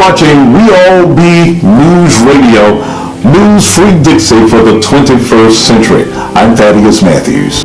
watching We All Be News Radio, News Free Dixie for the 21st century. I'm Thaddeus Matthews.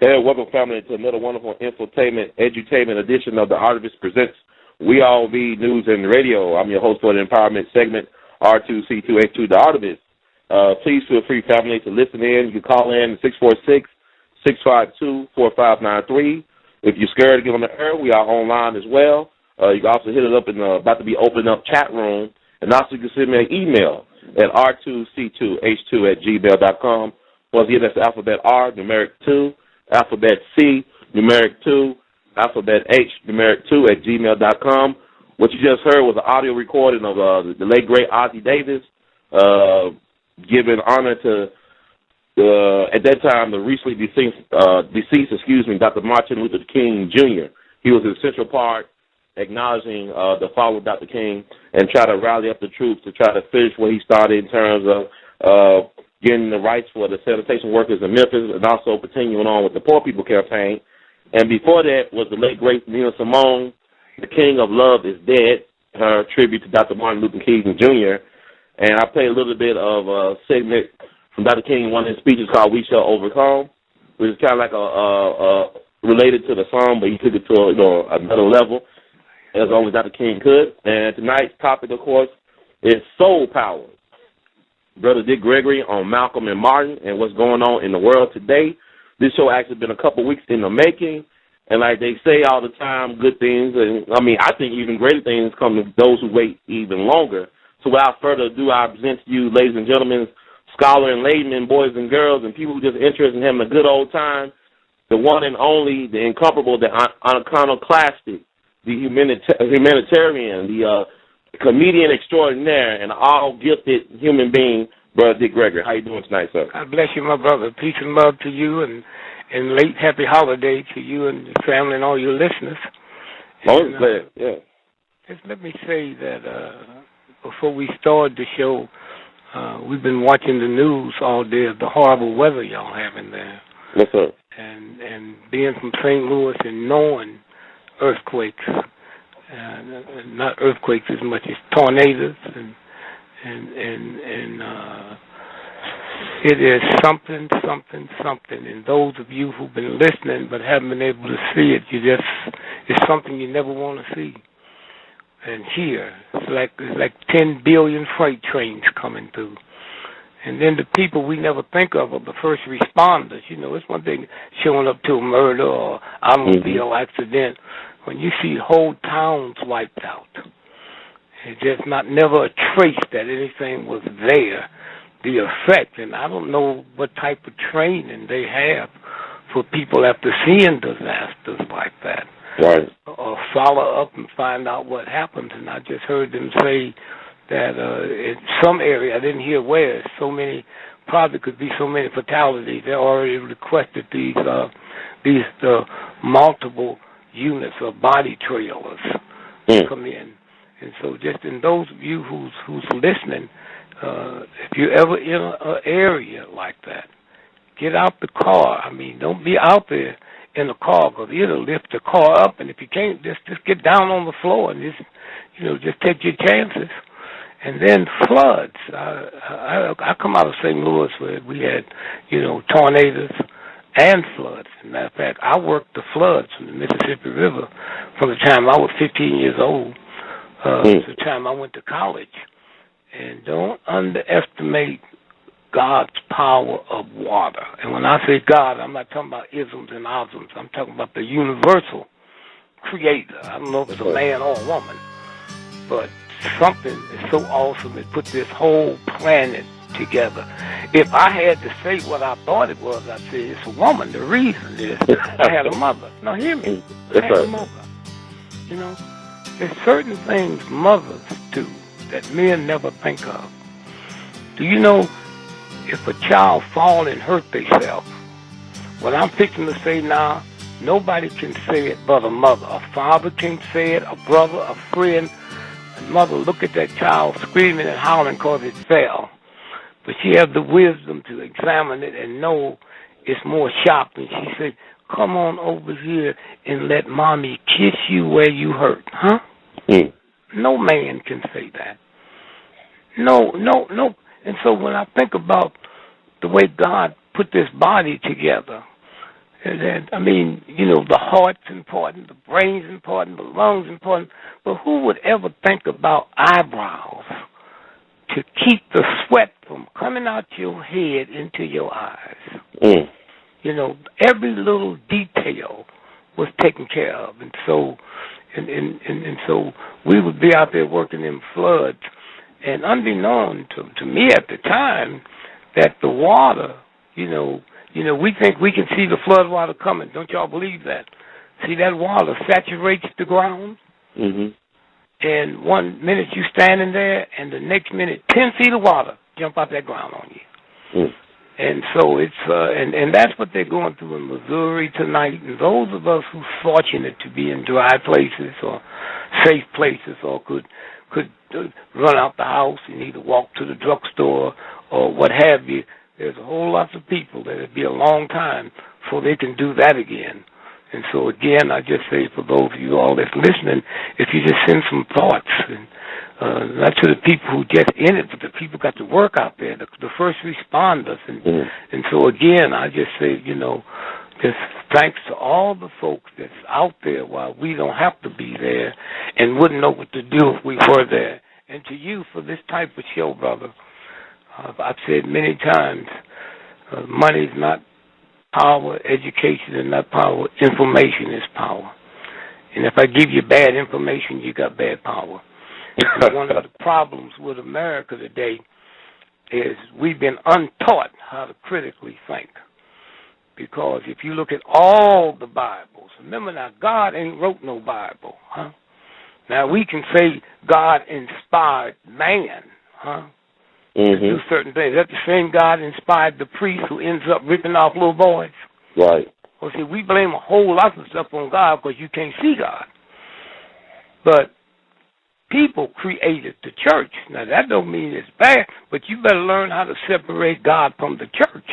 Hey, welcome, family, to another wonderful infotainment, edutainment edition of the Artivist Presents We All Be News and Radio. I'm your host for the empowerment segment, R2C2H2, the Artivist. Please feel free, family, to listen in. You can call in 646-652-4593. If you're scared to get on the air, we are online as well. You can also hit it up in the about to be opening up chat room. And also you can send me an email at r2c2h2@gmail.com. Once again, that's the alphabet R, numeric 2. Alphabet C, numeric 2, alphabet H, numeric 2 at gmail.com. What you just heard was an audio recording of the late, great Ozzie Davis, giving honor to, at that time, the recently deceased, Dr. Martin Luther King Jr. He was an essential part acknowledging the fall of Dr. King and try to rally up the troops to try to finish what he started in terms of getting the rights for the sanitation workers in Memphis, and also continuing on with the Poor People campaign. And before that was the late, great Nina Simone, The King of Love is Dead, her tribute to Dr. Martin Luther King Jr. And I played a little bit of a segment from Dr. King, one of his speeches called We Shall Overcome, which is kind of like related to the song, but he took it to another level, as only Dr. King could. And tonight's topic, of course, is soul power. Brother Dick Gregory on Malcolm and Martin and what's going on in the world today. This show actually been a couple weeks in the making, and like they say all the time, good things, and I think even greater things come to those who wait even longer. So without further ado, I present to you, ladies and gentlemen, scholar and laymen, boys and girls, and people who just interested in having a good old time, the one and only, the incomparable, the iconoclastic, the humanitarian, the comedian extraordinaire, and all-gifted human being, Brother Dick Gregory. How you doing tonight, sir? God bless you, my brother. Peace and love to you, and late happy holiday to you and your family and all your listeners. Always glad, yeah. Just let me say that before we start the show, we've been watching the news all day of the horrible weather y'all having there. Yes, sir. And being from St. Louis and knowing earthquakes, not earthquakes as much as tornadoes, and it is something. And those of you who've been listening but haven't been able to see it, it's something you never want to see and hear. It's like 10 billion freight trains coming through. And then the people we never think of are the first responders. It's one thing showing up to a murder or automobile accident. When you see whole towns wiped out, it's just never a trace that anything was there, the effect. And I don't know what type of training they have for people after seeing disasters like that. Right. Or follow up and find out what happened. And I just heard them say that in some area, I didn't hear where, probably could be so many fatalities. They already requested these multiple units of body trailers to come in. And so just in those of you who's listening, if you're ever in an area like that, get out the car. Don't be out there in the car, because it'll lift the car up, and if you can't, just get down on the floor and just take your chances. And then floods. I come out of St. Louis where we had, tornadoes and floods. As a matter of fact, I worked the floods from the Mississippi River from the time I was 15 years old to the time I went to college. And don't underestimate God's power of water. And when I say God, I'm not talking about isms and osms. I'm talking about the universal creator. I don't know if it's a man or a woman, but something is so awesome. It put this whole planet together. If I had to say what I thought it was, I'd say it's a woman. The reason is I had a mother. Now hear me. I had a mother. You know, there's certain things mothers do that men never think of. Do you know if a child fall and hurt themselves, what I'm fixing to say now, nobody can say it but a mother. A father can't say it, a brother, a friend. A mother look at that child screaming and howling because it fell. But she has the wisdom to examine it and know it's more sharp. And she said, come on over here and let mommy kiss you where you hurt. Huh? Mm. No man can say that. No. And so when I think about the way God put this body together, and I mean, you know, the heart's important, the brain's important, the lungs important, but who would ever think about eyebrows to keep the sweat from coming out your head into your eyes? Mm. You know, every little detail was taken care of, and so, and so we would be out there working in floods, and unbeknown to me at the time, that the water, you know, we think we can see the flood water coming. Don't y'all believe that? See, that water saturates the ground, and 1 minute you standing there, and the next minute 10 feet of water jump out that ground on you. Mm. And so it's and that's what they're going through in Missouri tonight. And those of us who's fortunate to be in dry places or safe places or could run out the house and either walk to the drugstore or what have you, there's a whole lot of people that it'd be a long time before they can do that again. And so again, I just say for those of you all that's listening, if you just send some thoughts, and not to the people who just in it, but the people got to work out there, the first responders. And so again, I just say, you know, just thanks to all the folks that's out there while we don't have to be there and wouldn't know what to do if we were there. And to you for this type of show, brother, I've said many times, money is not power, education is not power, information is power. And if I give you bad information, you got bad power. And one of the problems with America today is we've been untaught how to critically think. Because if you look at all the Bibles, remember now, God ain't wrote no Bible, huh? Now we can say God inspired man, huh? To do certain things. That's the same God inspired the priest who ends up ripping off little boys. Right. Well, see, we blame a whole lot of stuff on God because you can't see God. But people created the church. Now, that don't mean it's bad, but you better learn how to separate God from the church.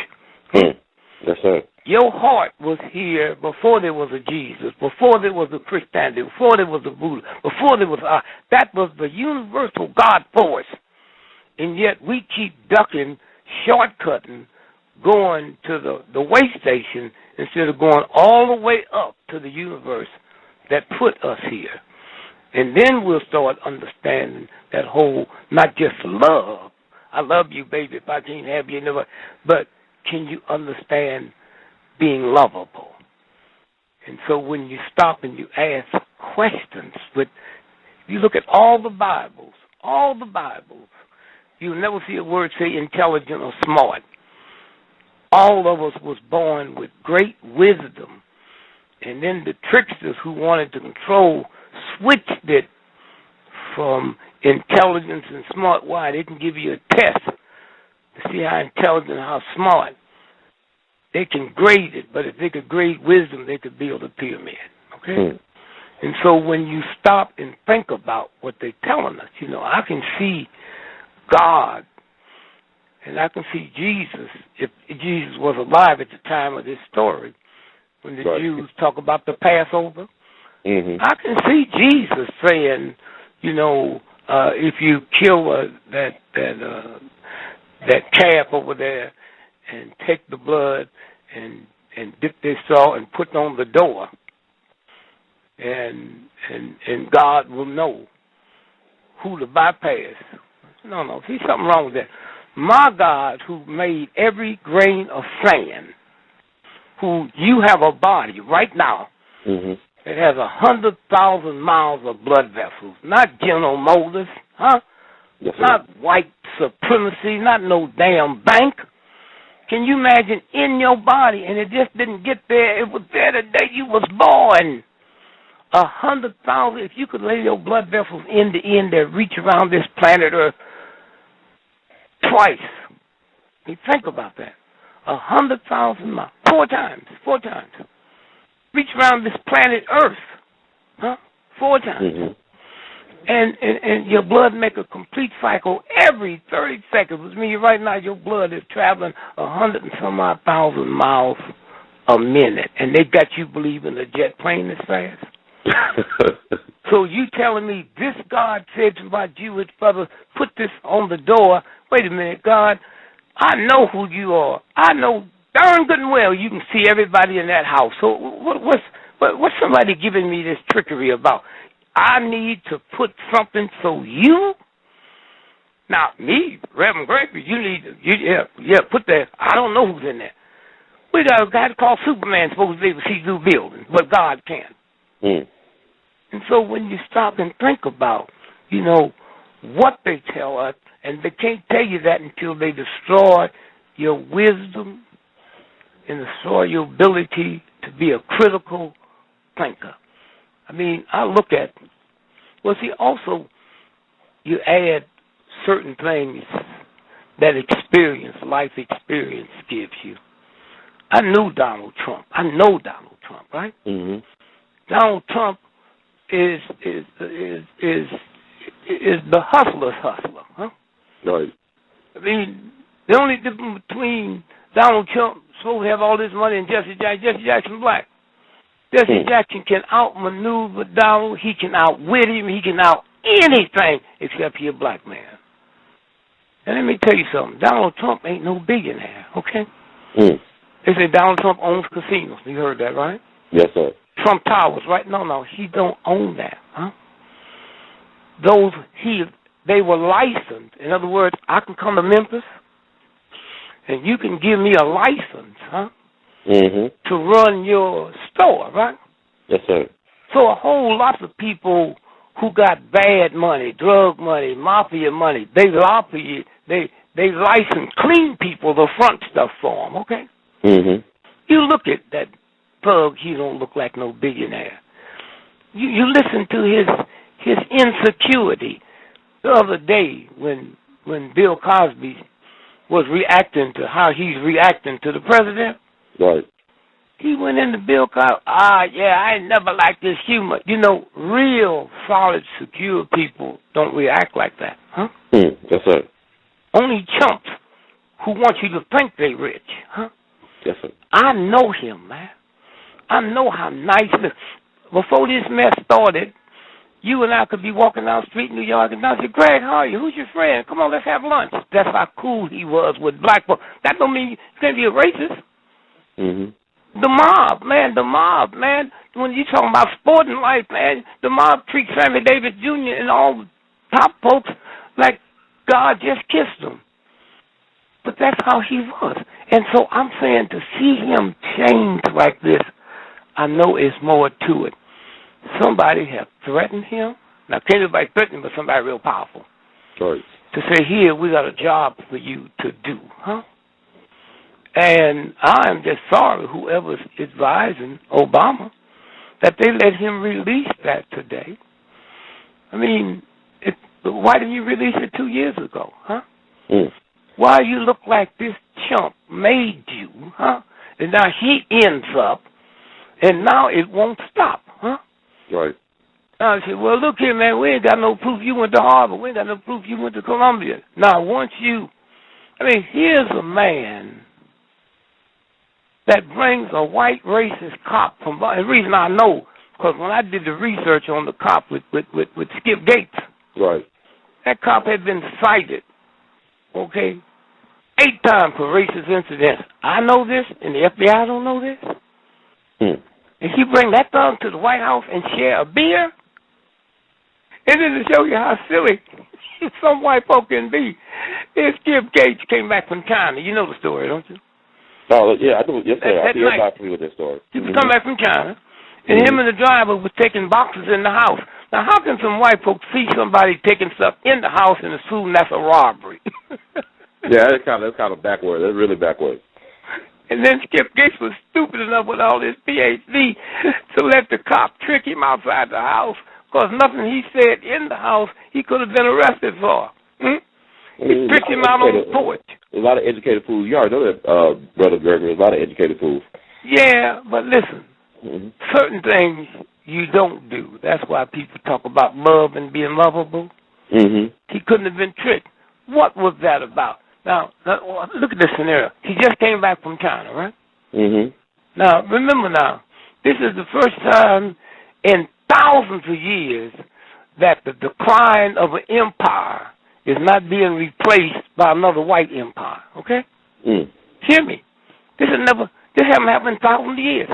Yes, sir. Your heart was here before there was a Jesus, before there was a Christianity, before there was a Buddha, before there was that was the universal God force. And yet we keep ducking, shortcutting, going to the way station instead of going all the way up to the universe that put us here. And then we'll start understanding that whole, not just love. I love you, baby, if I can't have you, never. But can you understand being lovable? And so when you stop and you ask questions, but you look at all the Bibles, you'll never see a word say intelligent or smart. All of us was born with great wisdom. And then the tricksters who wanted to control switched it from intelligence and smart. Why? They can give you a test to see how intelligent, how smart. They can grade it, but if they could grade wisdom, they could build a pyramid. Okay? And so when you stop and think about what they're telling us, you know, I can see God, and I can see Jesus, if Jesus was alive at the time of this story, when the Jews talk about the Passover. I can see Jesus saying, you know, if you kill that calf over there and take the blood and dip this salt and put it on the door, and God will know who to bypass. No, see something wrong with that. My God, who made every grain of sand, who you have a body right now that has 100,000 miles of blood vessels, not General Motors, huh? Yes, not white supremacy, not no damn bank. Can you imagine in your body, and it just didn't get there, it was there the day you was born. 100,000, if you could lay your blood vessels end to end that reach around this planet Earth twice. You think about that. 100,000 miles. Four times. Reach around this planet Earth. Huh? 4 times. Mm-hmm. And your blood make a complete cycle every 30 seconds, which means right now your blood is traveling 100 and some odd thousand miles a minute. And they got you believing a jet plane is fast? So you telling me this God said to my Jewish brother, put this on the door. Wait a minute, God, I know who you are. I know darn good and well you can see everybody in that house. So what's somebody giving me this trickery about? I need to put something so you, now me, Reverend Gregory, you need to, put that. I don't know who's in there. We got a guy called Superman supposed to be able to see through buildings, but God can. Mm. And so when you stop and think about, what they tell us, and they can't tell you that until they destroy your wisdom and destroy your ability to be a critical thinker. I mean, I look at, also you add certain things that life experience gives you. I knew Donald Trump. I know Donald Trump, right? Mm-hmm. Donald Trump is the hustler's hustler, huh? Right. I mean, the only difference between Donald Trump supposed to have all this money and Jesse Jackson black. Jesse Jackson can outmaneuver Donald. He can outwit him. He can out anything except he a black man. And let me tell you something. Donald Trump ain't no billionaire, okay? Mm. They say Donald Trump owns casinos. You heard that, right? Yes, sir. Trump Towers, right? No, he don't own that, huh? They were licensed. In other words, I can come to Memphis, and you can give me a license, huh? Mm-hmm. To run your store, right? Yes, sir. So a whole lot of people who got bad money, drug money, mafia money, they license clean people to front stuff for them, okay? Mm-hmm. You look at that thug, he don't look like no billionaire. You listen to his insecurity. The other day when Bill Cosby was reacting to how he's reacting to the president, right? He went into Bill Cosby. I ain't never liked this humor. Real solid, secure people don't react like that, huh? Yes, sir. Only chumps who want you to think they rich, huh? Yes, sir. I know him, man. I know how nice. Before this mess started, you and I could be walking down the street in New York and I say, Greg, how are you? Who's your friend? Come on, let's have lunch. That's how cool he was with black folks. That don't mean he's going to be a racist. Mm-hmm. The mob, man. When you talking about sporting life, man, the mob treats Sammy Davis Jr. and all the top folks like God just kissed them. But that's how he was. And so I'm saying to see him change like this, I know it's more to it. Somebody have threatened him. Now, can't anybody threaten him, but somebody real powerful. Right. To say, here, we got a job for you to do, huh? And I'm just sorry, whoever's advising Obama, that they let him release that today. I mean, why didn't you release it 2 years ago, huh? Why you look like this chump made you, huh? And now he ends up, and now it won't stop, huh? Right. Now I said, well, look here, man, we ain't got no proof you went to Harvard. We ain't got no proof you went to Columbia. Now, here's a man that brings a white racist cop from, and the reason I know, because when I did the research on the cop with Skip Gates, right, that cop had been cited, 8 times for racist incidents. I know this, and the FBI don't know this. And he bring that thug to the White House and share a beer? And then to show you how silly some white folk can be, Skip Gates came back from China. You know the story, don't you? Oh, yeah, I do. Yes, sir. I feel night, about me with this story. He was coming back from China, and him and the driver was taking boxes in the house. Now, how can some white folks see somebody taking stuff in the house and assume that's a robbery? Yeah, that's kind of backwards. That's really backwards. And then Skip Gates was stupid enough with all his PhD to let the cop trick him outside the house, because nothing he said in the house he could have been arrested for. He tricked him out on the porch. A lot of educated fools. You already know that, Brother Gregory. A lot of educated fools. Yeah, but listen, certain things you don't do. That's why people talk about love and being lovable. He couldn't have been tricked. What was that about? Now, look at this scenario. He just came back from China, right? Now, remember now, this is the first time in thousands of years that the decline of an empire is not being replaced by another white empire, okay? Hear me. This haven't happened in thousands of years.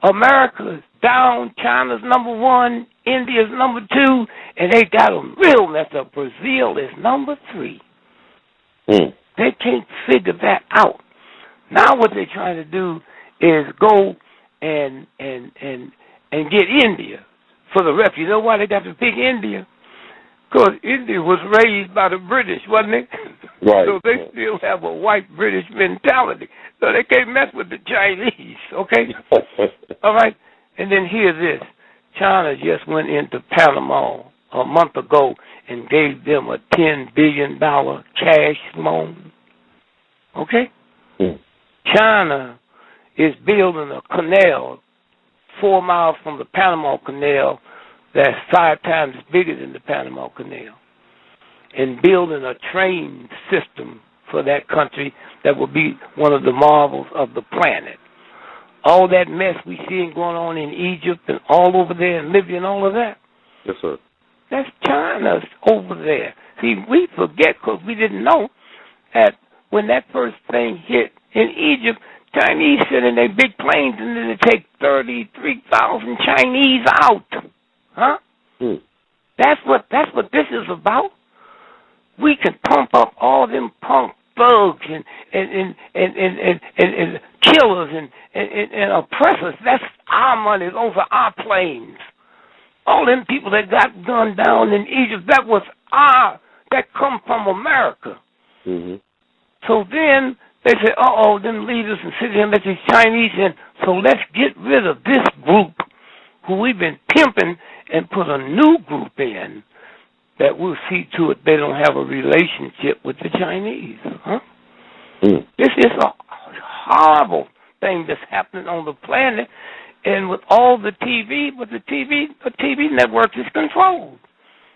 America is down, China's number 1, India's number 2, and they got them real messed up. Brazil is number 3. They can't figure that out. Now what they're trying to do is go and get India for the ref. You know why they got to pick India? Because India was raised by the British, wasn't it? Right. So they still have a white British mentality. So they can't mess with the Chinese, okay? All right? And then hear this. China just went into Panama a month ago and gave them a $10 billion cash loan. Okay? China is building a canal 4 miles from the Panama Canal that's 5 times bigger than the Panama Canal, and building a train system for that country that will be one of the marvels of the planet. All that mess we see going on in Egypt and all over there in Libya and all of that. Yes, sir. That's China's over there. See, we forget because we didn't know that when that first thing hit in Egypt, Chinese sit in their big planes and then they take 33,000 Chinese out. Huh? That's what this is about. We can pump up all them punk thugs and killers and oppressors. That's our money. Those are our planes. All them people that got gunned down in Egypt, that come from America. So then they say, them leaders and sit here and let these Chinese in. So let's get rid of this group who we've been pimping and put a new group in that will see to it they don't have a relationship with the Chinese. Huh? This is a horrible thing that's happening on the planet, and with all the TV, but the TV network is controlled.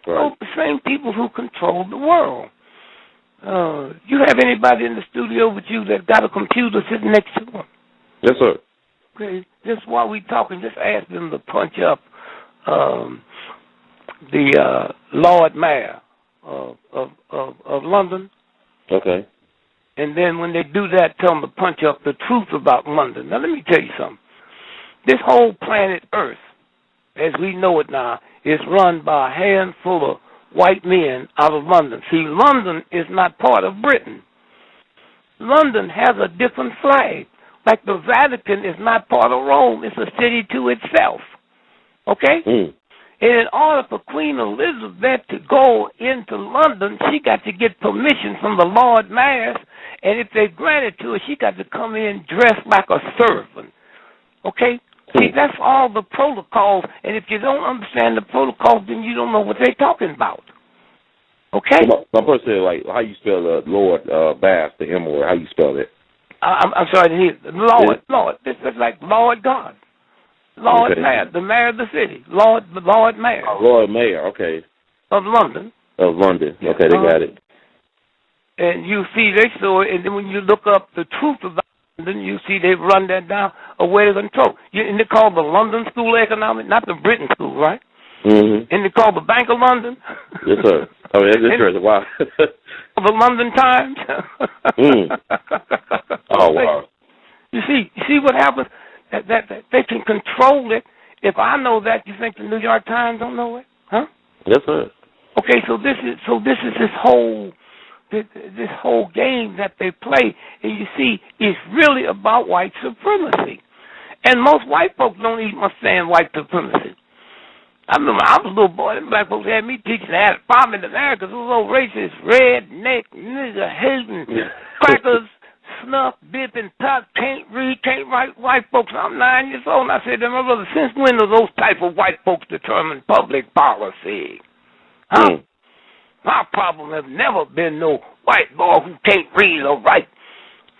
Right. Those the same people who control the world. You have anybody in the studio with you that got a computer sitting next to them? Yes, sir. Okay, just while we talking, just ask them to punch up the Lord Mayor of London. Okay. And then when they do that, tell them to punch up the truth about London. Now, let me tell you something. This whole planet Earth, as we know it now, is run by a handful of white men out of London. See, London is not part of Britain. London has a different flag. Like the Vatican is not part of Rome. It's a city to itself. Okay? And in order for Queen Elizabeth to go into London, she got to get permission from the Lord Mayor. And if they granted to her, she got to come in dressed like a servant. Okay? See, that's all the protocols. And if you don't understand the protocols, then you don't know what they're talking about. Okay? My person said, like, how you spell Lord Bass, the M word? How you spell it? I'm sorry to hear. Lord. This is like Lord God. Lord Mayor, the mayor of the city. Lord Mayor. Oh, Lord Mayor, okay. Of London. Of London. Okay, they got it. And you see they saw it, and then when you look up the truth about London, you see they've run that down a way to control. And they call the London School of Economics, not the Britain School, right? And they call the Bank of London. Yes, sir. Oh, that's interesting. Wow. The London Times. Oh, wow. You see what happens? That they can control it. If I know that, you think the New York Times don't know it? Huh? Yes, sir. Okay, so this is this whole game that they play, and you see, it's really about white supremacy. And most white folks don't even understand white supremacy. I remember I was a little boy, them black folks had me teaching how to farm in America. Those old racist, redneck, nigger, hating, crackers, snuff, bipping, top, can't read, can't write white folks. I'm 9 years old, and I said to my brother, since when do those type of white folks determine public policy? Huh? My problem has never been no white boy who can't read or write,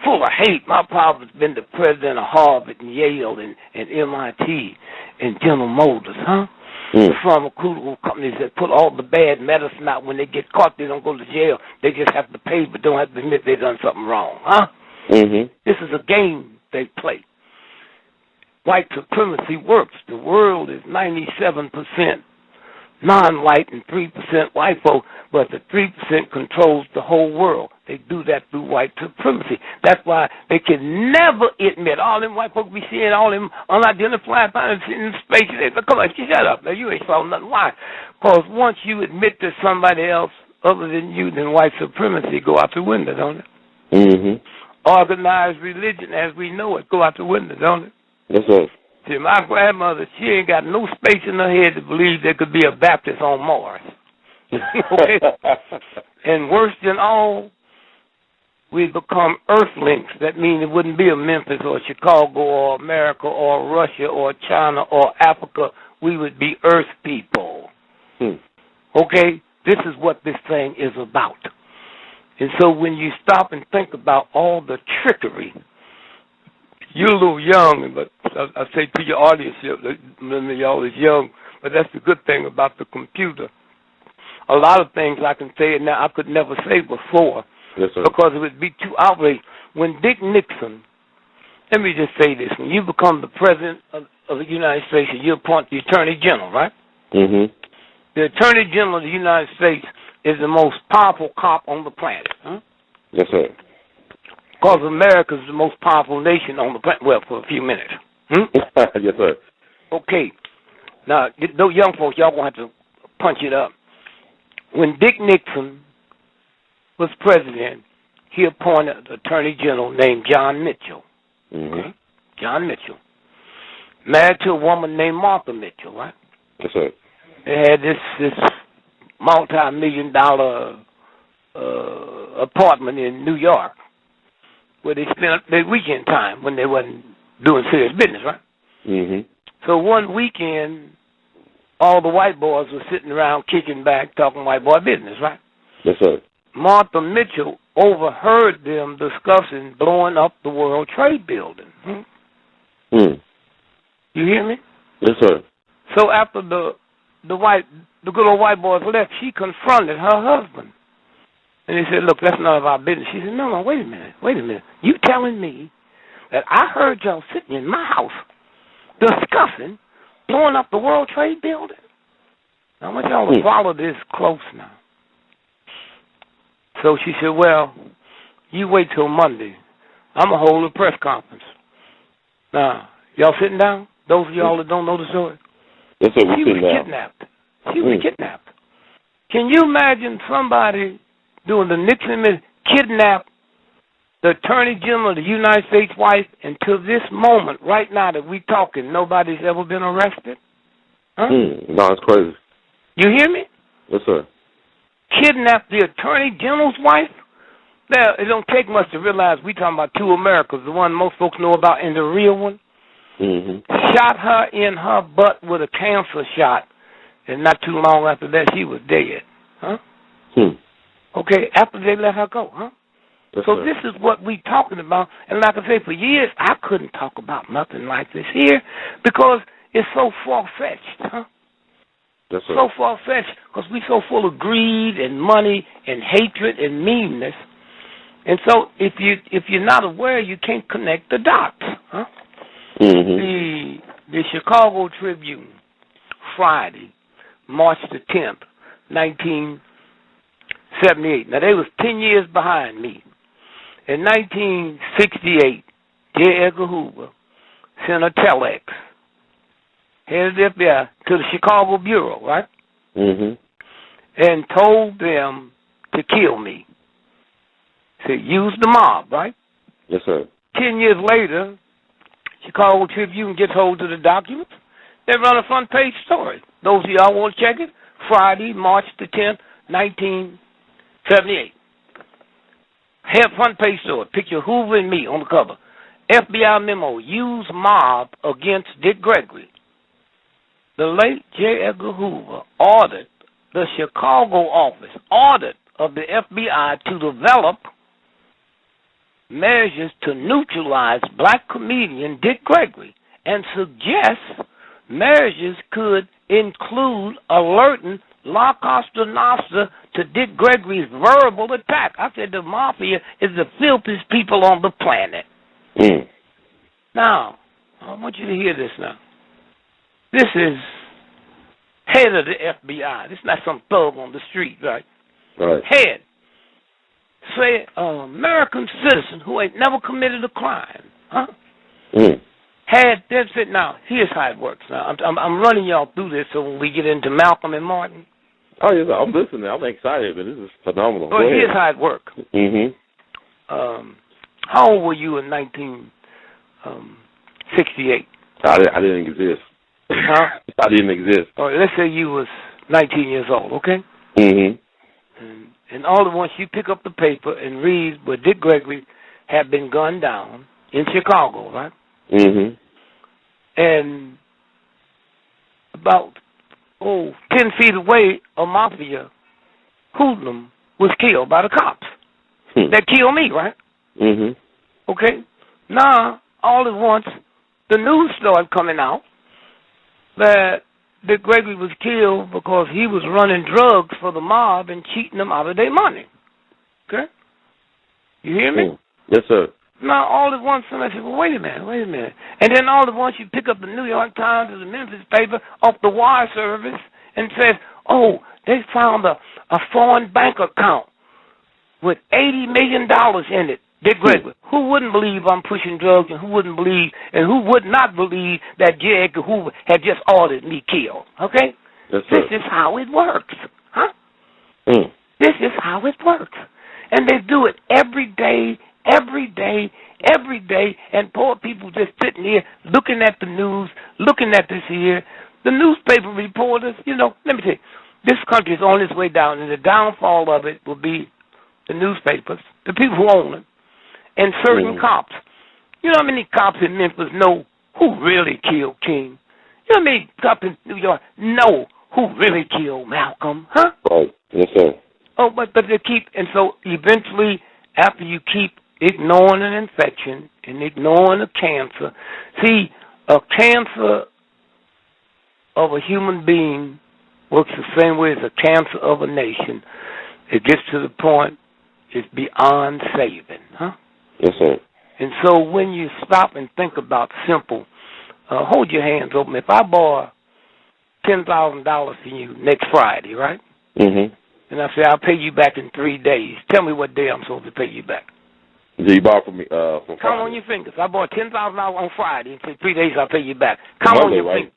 full of hate. My problem has been the president of Harvard and Yale and MIT and General Motors, huh? The pharmaceutical companies that put all the bad medicine out. When they get caught, they don't go to jail. They just have to pay, but don't have to admit they done something wrong, huh? This is a game they play. White supremacy works. The world is 97% non-white and 3% white folk, but the 3% controls the whole world. They do that through white supremacy. That's why they can never admit all them white folk be seeing all them unidentified pilots in space. They say, come on, shut up. Now, you ain't saw nothing. Why? Because once you admit to somebody else other than you, then white supremacy go out the window, don't it? Organized religion as we know it go out the window, don't it? Yes, sir. See, my grandmother, she ain't got no space in her head to believe there could be a Baptist on Mars. Okay? And worse than all, we become earthlings. That means it wouldn't be a Memphis or Chicago or America or Russia or China or Africa. We would be earth people. Okay? This is what this thing is about. And so when you stop and think about all the trickery, you're a little young, but I say to your audience, y'all is young, but that's the good thing about the computer. A lot of things I can say now I could never say before. Yes, sir. Because it would be too outrageous. When Dick Nixon, let me just say this, when you become the president of the United States, you appoint the Attorney General, right? The Attorney General of the United States is the most powerful cop on the planet. Huh? Yes, sir. Because America is the most powerful nation on the planet. Well, for a few minutes. Yes, sir. Okay. Now, those young folks, y'all going to have to punch it up. When Dick Nixon was president, he appointed an attorney general named John Mitchell. John Mitchell. Married to a woman named Martha Mitchell, right? Yes, sir. They had this multi-million-dollar apartment in New York where they spent their weekend time when they wasn't doing serious business, right? So one weekend, all the white boys were sitting around kicking back, talking white boy business, right? Yes, sir. Martha Mitchell overheard them discussing blowing up the World Trade Building. You hear me? Yes, sir. So after the good old white boys left, she confronted her husband. And he said, look, that's none of our business. She said, no, wait a minute. You telling me that I heard y'all sitting in my house discussing blowing up the World Trade Building? I want y'all to follow this close now. So she said, well, you wait till Monday. I'm going to hold a press conference. Now, y'all sitting down? Those of y'all that don't know the story? Yes, sir, She was kidnapped. She was kidnapped. Can you imagine somebody doing the Nixon kidnap the Attorney General of the United States wife, and to this moment, right now that we talking, nobody's ever been arrested? Huh? No, it's crazy. You hear me? Yes, sir. Kidnap the Attorney General's wife? Now, it don't take much to realize we talking about two Americas, the one most folks know about and the real one. Shot her in her butt with a cancer shot, and not too long after that, she was dead. Huh? Okay, after they let her go, huh? Yes, so sir. this is what we talking about. And like I say, for years, I couldn't talk about nothing like this here because it's so far-fetched, huh? Yes, sir. So far-fetched because we so full of greed and money and hatred and meanness. And so if you're not aware, you can't connect the dots, huh? The Chicago Tribune, Friday, March the 10th, 1978. Now, they was 10 years behind me. In 1968, J. Edgar Hoover sent a telex, head of the FBI, to the Chicago Bureau, right? And told them to kill me. Said, use the mob, right? Yes, sir. 10 years later, Chicago Tribune gets hold of the documents. They run a front page story. Those of y'all want to check it, Friday, March the 10th, 1978. Head front page story. Picture Hoover and me on the cover. FBI memo, use mob against Dick Gregory. The late J. Edgar Hoover ordered the Chicago office, of the FBI to develop measures to neutralize black comedian Dick Gregory and suggests measures could include alerting La Costa Nostra to Dick Gregory's verbal attack. I said the mafia is the filthiest people on the planet. Now, I want you to hear this now. This is head of the FBI. This is not some thug on the street, right? Right. Head. Say, American citizen who ain't never committed a crime, huh? Had, that's it now. Here's how it works. Now, I'm running y'all through this so when we get into Malcolm and Martin. Oh, yes, I'm listening. I'm excited, but this is phenomenal. Well, here's how it works. How old were you in 1968? I didn't exist. Huh? I didn't exist. All right, let's say you was 19 years old, okay? And all at once you pick up the paper and read where Dick Gregory had been gunned down in Chicago, right? And about 10 feet away, a mafia hoodlum was killed by the cops. That killed me, right? Okay? Now, all at once, the news started coming out that Dick Gregory was killed because he was running drugs for the mob and cheating them out of their money. Okay? You hear me? Yes, sir. Now, all at once, somebody said, well, wait a minute. And then all at once you pick up the New York Times or the Memphis paper off the wire service and says, oh, they found a foreign bank account with $80 million in it. Dick Gregory. Who wouldn't believe I'm pushing drugs and who would not believe that J. Edgar Hoover had just ordered me killed? Okay? Yes, this is how it works. Huh? This is how it works. And they do it every day, and poor people just sitting here looking at the news, looking at this here. The newspaper reporters, let me tell you, this country is on its way down, and the downfall of it will be the newspapers, the people who own it, and certain cops. You know how many cops in Memphis know who really killed King? You know how many cops in New York know who really killed Malcolm? Huh? Right. Yes, sir. Oh, but they keep, and so eventually, after you keep ignoring an infection and ignoring a cancer, see, a cancer of a human being works the same way as a cancer of a nation. It gets to the point it's beyond saving, huh? Yes, sir. And so when you stop and think about simple, hold your hands open. If I borrow $10,000 from you next Friday, right? And I say, I'll pay you back in 3 days. Tell me what day I'm supposed to pay you back. Do you borrow from me from Friday? Count on your fingers. I borrow $10,000 on Friday, and for 3 days I'll pay you back. Count on your fingers.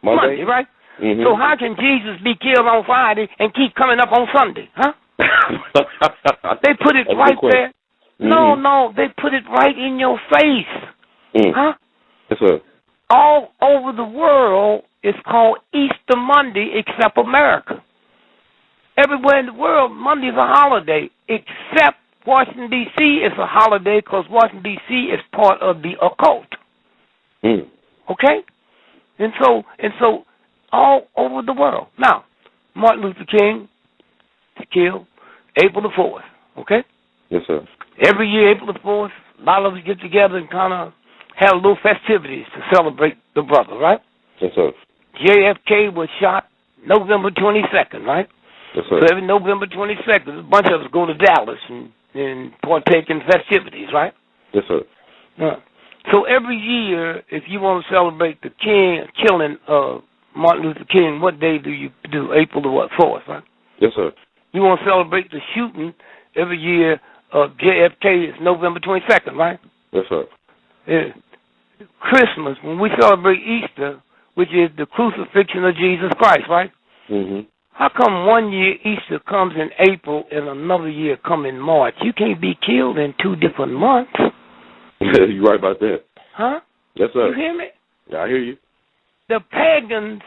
Monday, right? So how can Jesus be killed on Friday and keep coming up on Sunday, huh? They put it right there. No, they put it right in your face. Huh? Yes, sir. All over the world, it's called Easter Monday except America. Everywhere in the world, Monday's a holiday, except Washington, D.C. is a holiday because Washington, D.C. is part of the occult. Okay? And so all over the world. Now, Martin Luther King was killed April the 4th. Okay? Yes, sir. Every year, April the 4th, a lot of us get together and kind of have little festivities to celebrate the brother, right? Yes, sir. JFK was shot November 22nd, right? Yes, sir. So every November 22nd, a bunch of us go to Dallas and partake in festivities, right? Yes, sir. So every year, if you want to celebrate the killing of Martin Luther King, what day do you do? April the 4th, right? Yes, sir. You want to celebrate the shooting every year of JFK is November 22nd, right? Yes, sir. Christmas, when we celebrate Easter, which is the crucifixion of Jesus Christ, right? How come one year Easter comes in April and another year come in March? You can't be killed in 2 different months. You're right about that. Huh? Yes, sir. You hear me? Yeah, I hear you. the pagans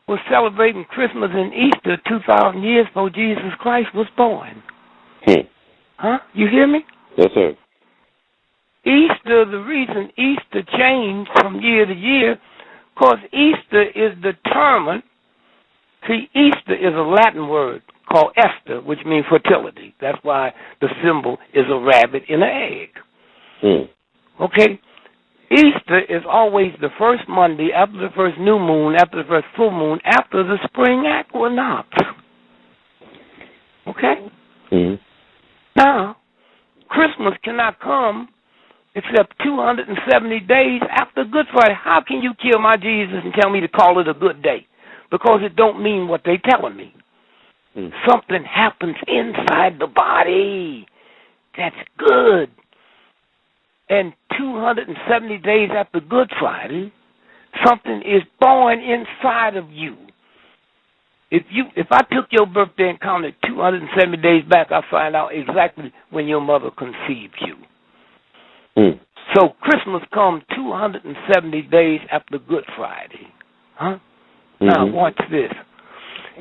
were celebrating Christmas and Easter 2,000 years before Jesus Christ was born. Huh? You hear me? Yes, sir. Easter, the reason Easter changed from year to year, because Easter is determined. See, Easter is a Latin word called Esther, which means fertility. That's why the symbol is a rabbit in an egg. Okay? Easter is always the first Monday after the first new moon, after the first full moon, after the spring equinox. Okay? Now, Christmas cannot come except 270 days after Good Friday. How can you kill my Jesus and tell me to call it a good day? Because it don't mean what they telling me. Something happens inside the body that's good. And 270 days after Good Friday, something is born inside of you. If I took your birthday and counted 270 days back, I'll find out exactly when your mother conceived you. So Christmas comes 270 days after Good Friday. Huh? Now, watch this.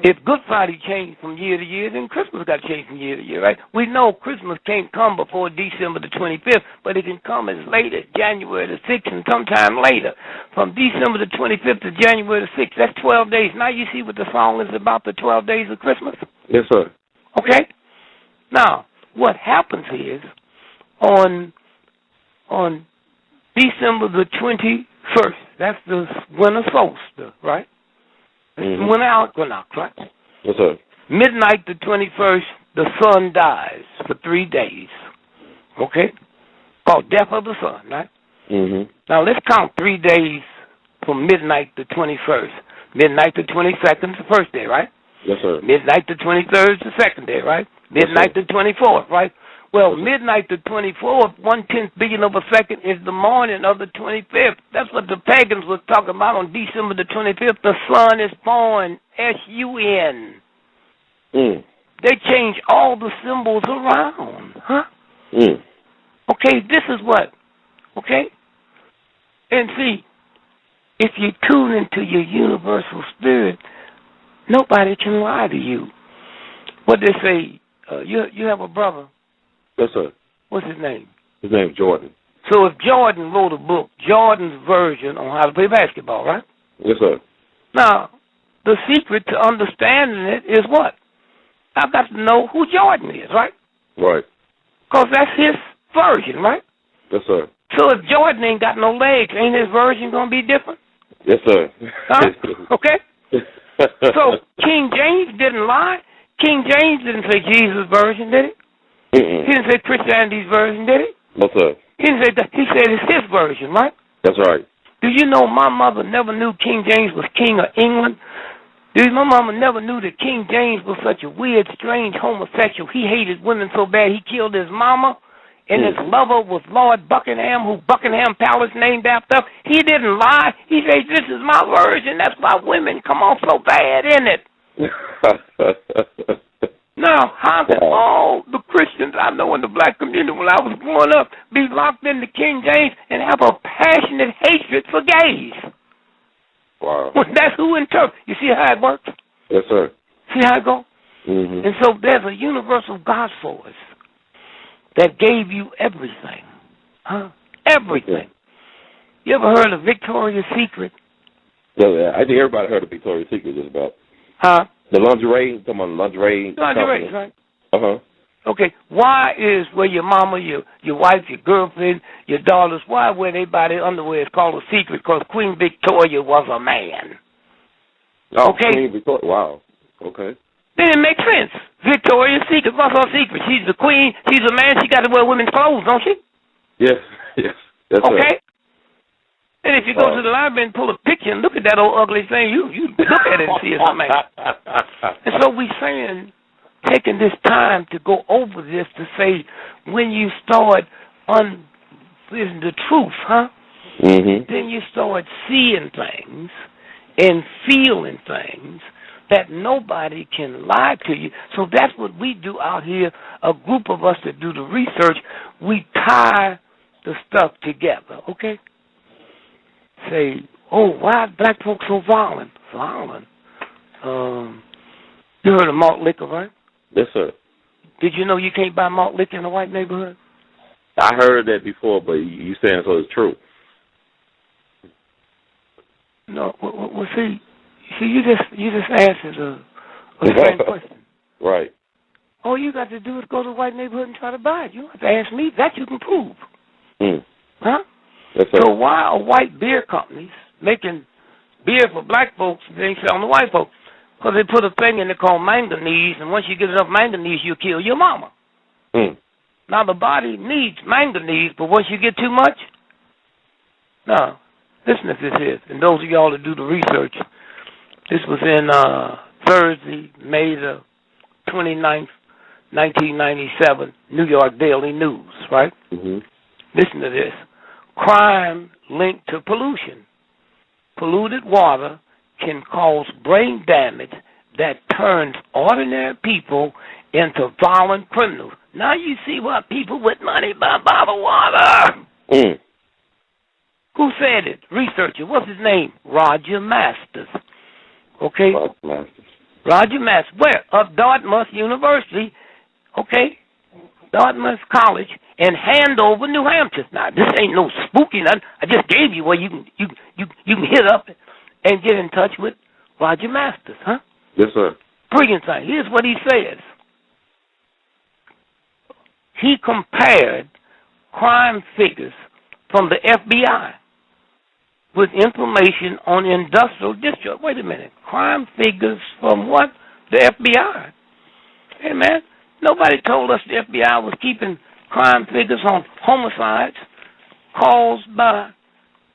If Good Friday changed from year to year, then Christmas got to change from year to year, right? We know Christmas can't come before December the 25th, but it can come as late as January the 6th and sometime later. From December the 25th to January the 6th, that's 12 days. Now you see what the song is about, the 12 days of Christmas? Yes, sir. Okay? Now, what happens is, on December the 21st, that's the winter solstice, right? Winter equinox, right? Yes, sir. Midnight the 21st, the sun dies for 3 days. Okay? Called death of the sun, right? Now let's count 3 days from midnight the 21st. Midnight the 22nd is the first day, right? Yes, sir. Midnight the 23rd is the second day, right? Midnight the 24th, right? Well, midnight the 24th, 1/10 billion of a second is the morning of the 25th. That's what the pagans were talking about on December the 25th. The sun is born, S-U-N. They change all the symbols around, huh? Okay, this is what, okay? And see, if you tune into your universal spirit, nobody can lie to you. What they say, you have a brother. Yes, sir. What's his name? His name's Jordan. So if Jordan wrote a book, Jordan's version on how to play basketball, right? Yes, sir. Now, the secret to understanding it is what? I've got to know who Jordan is, right? Right. Because that's his version, right? Yes, sir. So if Jordan ain't got no legs, ain't his version going to be different? Yes, sir. Huh? Okay? So King James didn't lie. King James didn't say Jesus' version, did he? He didn't say Christianity's version, did he? No, sir. He didn't say that. He said it's his version, right? That's right. Do you know my mother never knew King James was king of England? My mama never knew that King James was such a weird, strange homosexual. He hated women so bad he killed his mama, and his lover was Lord Buckingham, who Buckingham Palace named after. He didn't lie. He said, this is my version. That's why women come off so bad in it. Now, how can all the Christians I know in the black community when I was growing up be locked into King James and have a passionate hatred for gays? Wow. That's who interprets. You see how it works? Yes, sir. See how it goes? And so there's a universal God force that gave you everything. Huh? Everything. You ever heard of Victoria's Secret? Yeah, I think everybody heard of Victoria's Secret just about. Huh? The lingerie, come on, lingerie. Lingerie, right? Uh-huh. Okay, why is where your mama, your wife, your girlfriend, your daughters, why wear they buy their underwear? It's called a secret because Queen Victoria was a man. Oh, okay? Queen Victoria, wow. Okay. Then it makes sense. Victoria's Secret, what's her secret? She's the queen, she's a man, she got to wear women's clothes, don't she? Yes, yes. That's okay? Right. And if you go to the library and pull a picture and look at that old ugly thing, you look at it and see it's a man. And so we're saying, taking this time to go over this to say, when you start unvisiting the truth, huh? Then you start seeing things and feeling things that nobody can lie to you. So that's what we do out here, a group of us that do the research. We tie the stuff together, okay? Say, oh, why are black folks so violent? Violent? You heard of malt liquor, right? Yes, sir. Did you know you can't buy malt liquor in a white neighborhood? I heard that before, but you saying so it's true. No, well, see, you just answered a strange question. Right. All you got to do is go to the white neighborhood and try to buy it. You don't have to ask me. That you can prove. Huh? Yes, sir. So why are white beer companies making beer for black folks and they ain't selling to white folks? Because they put a thing in there called manganese, and once you get enough manganese, you'll kill your mama. Now, the body needs manganese, but once you get too much, no. Listen to this here. And those of y'all that do the research, this was in Thursday, May the 29th, 1997, New York Daily News, right? Listen to this. Crime linked to pollution. Polluted water can cause brain damage that turns ordinary people into violent criminals. Now you see why people with money buy bottled water. Who said it? Researcher. What's his name? Roger Masters. Okay? Roger Masters. Where? Of Dartmouth University. Okay? Dartmouth College in Handover, New Hampshire. Now, this ain't no spooky nothing. I just gave you where you can hit up and get in touch with Roger Masters, huh? Yes, sir. Brilliant thing. Here's what he says. He compared crime figures from the FBI with information on industrial discharge. Wait a minute. Crime figures from what? The FBI. Hey, man, nobody told us the FBI was keeping crime figures on homicides caused by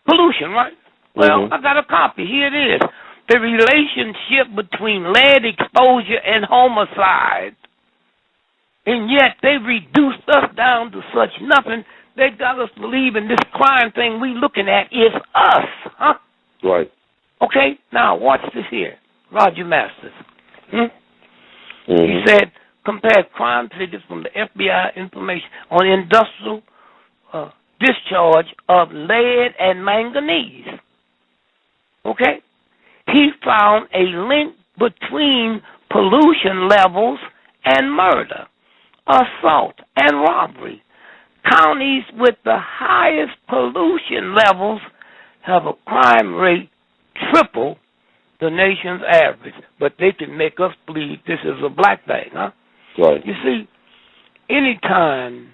pollution, right? Well, I got a copy. Here it is. The relationship between lead exposure and homicide. And yet they reduced us down to such nothing. They got us believing this crime thing we looking at is us, huh? Right. Okay, now watch this here. Roger Masters. He said, compare crime figures from the FBI information on industrial discharge of lead and manganese. Okay? He found a link between pollution levels and murder, assault, and robbery. Counties with the highest pollution levels have a crime rate triple the nation's average, but they can make us believe this is a black thing, huh? Right. You see, anytime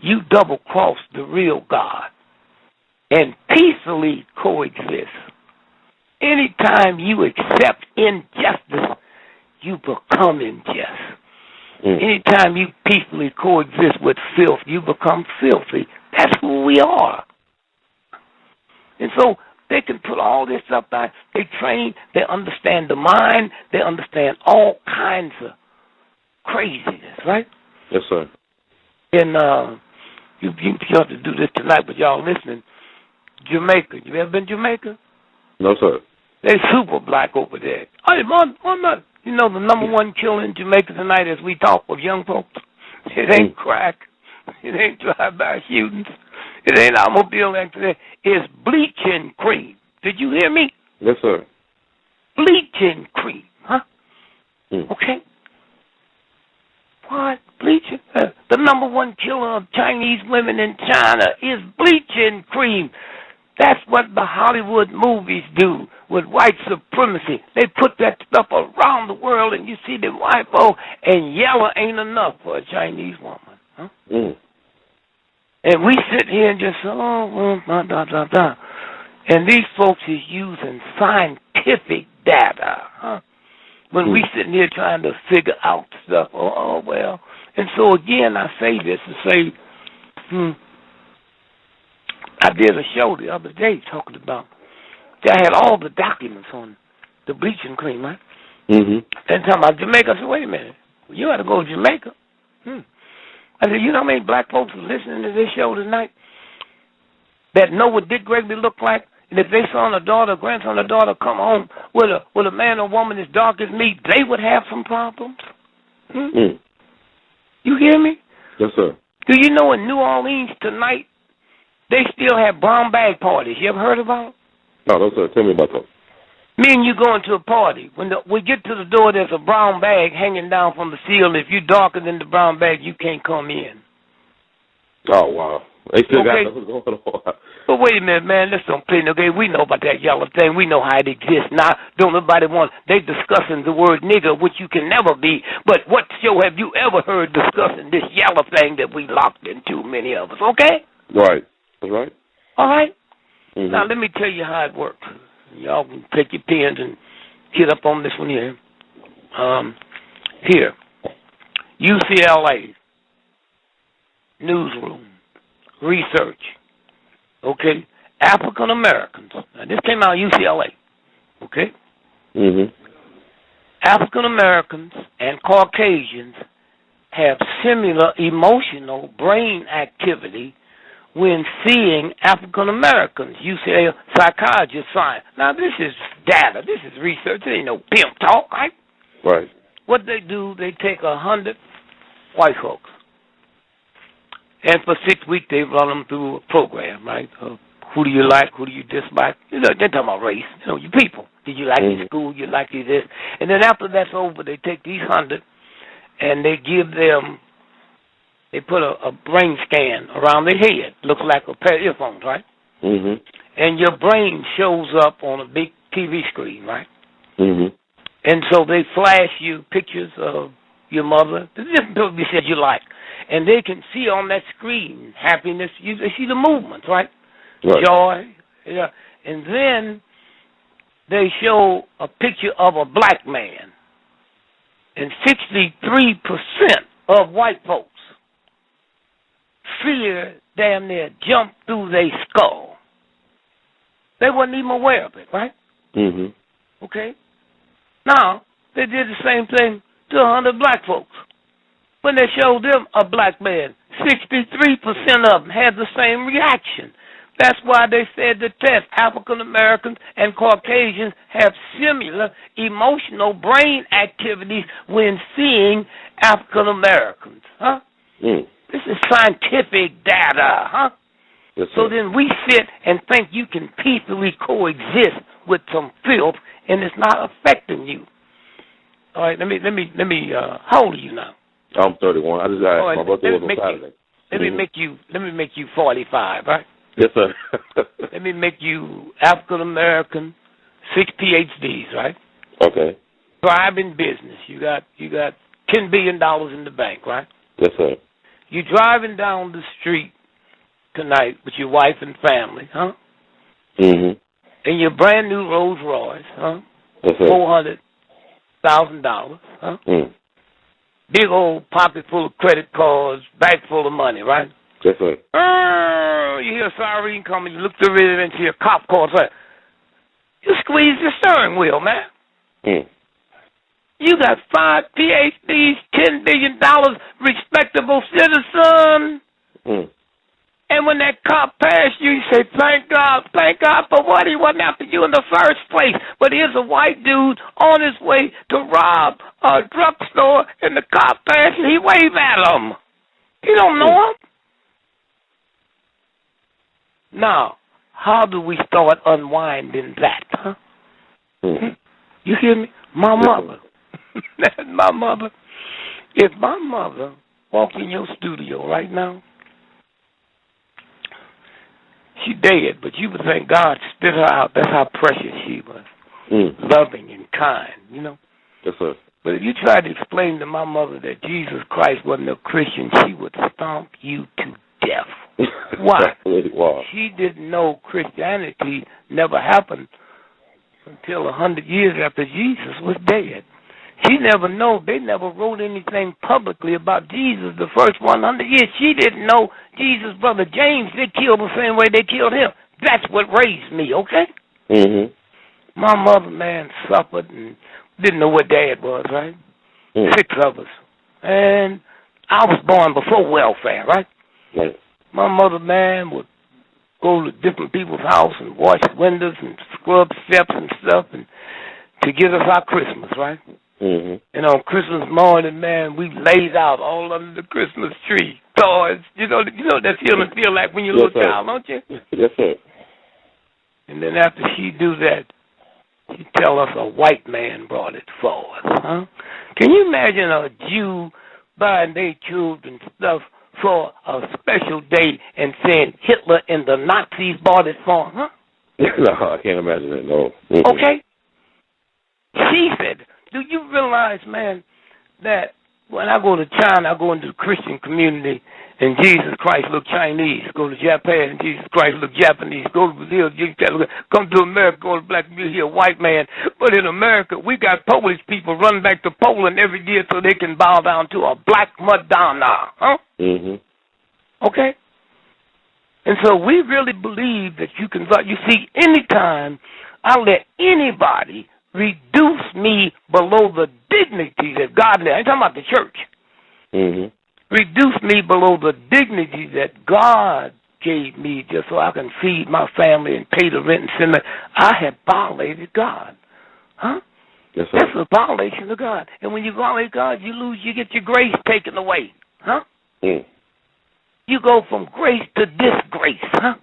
you double-cross the real God and peacefully coexist, anytime you accept injustice, you become unjust. Anytime you peacefully coexist with filth, you become filthy. That's who we are. And so they can put all this stuff down. They train. They understand the mind. They understand all kinds of craziness, right? Yes, sir. And you have to do this tonight, but y'all listening. Jamaica. You ever been to Jamaica? No, sir. They super black over there. I'm not. You know the number one killer in Jamaica tonight as we talk with young folks? It ain't crack. It ain't drive-by shootings. It ain't automobile accident. It's bleaching cream. Did you hear me? Yes, sir. Bleaching cream, huh? Okay. What? Bleaching? The number one killer of Chinese women in China is bleaching cream. That's what the Hollywood movies do with white supremacy. They put that stuff around the world, and you see them white folks, and yellow ain't enough for a Chinese woman. Huh? And we sit here and just say, And these folks is using scientific data, huh? When we sitting here trying to figure out stuff, well. And so, again, I say this to say, I did a show the other day talking about, I had all the documents on the bleaching cream, right? And talking about Jamaica. I said, wait a minute, you ought to go to Jamaica. I said, you know how many black folks are listening to this show tonight that know what Dick Gregory looked like? And if they saw a daughter, grandson, or daughter come home with a man or woman as dark as me, they would have some problems. You hear me? Yes, sir. Do you know in New Orleans tonight, they still have brown bag parties? You ever heard about them? No, sir. Tell me about that. Me and you going to a party. When we get to the door, there's a brown bag hanging down from the ceiling. If you're darker than the brown bag, you can't come in. Oh, wow. They still Okay. got nothing going on. But wait a minute, man. Let's don't play no game. We know about that yellow thing. We know how it exists. Now, don't nobody want. They discussing the word nigger, which you can never be. But what show have you ever heard discussing this yellow thing that we locked into, many of us? Okay. Right. That's right. All right. Mm-hmm. Now let me tell you how it works. Y'all can take your pens and get up on this one here. Here, UCLA newsroom research. Okay, African Americans. Now this came out of UCLA. Okay. Mm-hmm. African Americans and Caucasians have similar emotional brain activity when seeing African Americans. UCLA psychologists find. Now this is data. This is research. It ain't no pimp talk, right? Right. What they do, they take 100 white folks, and for 6 weeks they run them through a program, right? Who do you like? Who do you dislike? You know, they're talking about race. You know, you people. Did you like your school? You like you this? And then after that's over, they take these 100 and they give them. They put a brain scan around their head. Looks like a pair of earphones, right? Mm-hmm. And your brain shows up on a big TV screen, right? Mm-hmm. And so they flash you pictures of your mother, the different people you said you like. And they can see on that screen happiness. They see the movements, right? Right. Joy. Yeah. And then they show a picture of a black man. And 63% of white folks fear damn near jumped through their skull. They wasn't even aware of it, right? Mm-hmm. Okay? Now, they did the same thing to 100 black folks. When they showed them a black man, 63% of them had the same reaction. That's why they said the test, African Americans and Caucasians have similar emotional brain activities when seeing African Americans. Huh? Mm. This is scientific data, huh? Yes, so then we sit and think you can peacefully coexist with some filth, and it's not affecting you. All right, let me. How old are you now? I'm 31. I just got Right, my birthday was on Saturday. Let me make you 45, right? Yes, sir. Let me make you African American, 6 PhDs, right? Okay. Thriving business. You got $10 billion in the bank, right? Yes, sir. You driving down the street tonight with your wife and family, huh? Mm-hmm. In your brand new Rolls Royce, huh? Yes, sir. $400,000, huh? Mm. Big old pocket full of credit cards, bag full of money, right? Yes, sir. You hear a siren coming, you look through it and see a cop car, say, you squeeze the steering wheel, man. Mm. You got 5 PhDs, $10 billion, respectable citizen. Mm. And when that cop passed you, you say, thank God for what? He wasn't after you in the first place. But here's a white dude on his way to rob a drugstore, and the cop passed and he waved at him. He don't know him. Now, how do we start unwinding that, huh? Mm. You hear me? My mother. My mother. If my mother walked in your studio right now, she dead, but you would think God spit her out. That's how precious she was. Loving and kind, you know. Yes, sir. But if you tried to explain to my mother that Jesus Christ wasn't a Christian, she would stomp you to death. Why? Wow. She didn't know Christianity never happened until 100 years after Jesus was dead. She never know. They never wrote anything publicly about Jesus the first 100 years. She didn't know Jesus' brother James. They killed the same way they killed him. That's what raised me, okay? Mm-hmm. My mother, man, suffered and didn't know what dad was, right? 6 of us. And I was born before welfare, right? Right. My mother, man, would go to different people's house and wash windows and scrub steps and stuff and to give us our Christmas, right? Mm-hmm. And on Christmas morning, man, we laid out all under the Christmas tree. Toys, you know that feeling feel like when you're a little child, don't you? Yes, sir. And And then after she do that, she tell us a white man brought it forward. Huh? Can you imagine a Jew buying their children stuff for a special day and saying Hitler and the Nazis bought it for him? Huh? No, I can't imagine it, no. Okay. She said, do you realize, man, that when I go to China, I go into the Christian community, and Jesus Christ look Chinese. Go to Japan, and Jesus Christ look Japanese. Go to Brazil, Jesus Christ look. Come to America, go to black community, here, white man. But in America, we got Polish people running back to Poland every year so they can bow down to a black Madonna. Huh? Mm-hmm. Okay? And so we really believe that you can, you see, anytime I let anybody reduce me below the dignity that God left. I'm talking about the church. Mm-hmm. Reduce me below the dignity that God gave me just so I can feed my family and pay the rent and send me. I have violated God. Huh? Yes, sir. That's a violation of God. And when you violate God, you get your grace taken away. Huh? Mm. You go from grace to disgrace. Huh?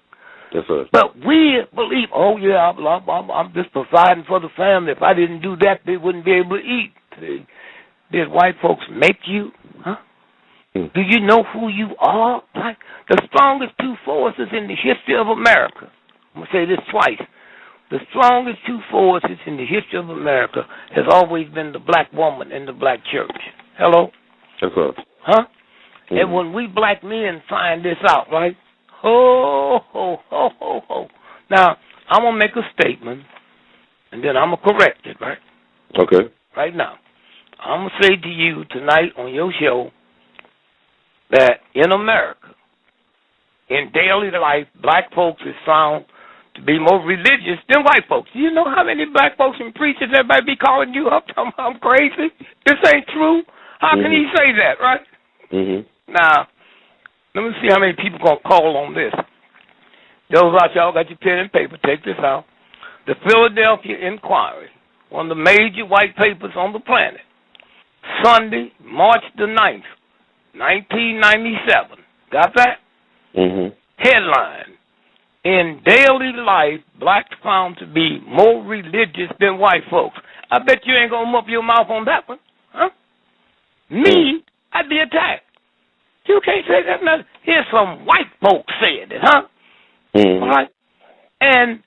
Yes, sir. But we believe, oh, yeah, I'm just providing for the family. If I didn't do that, they wouldn't be able to eat. Did white folks make you? Huh? Do you know who you are? Like the strongest two forces in the history of America. I'm going to say this twice. The strongest two forces in the history of America has always been the black woman and the black church. Hello? Yes, sir. Huh? And when we black men find this out, right? Ho, ho, ho, ho, ho. Now, I'm going to make a statement, and then I'm going to correct it, right? Okay. Right now. I'm going to say to you tonight on your show that in America, in daily life, black folks is found to be more religious than white folks. Do you know how many black folks and preachers everybody be calling you up? I'm crazy. This ain't true. How can he say that, right? Mm-hmm. Now, let me see how many people going to call on this. Those out y'all got your pen and paper. Take this out. The Philadelphia Inquiry, one of the major white papers on the planet. Sunday, March the 9th, 1997. Got that? Mm-hmm. Headline: in daily life, blacks found to be more religious than white folks. I bet you ain't going to mop your mouth on that one. Huh? Me, I'd be attacked. You can't say that. Nothing. Here's some white folks saying it, huh? Mm-hmm. All right. And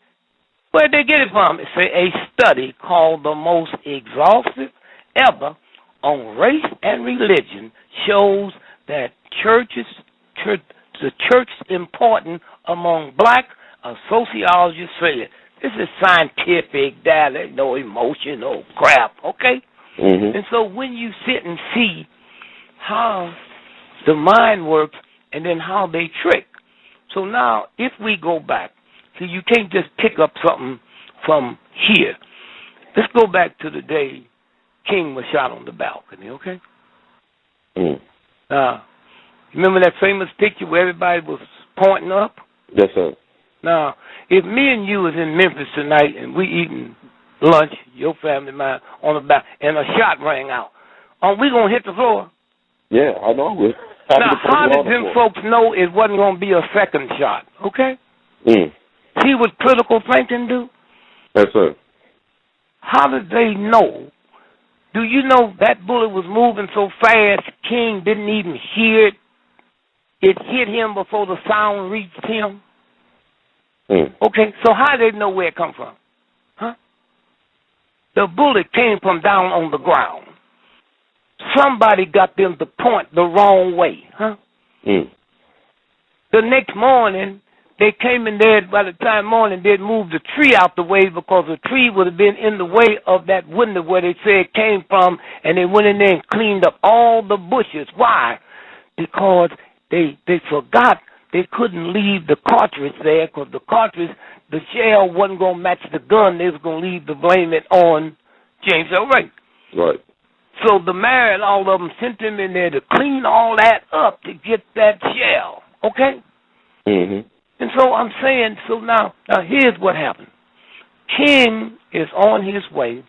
where'd they get it from? It's a study called The Most Exhaustive Ever on Race and Religion shows that the church is important among black, a sociologist said. This is scientific data, no emotion, no crap, okay? Mm-hmm. And so when you sit and see how the mind works and then how they trick. So now, if we go back, see, you can't just pick up something from here. Let's go back to the day King was shot on the balcony, okay? Mm. Remember that famous picture where everybody was pointing up? Yes, sir. Now, if me and you was in Memphis tonight and we eating lunch, your family, mine, on the back, and a shot rang out, are we going to hit the floor? Yeah, I know. Now, how did them folks know it wasn't going to be a second shot, okay? Mm. See what critical thinking do? Yes, sir. How did they know? Do you know that bullet was moving so fast, King didn't even hear it? It hit him before the sound reached him? Mm. Okay, so how did they know where it come from? Huh? The bullet came from down on the ground. Somebody got them to point the wrong way, huh? Mm. The next morning, they came in there, by the time morning, they'd moved the tree out the way because the tree would have been in the way of that window where they said it came from, and they went in there and cleaned up all the bushes. Why? Because they forgot they couldn't leave the cartridge there because the cartridge, the shell wasn't going to match the gun. They was going to leave the blame it on James L. Ray. Right. So the mayor and all of them sent them in there to clean all that up to get that shell, okay? Mm-hmm. And so I'm saying, so now here's what happened. King is on his way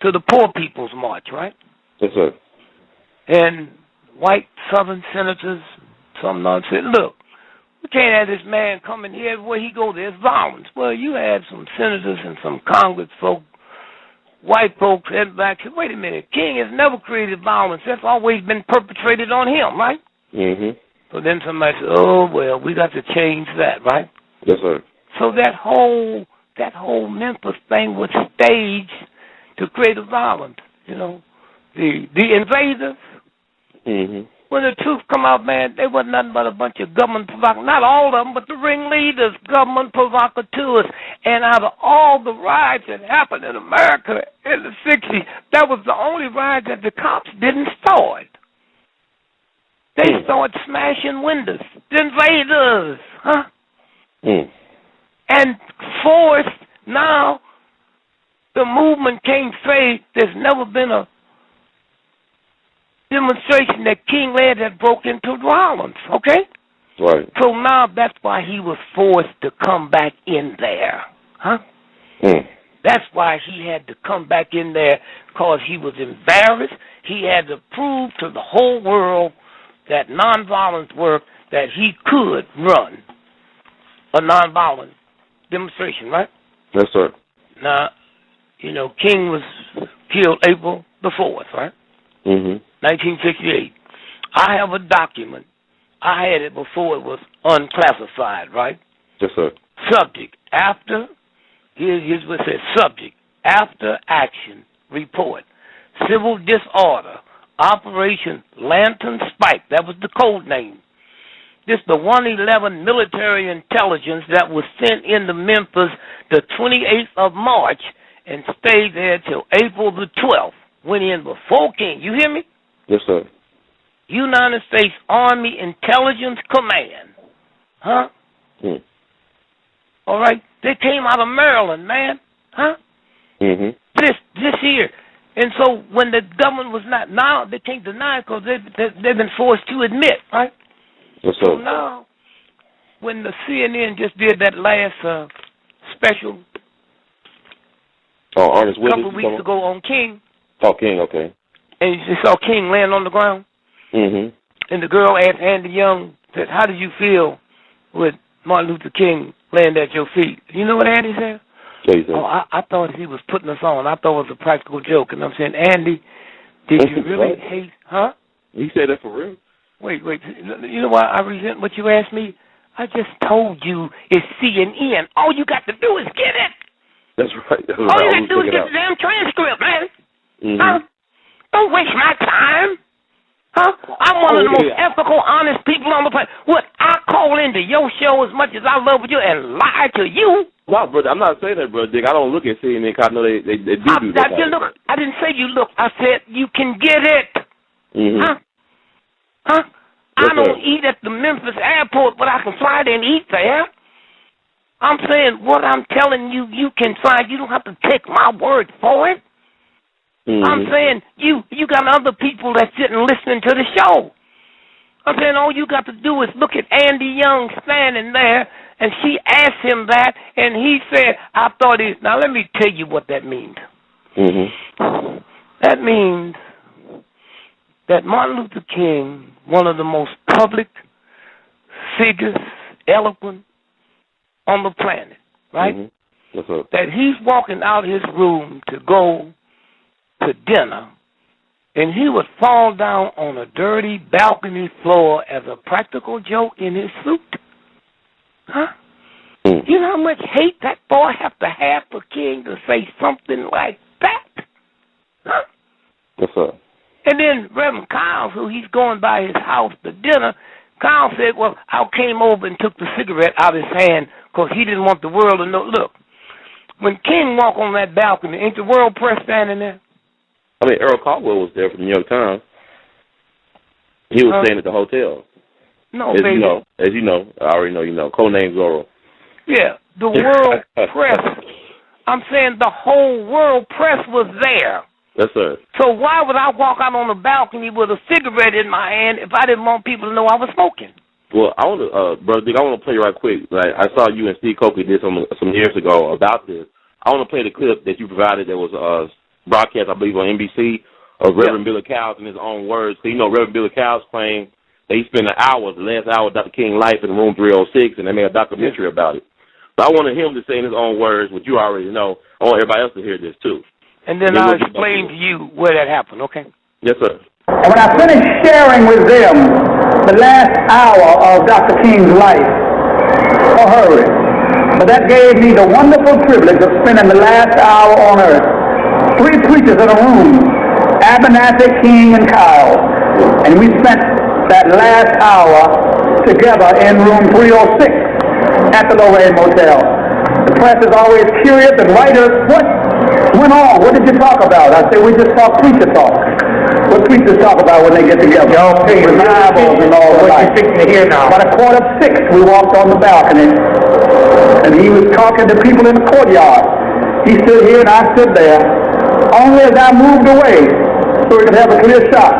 to the Poor People's March, right? Yes, sir. And white Southern senators, some nonsense. Look, We can't have this man coming here where he go. There's violence. Well, you had some senators and some Congress folk, white folks, and black. Wait a minute. King has never created violence. That's always been perpetrated on him, right? Mm-hmm. So then somebody said, "Oh well, we got to change that, right?" Yes, sir. So that whole Memphis thing was staged to create a violence. You know, the invaders. Mm-hmm. When the truth come out, man, they wasn't nothing but a bunch of government provocateurs. Not all of them, but the ringleaders, government provocateurs. And out of all the riots that happened in America in the 60s, that was the only riot that the cops didn't start. They started smashing windows. The invaders, huh? And forced, now the movement can't say there's never been a demonstration that King led that broke into violence, okay? Right. So now that's why he was forced to come back in there, huh? That's why he had to come back in there, because he was embarrassed. He had to prove to the whole world that nonviolent work, that he could run a nonviolent demonstration, right? Yes, sir. Now, you know, King was killed April the 4th, right? 1968. I have a document. I had it before it was unclassified, right? Yes, sir. Subject, after, here's what it says, subject, after action, report, civil disorder, Operation Lantern Spike, that was the code name. This is the 111 military intelligence that was sent into Memphis the 28th of March and stayed there till April the 12th. Went in before King. You hear me? Yes, sir. United States Army Intelligence Command. Huh? All right. They came out of Maryland, man. Huh? This here. And so when the government was not, now they can't deny it because they've been forced to admit, right? Yes, sir. So now, when the CNN just did that last special Ernest a couple of weeks ago on King. Oh, King, okay. And you saw King laying on the ground. And the girl asked Andy Young, said, "How did you feel with Martin Luther King laying at your feet?" You know what Andy said? Oh, I thought he was putting us on. I thought it was a practical joke. And I'm saying, Andy, did you really hate, huh? He said that for real? Wait. You know why I resent what you asked me? I just told you it's CNN. All you got to do is get it. That's right. All you got to do is get the damn transcript, man. Huh? Don't waste my time. Huh? I'm one of the most ethical, honest people on the planet. What, I call into your show as much as I love you and lie to you? No, brother, I'm not saying that, brother Dick. I don't look at CNN because I know they do that. Look, I didn't say you look. I said you can get it. Huh? Huh? I don't eat at the Memphis airport, but I can fly there and eat there. I'm saying what I'm telling you, you can find. You don't have to take my word for it. I'm saying you got other people that sitting listening to the show. I'm saying all you got to do is look at Andy Young standing there, and she asked him that, and he said, I thought he... Now, let me tell you what that means. That means that Martin Luther King, one of the most public figures, eloquent on the planet, right? That he's walking out his room to go to dinner, and he would fall down on a dirty balcony floor as a practical joke in his suit. Huh? You know how much hate that boy have to have for King to say something like that? Huh? Yes, sir. And then Reverend Kyle, who he's going by his house to dinner, Kyle said, well, I came over and took the cigarette out of his hand because he didn't want the world to know. Look, when King walked on that balcony, ain't the world press standing there? I mean, Earl Caldwell was there from the New York Times. He was staying at the hotel. No, as baby. You know, I already know you know. Codename Zorro. Yeah, the world press. I'm saying the whole world press was there. Yes, sir. So why would I walk out on the balcony with a cigarette in my hand if I didn't want people to know I was smoking? Well, I want to, Brother Dick, I want to play right quick. Like, I saw you and Steve Cokie did some years ago about this. I want to play the clip that you provided that was broadcast, I believe, on NBC of Reverend Billy Cowles in his own words. So, you know, Reverend Billy Cowles claimed They spent an hour, the last hour of Dr. King's life in room 306, and they made a documentary about it. So I wanted him to say in his own words what you already know. I want everybody else to hear this, too. And then I'll explain to you where that happened, okay? Yes, sir. And when I finished sharing with them the last hour of Dr. King's life, I hurried. But that gave me the wonderful privilege of spending the last hour on earth. 3 preachers in a room, Abernathy, King, and Kyle. And we spent that last hour together in room 306 at the Lorraine Motel. The press is always curious, and writers, what went on? What did you talk about? I said, we just talk preacher talk. What preachers talk about when they get together? Revivals and all that. What you fixing to hear now? About 5:45, we walked on the balcony, and he was talking to people in the courtyard. He stood here and I stood there. Only as I moved away, so we could have a clear shot,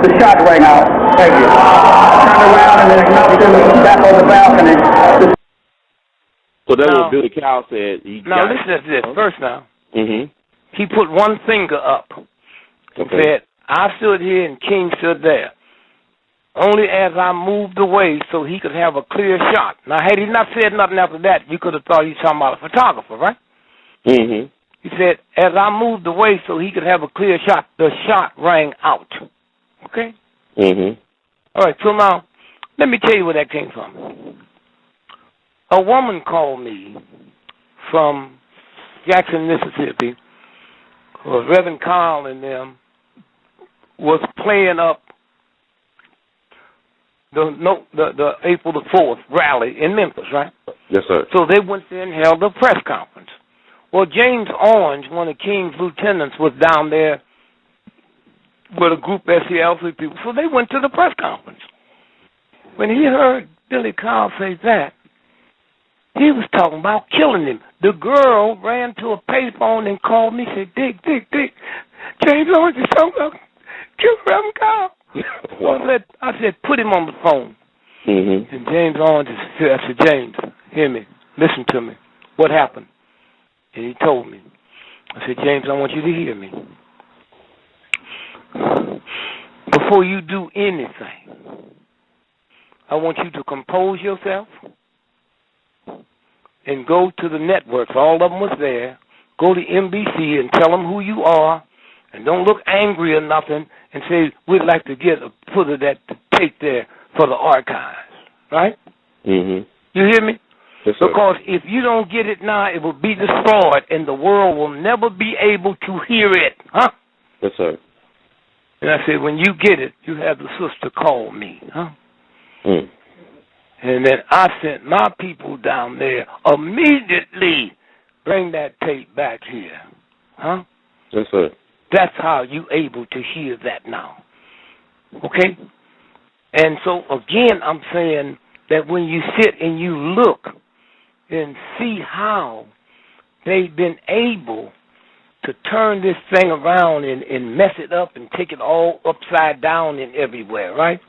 the shot rang out. Thank you. Turned around and then knocked him back on the balcony. So that's what Billy Cow said. Now listen to this first now. Mm-hmm. He put one finger up and said, I stood here and King stood there. Only as I moved away so he could have a clear shot. Now, had he not said nothing after that, you could have thought he was talking about a photographer, right? Mm-hmm. He said, as I moved away so he could have a clear shot, the shot rang out. Okay? Mm-hmm. All right, so now, let me tell you where that came from. A woman called me from Jackson, Mississippi, was Reverend Carl and them, was playing up the April the 4th rally in Memphis, right? Yes, sir. So they went there and held a press conference. Well, James Orange, one of King's lieutenants, was down there with a group of A.L.L people. So they went to the press conference. When he heard Billy Carl say that, he was talking about killing him. The girl ran to a payphone and called me and said, Dick, James Orange is talking about killing Reverend Carl. Well, I said, put him on the phone. Mm-hmm. And James Orange said, I said, James, hear me. Listen to me. What happened? And he told me. I said, James, I want you to hear me. Before you do anything, I want you to compose yourself and go to the networks. All of them was there. Go to NBC and tell them who you are, and don't look angry or nothing, and say, we'd like to get a put of that tape there for the archives, right? Mm-hmm. You hear me? Yes, sir. Because if you don't get it now, it will be destroyed, and the world will never be able to hear it, huh? Yes, sir. And I said, when you get it, you have the sister call me, huh? Mm. And then I sent my people down there immediately, bring that tape back here, huh? Yes, sir. That's how you able to hear that now, okay? And so, again, I'm saying that when you sit and you look and see how they've been able to turn this thing around and mess it up and take it all upside down and everywhere, right?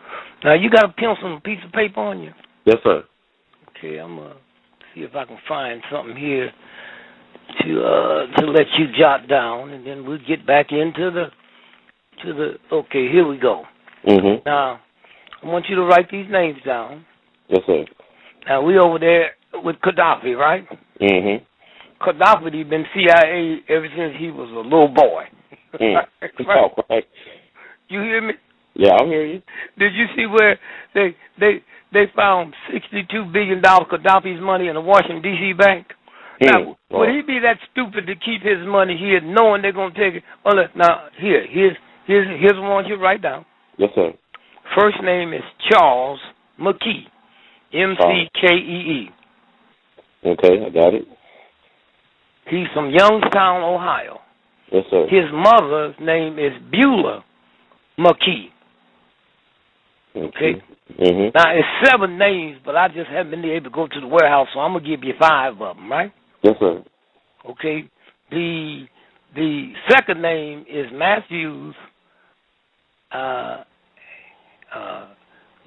Now, you got a pencil and a piece of paper on you? Yes, sir. Okay, I'm going to see if I can find something here to let you jot down, and then we'll get back into the okay, here we go. Mm-hmm. Now, I want you to write these names down. Yes, sir. Now, we over there with Gaddafi, right? Mm-hmm. Gaddafi, he's been CIA ever since he was a little boy. Mm. Right? Oh, right. You hear me? Yeah, I hear you. Did you see where they found $62 billion Gaddafi's money in a Washington, D.C. bank? Now, would he be that stupid to keep his money here knowing they're going to take it? Oh, look, now, here's what I want you to write down. Yes, sir. First name is Charles McKee, M-C-K-E-E. Okay, I got it. He's from Youngstown, Ohio. Yes, sir. His mother's name is Beulah McKee. Okay? Mm-hmm. Now, it's 7 names, but I just haven't been able to go to the warehouse, so I'm going to give you 5 of them, right? Yes, sir. Okay? The second name is Matthews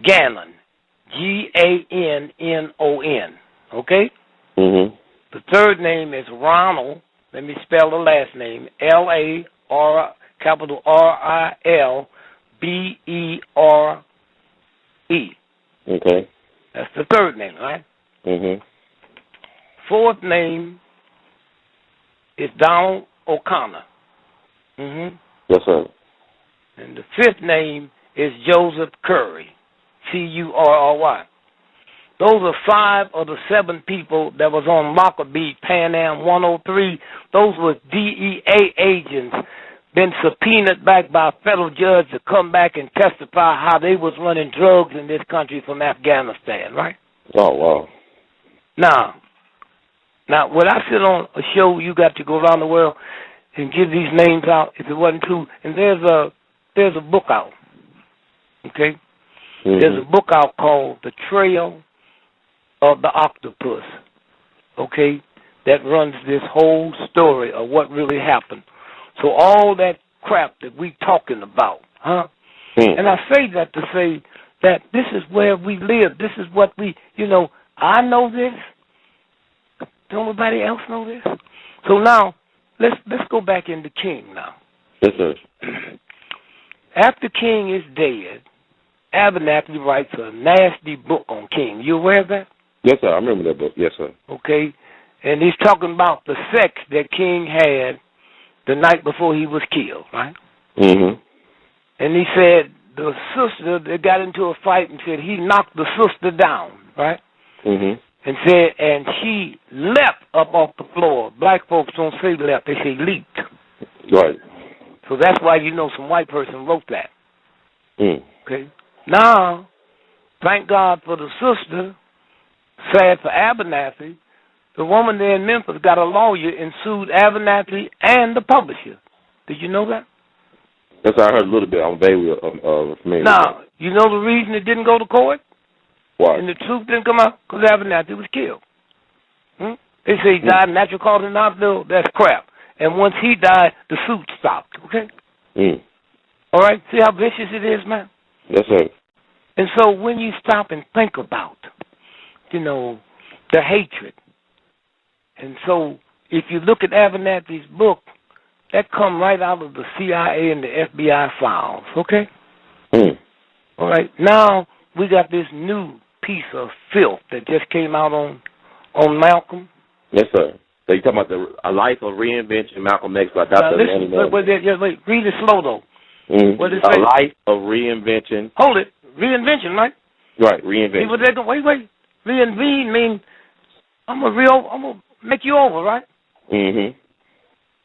Gannon, Gannon, okay? Mm-hmm. The third name is Ronald. Let me spell the last name. L-A-R, capital R-I-L, B-E-R, E. Okay. That's the third name, right? Mhm. Fourth name is Donald O'Connor. Mhm. Yes, sir. And the fifth name is Joseph Curry. Curry. Those are 5 of the 7 people that was on Lockerbie Pan Am 103. Those were DEA agents, been subpoenaed back by a federal judge to come back and testify how they was running drugs in this country from Afghanistan, right? Oh, wow. Now, when I sit on a show, you got to go around the world and give these names out if it wasn't true. And there's a book out, okay? Mm-hmm. There's a book out called The Trail of the Octopus, okay, that runs this whole story of what really happened. So all that crap that we talking about, huh? Mm. And I say that to say that this is where we live. This is what we, I know this. Don't nobody else know this? So now, let's go back into King now. Yes, sir. After King is dead, Abernathy writes a nasty book on King. You aware of that? Yes, sir. I remember that book. Yes, sir. Okay. And he's talking about the sex that King had the night before he was killed, right? Mm-hmm. And he said the sister, they got into a fight and said he knocked the sister down, right? Mm-hmm. And said, and she leapt up off the floor. Black folks don't say leapt, they say leaped. Right. So that's why some white person wrote that. Mm. Okay. Now, thank God for the sister, sad for Abernathy, the woman there in Memphis got a lawyer and sued Abernathy and the publisher. Did you know that? Yes, I heard a little bit. I'm vaguely familiar. Now, you know the reason it didn't go to court? Why? And the truth didn't come out? Because Abernathy was killed. They say he died of natural causes, not no, that's crap. And once he died, the suit stopped, okay? Mm. All right? See how vicious it is, man? Yes, sir. And so when you stop and think about, the hatred, and so if you look at Abernathy's book, that come right out of the CIA and the FBI files, okay? Mm. All right. Now we got this new piece of filth that just came out on Malcolm. Yes, sir. So you're talking about A Life of Reinvention, Malcolm X by Dr. Listen, wait, read it slow, though. Mm. What is it? A Life of Reinvention. Hold it. Reinvention, right? Right, reinvention. Wait. Reinvent mean I'm gonna make you over, right? Mm-hmm.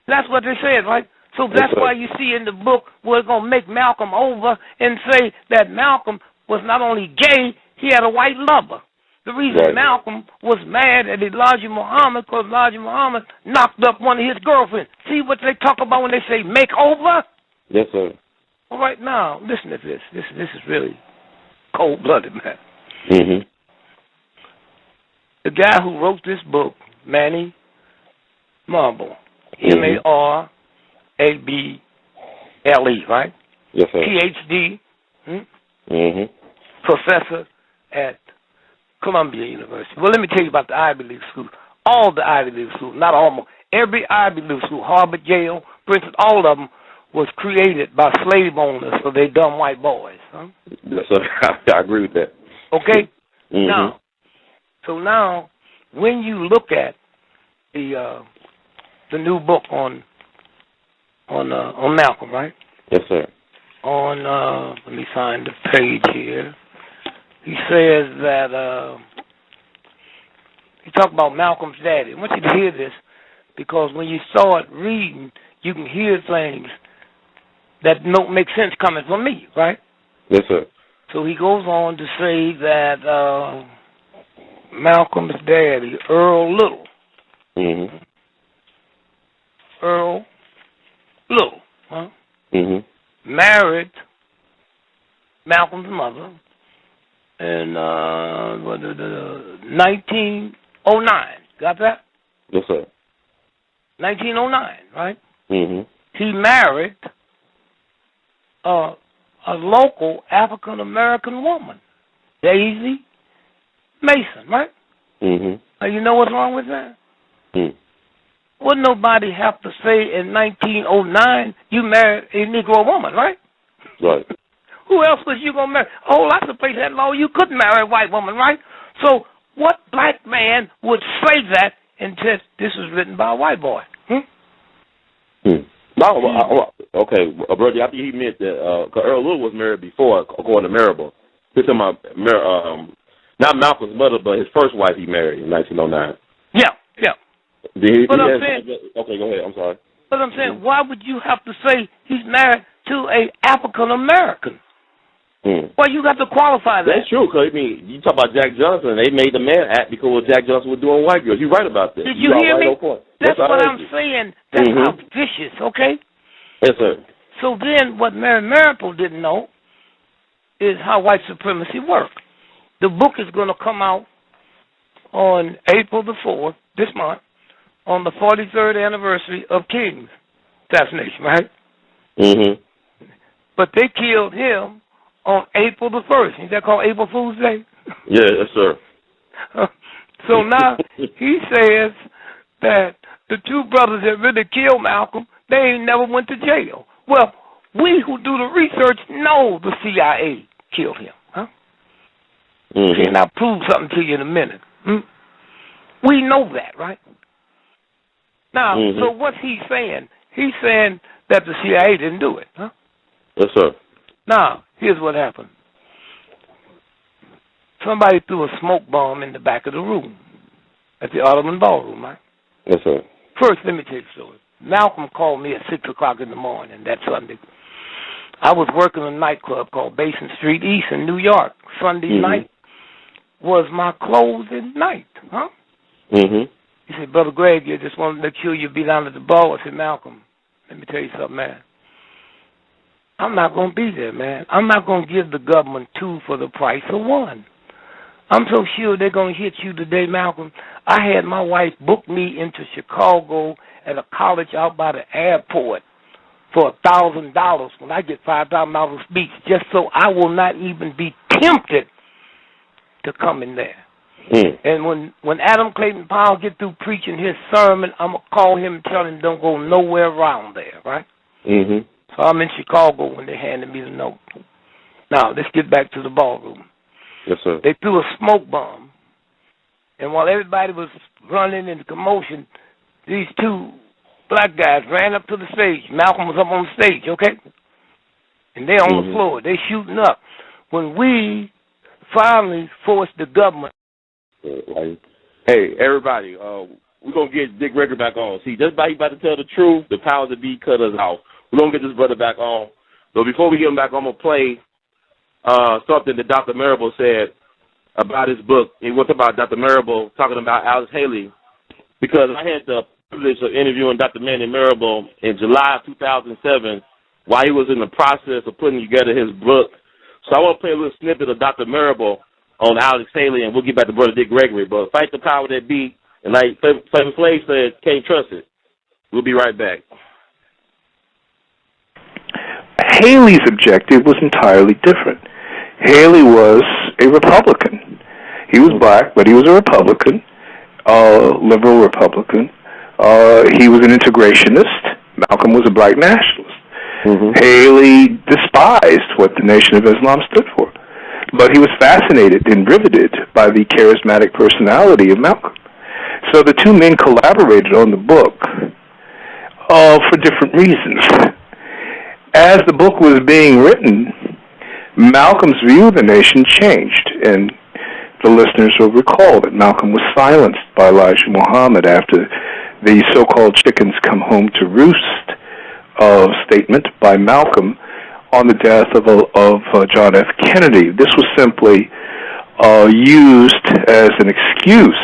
That's what they said, right? So that's why you see in the book we're going to make Malcolm over and say that Malcolm was not only gay, he had a white lover. The reason Malcolm was mad at Elijah Muhammad because Elijah Muhammad knocked up one of his girlfriends. See what they talk about when they say make over? Yes, sir. All right, now, listen to this. This is really cold-blooded, man. Mm-hmm. The guy who wrote this book, Manny Marble, Marable, right? Yes, sir. PhD, professor at Columbia University. Well, let me tell you about the Ivy League schools. All the Ivy League schools, not almost. Every Ivy League school, Harvard, Yale, Princeton, all of them was created by slave owners for their dumb white boys. Huh? Yes, sir. I agree with that. Okay? Mm-hmm. Now, when you look at the new book on Malcolm, right? Yes, sir. Let me find the page here. He says that he talked about Malcolm's daddy. I want you to hear this because when you start reading, you can hear things that don't make sense coming from me, right? Yes, sir. So he goes on to say that Malcolm's daddy, Earl Little. Mm-hmm. Earl Little, huh? Mm-hmm. Married Malcolm's mother in 1909. Got that? Yes, sir. 1909, right? Mm-hmm. He married a local African-American woman, Daisy Mason, right? Mm-hmm. Now, you know what's wrong with that? Mm. Wouldn't nobody have to say in 1909 you married a Negro woman, right? Right. Who else was you going to marry? Oh, lots of places had law you couldn't marry a white woman, right? So what black man would say that and says this was written by a white boy? No, okay, brother, I think he meant that because A.L.L was married before, according to Marable. He's talking about not Malcolm's mother, but his first wife he married in 1909. Yeah. Okay, go ahead. I'm sorry. But I'm saying, why would you have to say he's married to a African American? Well, you got to qualify that. That's true, because, I mean, you talk about Jack Johnson, they made the man act because Jack Johnson was doing white girls. You're right about this. Did you hear me? That's what I'm saying. That's how Mm-hmm. vicious, okay? Yes, sir. So then what Mary Marple didn't know is how white supremacy worked. The book is going to come out on April the 4th, this month, on the 43rd anniversary of King's assassination, right? Mm-hmm. But they killed him on April the 1st. Is that called April Fool's Day? Yeah, yes, sir. So now he says that the two brothers that really killed Malcolm, they ain't never went to jail. Well, we who do the research know the CIA killed him, huh? Mm-hmm. And I'll prove something to you in a minute. We know that, right? Now, so what's he saying? He's saying that the CIA didn't do it, huh? Yes, sir. Now, here's what happened. Somebody threw a smoke bomb in the back of the room at the Ottoman Ballroom, right? Yes, sir. First, let me tell you a story. Malcolm called me at 6 o'clock in the morning that Sunday. I was working in a nightclub called Basin Street East in New York. Sunday night was my closing night, huh? Mm-hmm. He said, Brother Greg, you just wanted to make sure you'd be down at the ball. I said, Malcolm, let me tell you something, man. I'm not going to be there, man. I'm not going to give the government two for the price of one. I'm so sure they're going to hit you today, Malcolm. I had my wife book me into Chicago at a college out by the airport for $1,000 when I get $5,000 a speech, just so I will not even be tempted to come in there. And when Adam Clayton Powell get through preaching his sermon, I'm going to call him and tell him don't go nowhere around there, right? Mm-hmm. So I'm in Chicago when they handed me the note. Now, let's get back to the ballroom. Yes, sir. They threw a smoke bomb, and while everybody was running in commotion, these two black guys ran up to the stage. Malcolm was up on the stage, okay? And they're on the floor. They're shooting up. When we finally forced the government. Hey, everybody, we're going to get Dick Gregory back on. See, just by he about to tell the truth, the powers that be cut us off. We're going to get this brother back on. But before we get him back on, I'm going to play something that Dr. Marable said about his book. He was about Dr. Marable talking about Alice Haley, because I had the privilege of interviewing Dr. Manny Marable in July of 2007 while he was in the process of putting together his book. So I want to play a little snippet of Dr. Marable on Alex Haley, and we'll get back to Brother Dick Gregory. But fight the power that be, and like Flavor Flav said, can't trust it. We'll be right back. Haley's objective was entirely different. Haley was a Republican. He was black, but he was a Republican, liberal Republican. He was an integrationist. Malcolm was a black nationalist. Haley despised what the Nation of Islam stood for, but he was fascinated and riveted by the charismatic personality of Malcolm. So the two men collaborated on the book for different reasons. As the book was being written, Malcolm's view of the nation changed, and the listeners will recall that Malcolm was silenced by Elijah Muhammad after the so-called chickens come home to roost statement by Malcolm on the death of John F. Kennedy. This was simply used as an excuse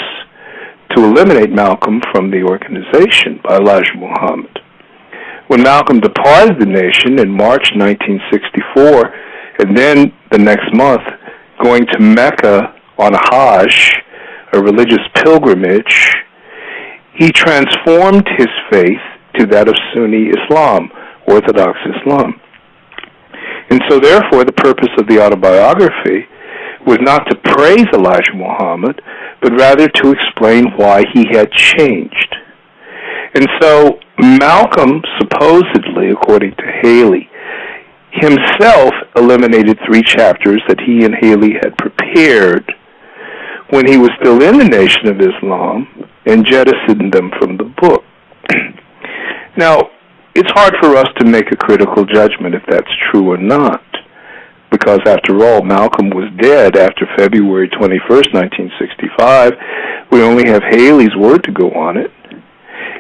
to eliminate Malcolm from the organization by Elijah Muhammad. When Malcolm departed the nation in March 1964, and then the next month going to Mecca on a Hajj, a religious pilgrimage, he transformed his faith to that of Sunni Islam, Orthodox Islam. And so therefore the purpose of the autobiography was not to praise Elijah Muhammad, but rather to explain why he had changed. And so Malcolm, supposedly, according to Haley, himself eliminated 3 chapters that he and Haley had prepared when he was still in the Nation of Islam and jettisoned them from the book. Now, it's hard for us to make a critical judgment if that's true or not, because after all, Malcolm was dead after February 21st, 1965. We only have Haley's word to go on it.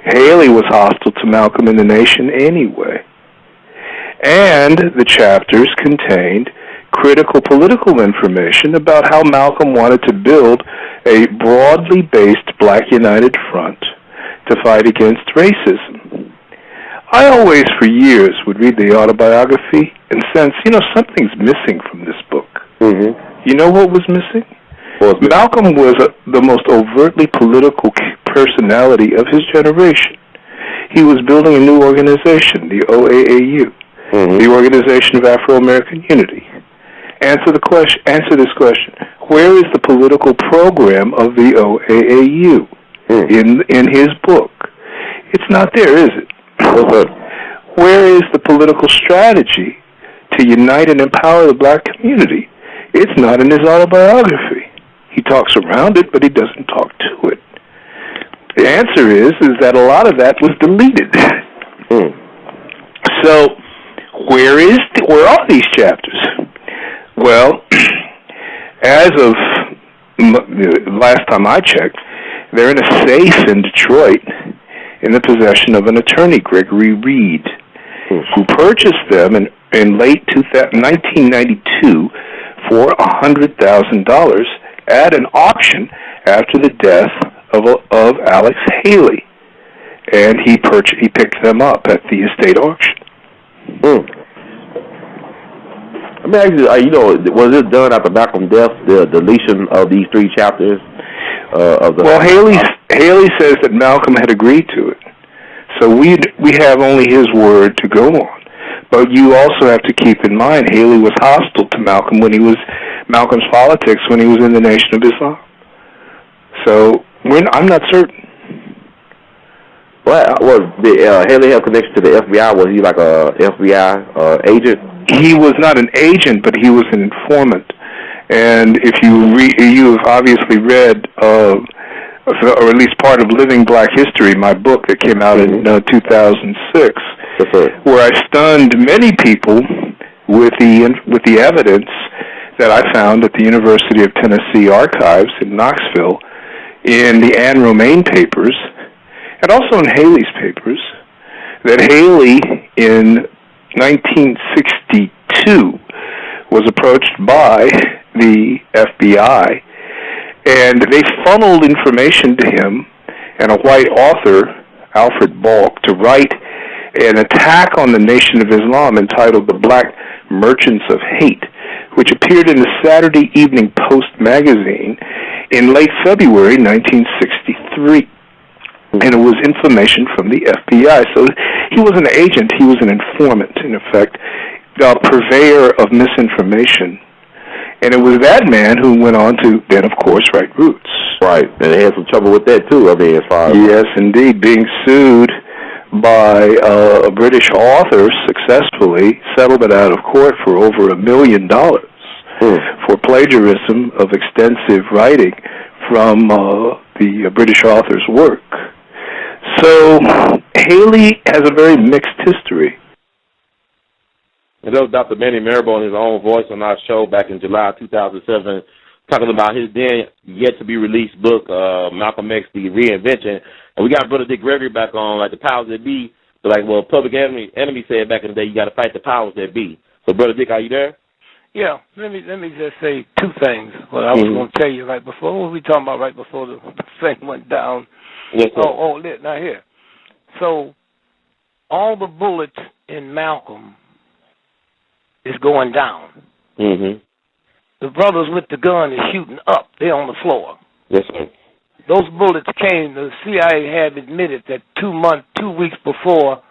Haley was hostile to Malcolm in the Nation anyway. And the chapters contained critical political information about how Malcolm wanted to build a broadly based Black United Front to fight against racism. I always, for years, would read the autobiography and sense, something's missing from this book. Mm-hmm. You know what was missing? Malcolm was the most overtly political personality of his generation. He was building a new organization, the OAAU, the Organization of Afro-American Unity. Answer this question. Where is the political program of the OAAU in his book? It's not there, is it? Where is the political strategy to unite and empower the Black community? It's not in his autobiography. He talks around it, but he doesn't talk to it. The answer is that a lot of that was deleted. So, where are these chapters? Well, as of last time I checked, they're in a safe in Detroit in the possession of an attorney, Gregory Reed, who purchased them in late 1992 for $100,000 at an auction after the death of Alex Haley, and he picked them up at the estate auction. Let me ask you, was it done after Malcolm's death, the deletion of these 3 chapters of the... Well, Haley says that Malcolm had agreed to it, so we have only his word to go on. But you also have to keep in mind Haley was hostile to Malcolm Malcolm's politics when he was in the Nation of Islam. So I'm not certain. Well, did Haley have connection to the FBI? Was he like a FBI agent? He was not an agent, but he was an informant. And if you have obviously read, or at least part of Living Black History, my book that came out in 2006, where I stunned many people with the evidence that I found at the University of Tennessee Archives in Knoxville, in the Anne Romaine papers, and also in Haley's papers, that Haley in 1962 was approached by the FBI, and they funneled information to him and a white author, Alfred Balk, to write an attack on the Nation of Islam entitled The Black Merchants of Hate, which appeared in the Saturday Evening Post magazine in late February 1963. And it was information from the FBI. So he was an agent, he was an informant, in effect, a purveyor of misinformation. And it was that man who went on to then, of course, write Roots. Right, and they had some trouble with that, too, as far as... Yes, indeed, being sued by a British author successfully, settled it out of court for over $1 million for plagiarism of extensive writing from the British author's work. So Haley has a very mixed history. And that was Dr. Manny Marable in his own voice on our show back in July 2007, talking about his then yet-to-be-released book, Malcolm X, The Reinvention. And we got Brother Dick Gregory back on, like the powers that be. So Public Enemy said back in the day, you got to fight the powers that be. So, Brother Dick, are you there? Yeah, let me just say 2 things. What I was going to tell you right before. What were we talking about right before the thing went down? Yes, sir. Now here. So, all the bullets in Malcolm is going down. Mm-hmm. The brothers with the gun is shooting up. They're on the floor. Yes, sir. Those bullets came. The CIA had admitted that 2 weeks before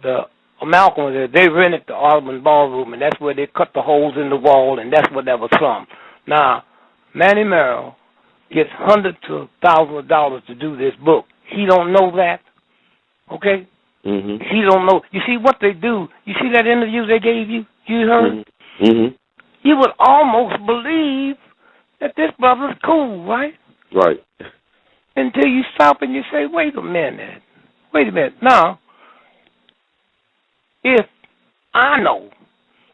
the Malcolm was there, they rented the Audubon Ballroom, and that's where they cut the holes in the wall, and that's what that was from. Now, Manny Merrill gets hundreds of thousands of dollars to do this book. He don't know that, okay? He don't know. You see what they do? You see that interview they gave you? You heard? You would almost believe that this brother's cool, right? Right. Until you stop and you say, wait a minute. Now, if I know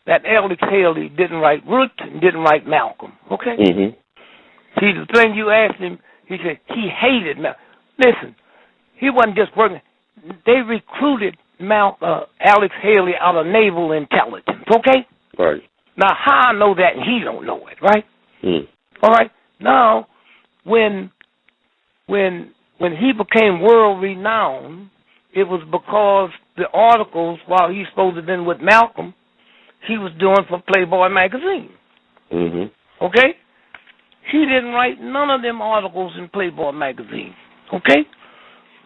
that Alex Haley didn't write Root and didn't write Malcolm, okay? See, the thing you asked him, he said he hated Malcolm. Listen, he wasn't just working. They recruited Alex Haley out of naval intelligence, okay? Right. Now, how I know that and he don't know it, right? All right. Now, when he became world renowned, it was because the articles, while he's supposed to have been with Malcolm, he was doing for Playboy magazine. Okay? He didn't write none of them articles in Playboy magazine. Okay?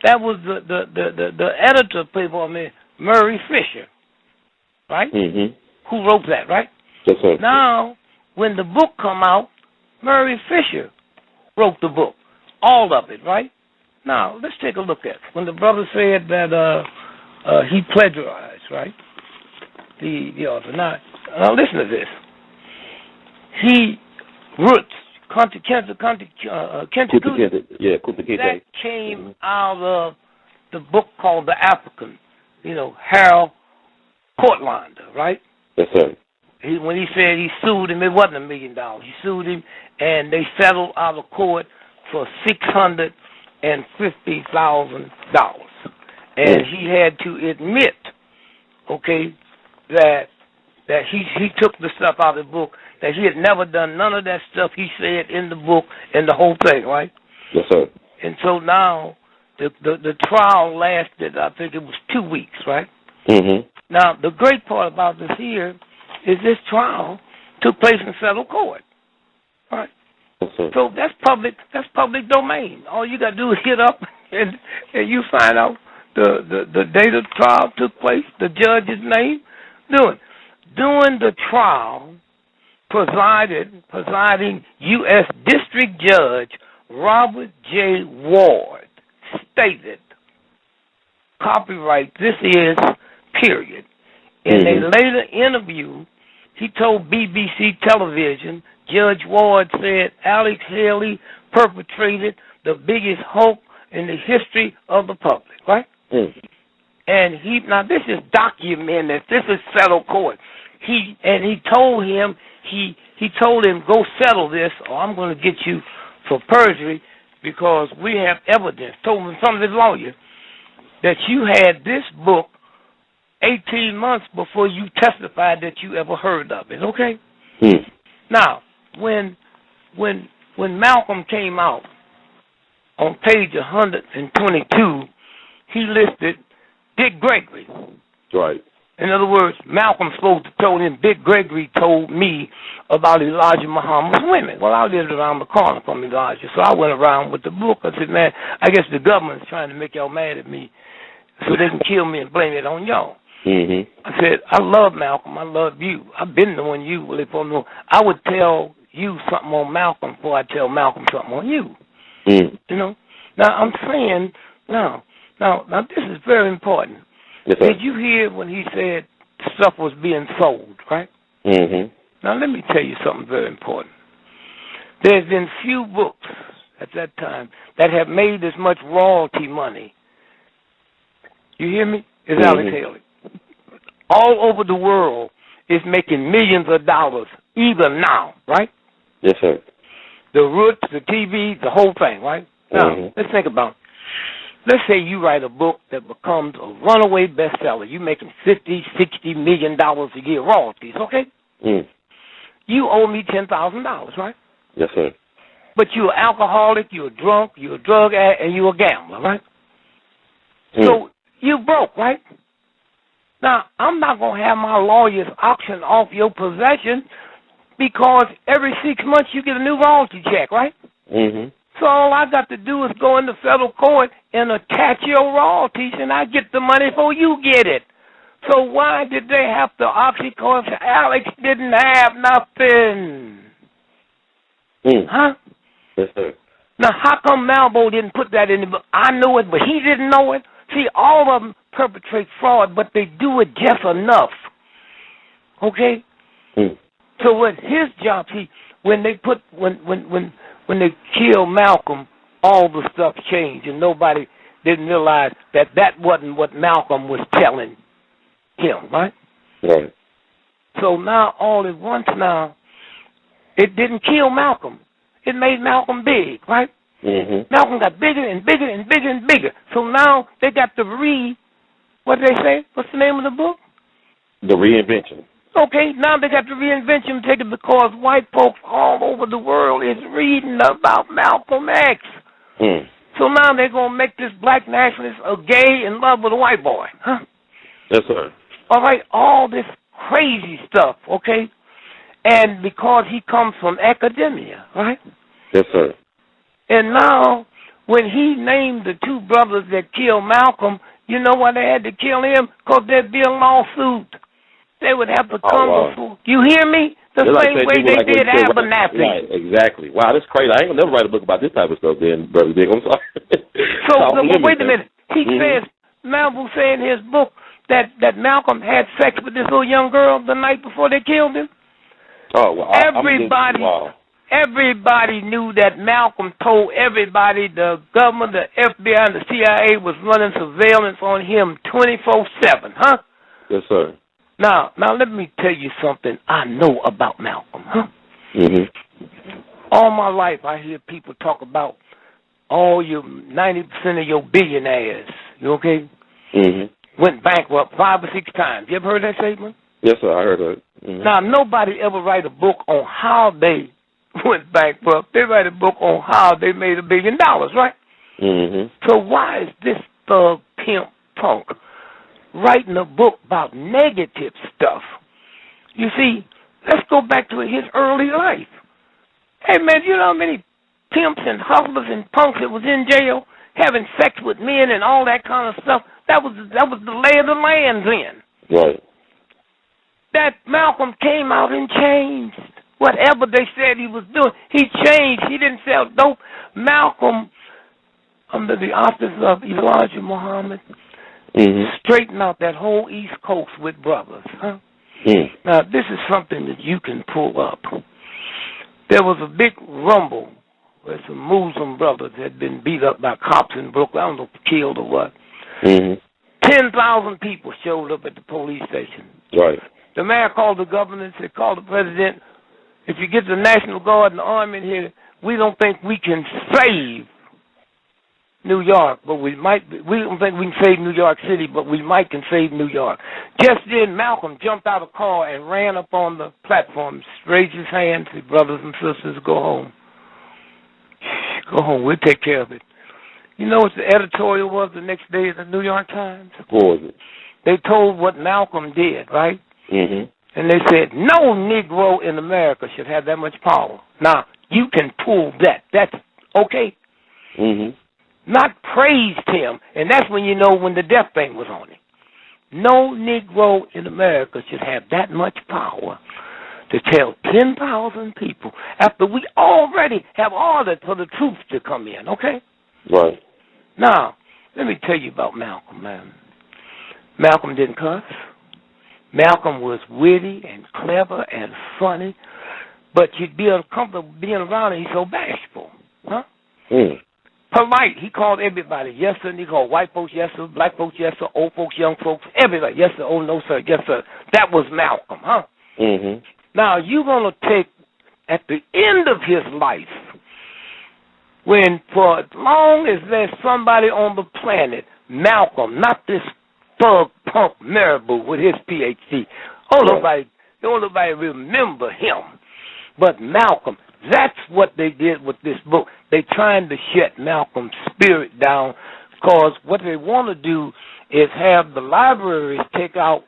That was the editor of Playboy magazine, Murray Fisher, right? Who wrote that, right? Yes, sir. Now, when the book come out, Murray Fisher wrote the book, all of it, right? Now, let's take a look at it. When the brother said that he plagiarized, right, the author. Now, listen to this. He wrote that came out of the book called The African, Harold Portlander, right? Yes, sir. When he said he sued him, it wasn't $1 million. He sued him, and they settled out of court for $650,000. And he had to admit, okay, that he took the stuff out of the book, that he had never done none of that stuff he said in the book and the whole thing, right? Yes, sir. And so now the trial lasted, I think it was 2 weeks, right? Now, the great part about this here is this trial took place in federal court, right? Yes, sir. So that's public domain. All you got to do is get up and you find out the date of the trial took place, the judge's name. During the trial, presiding U.S. District Judge Robert J. Ward stated, copyright, this is, period. In a later interview, he told BBC television, Judge Ward said Alex Haley perpetrated the biggest hoax in the history of the public, right? And now this is documented. This is federal court. He told him, he told him, go settle this or I'm going to get you for perjury because we have evidence. Told him from his lawyer that you had this book 18 months before you testified that you ever heard of it, okay? Now, when Malcolm came out, on page 122, he listed Dick Gregory. Right. In other words, Malcolm supposed to told him, Dick Gregory told me about Elijah Muhammad's women. Well, I lived around the corner from Elijah, so I went around with the book. I said, man, I guess the government's trying to make y'all mad at me so they can kill me and blame it on y'all. I said, I love Malcolm. I love you. I've been knowing you. Well, if I would tell you something on Malcolm before I tell Malcolm something on you. Now, I'm saying, now, this is very important. Yes, did you hear when he said stuff was being sold, right? Now, let me tell you something very important. There's been few books at that time that have made as much royalty money. You hear me? As Alex Haley. All over the world is making millions of dollars, even now, right? Yes, sir. The roots, the TV, the whole thing, right? Now, let's think about it. Let's say you write a book that becomes a runaway bestseller. You're making $50, $60 million a year royalties, okay? You owe me $10,000, right? Yes, sir. But you're an alcoholic, you're a drunk, you're a drug addict, and you're a gambler, right? So you broke, right? Now, I'm not going to have my lawyers auction off your possession because every 6 months you get a new royalty check, right? So all I got to do is go into federal court and attach your royalties, and I get the money before you get it. So why did they have to auction? Because Alex didn't have nothing. Huh? Yes, sir. Now, how come Malvo didn't put that in the book? I know it, but he didn't know it. See, all of them perpetrate fraud, but they do it just enough. Okay? So what his job, see, when they killed Malcolm, all the stuff changed, and nobody didn't realize that wasn't what Malcolm was telling him, right? Right. So now, all at once now, it didn't kill Malcolm. It made Malcolm big, right? Malcolm got bigger and bigger and bigger and bigger. So now they got to what did they say? What's the name of the book? The Reinvention. Okay, now they got the reinvention ticket because white folks all over the world is reading about Malcolm X. So now they're going to make this black nationalist a gay in love with a white boy, huh? Yes, sir. All right, all this crazy stuff, okay? And because he comes from academia, right? Yes, sir. And now, when he named the two brothers that killed Malcolm, you know why they had to kill him? Because there'd be a lawsuit. They would have to come before. You hear me? The same way they did Abernathy. Right, exactly. Wow, that's crazy. I ain't gonna never write a book about this type of stuff then, Brother Dick. I'm sorry. So wait a minute. He says, Malcolm said in his book that Malcolm had sex with this little young girl the night before they killed him. Oh, well, Everybody knew that Malcolm told everybody the government, the FBI, and the CIA was running surveillance on him 24/7, huh? Yes, sir. Now, let me tell you something I know about Malcolm, huh? All my life, I hear people talk about 90% of your billionaires, you okay? Went bankrupt 5 or 6 times. You ever heard that statement? Yes, sir, I heard that. Now, nobody ever write a book on how they went bankrupt. They write a book on how they made $1 billion, right? So why is this thug, pimp, punk writing a book about negative stuff? You see, let's go back to his early life. Hey, man, you know how many pimps and hustlers and punks that was in jail having sex with men and all that kind of stuff? That was the lay of the land then. Right. That Malcolm came out and changed. Whatever they said he was doing, he changed. He didn't sell dope. Malcolm, under the office of Elijah Muhammad, straightened out that whole East Coast with brothers. Huh? Now, this is something that you can pull up. There was a big rumble where some Muslim brothers had been beat up by cops in Brooklyn. I don't know if killed or what. 10,000 people showed up at the police station. Right. The mayor called the governor and said, call the president. If you get the National Guard and the Army in here, we don't think we can save New York, but we don't think we can save New York City, but we might can save New York. Just then, Malcolm jumped out of the car and ran up on the platform, raised his hand, said, brothers and sisters, go home. Go home, we'll take care of it. You know what the editorial was the next day of the New York Times? What was it? They told what Malcolm did, right? And they said, no Negro in America should have that much power. Now, you can pull that. That's okay. Not praised him, and that's when you know when the death thing was on him. No Negro in America should have that much power to tell 10,000 people after we already have ordered for the troops to come in, okay? Right. Now, let me tell you about Malcolm, man. Malcolm didn't cuss. Malcolm was witty and clever and funny, but you'd be uncomfortable being around him. He's so bashful, huh? Polite. He called everybody yes sir. And he called white folks yes sir, black folks yes sir, old folks, young folks, everybody yes sir. Oh no sir, yes sir. That was Malcolm, huh? Now you're gonna take at the end of his life, when for as long as there's somebody on the Malcolm, not this thug punk Marabou with his PhD. Don't nobody remember him. But Malcolm, that's what they did with this book. They trying to shut Malcolm's spirit down, because what they want to do is have the libraries take out